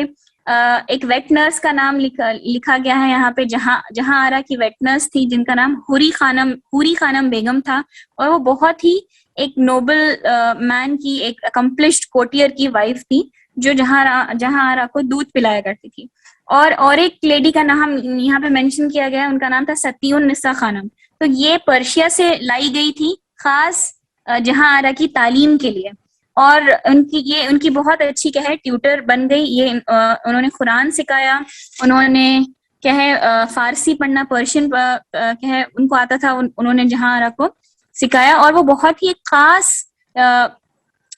एक वेट नर्स का नाम लिखा गया है यहाँ पे, जहां आरा की वेट नर्स थी जिनका नाम हुरी खानम बेगम था। और वो बहुत ही एक नोबल मैन की, एक अकम्प्लिश्ड कोटियर की वाइफ थी, जो जहां आरा को दूध पिलाया करती थी। और एक लेडी का नाम यहाँ पे मेंशन किया गया है, उनका नाम था सतीउन्निसा खानम। तो ये पर्शिया से लाई गई थी खास जहां आरा की तालीम के लिए, और उनकी बहुत अच्छी क्या है ट्यूटर बन गई। ये उन्होंने कुरान सिखाया, उन्होंने क्या है फारसी पढ़ना, पर्शियन क्या है उनको आता था, उन्होंने जहां आरा को सिखाया। और वो बहुत ही खास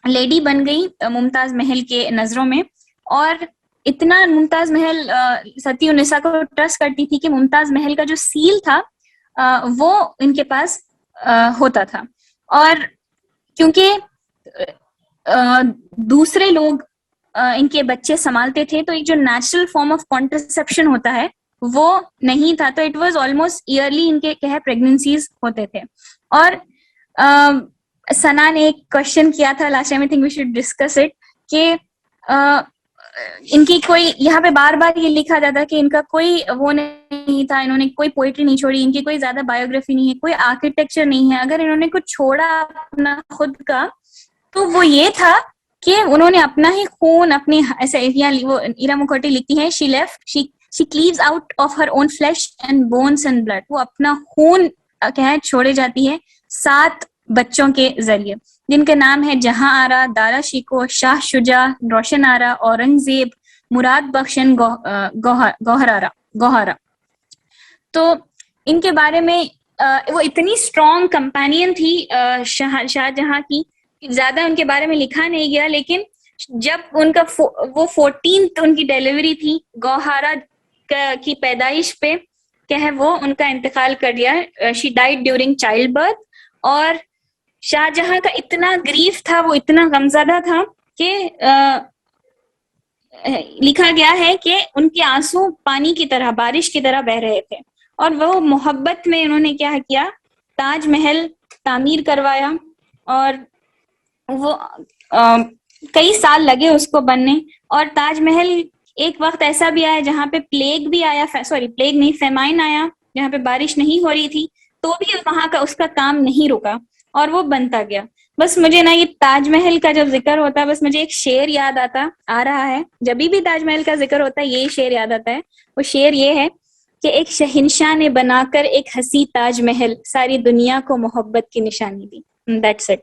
लेडी बन गई मुमताज महल के नजरों में। और इतना मुमताज महल सतीउन्निसा को ट्रस्ट करती थी कि मुमताज महल का जो सील था वो इनके पास होता था। और क्योंकि दूसरे लोग इनके बच्चे संभालते थे, तो एक जो नेचुरल फॉर्म ऑफ कॉन्ट्रसेप्शन होता है वो नहीं था। तो इट वाज ऑलमोस्ट ईयरली इनके क्या है प्रेगनेंसीज होते थे। और सना ने एक क्वेश्चन किया था last time, I think we should discuss it, कि इनकी कोई, यहाँ पे बार बार ये लिखा जाता है कि इनका कोई वो नहीं था, इन्होंने कोई पोइट्री नहीं छोड़ी, इनकी कोई ज्यादा बायोग्राफी नहीं है, कोई आर्किटेक्चर नहीं है। अगर इन्होंने कुछ छोड़ा अपना खुद का, तो वो ये था कि उन्होंने अपना ही खून, अपने ऐसे वो ईरा मुखर्जी लिखती है, she cleaves out of her own flash and bones and blood. वो अपना खून क्या है छोड़े जाती है 7 बच्चों के जरिए, जिनके नाम है जहां आरा, दारा शिको, शाह शुजा, रोशन आरा, औरंगजेब, मुराद बख्शन, गौहरा। तो इनके बारे में वो इतनी स्ट्रॉन्ग कंपेनियन थी शाहजहां की, ज्यादा उनके बारे में लिखा नहीं गया। लेकिन जब उनका वो 14th उनकी डिलीवरी थी, गौहरा की पैदाइश पे क्या है वो उनका इंतकाल कर दिया। She died during child birth. और शाहजहां का इतना ग्रीफ था, वो इतना गमज़दा था कि लिखा गया है कि उनके आंसू पानी की तरह, बारिश की तरह बह रहे थे। और वो मोहब्बत में उन्होंने क्या किया, ताजमहल तामीर करवाया, और वो कई साल लगे उसको बनने। और ताजमहल, एक वक्त ऐसा भी आया जहाँ पे प्लेग भी आया, सॉरी प्लेग नहीं, फेमाइन आया, जहाँ पे बारिश नहीं हो रही थी, तो भी वहां का उसका काम नहीं रुका और वो बनता गया। बस मुझे ना ये ताजमहल का जब जिक्र होता है, बस मुझे एक शेर याद आ रहा है। जब भी ताजमहल का जिक्र होता है ये शेर याद आता है। वो शेर ये है कि एक शहंशाह ने बनाकर एक हसी ताजमहल, सारी दुनिया को मोहब्बत की निशानी दी। That's it.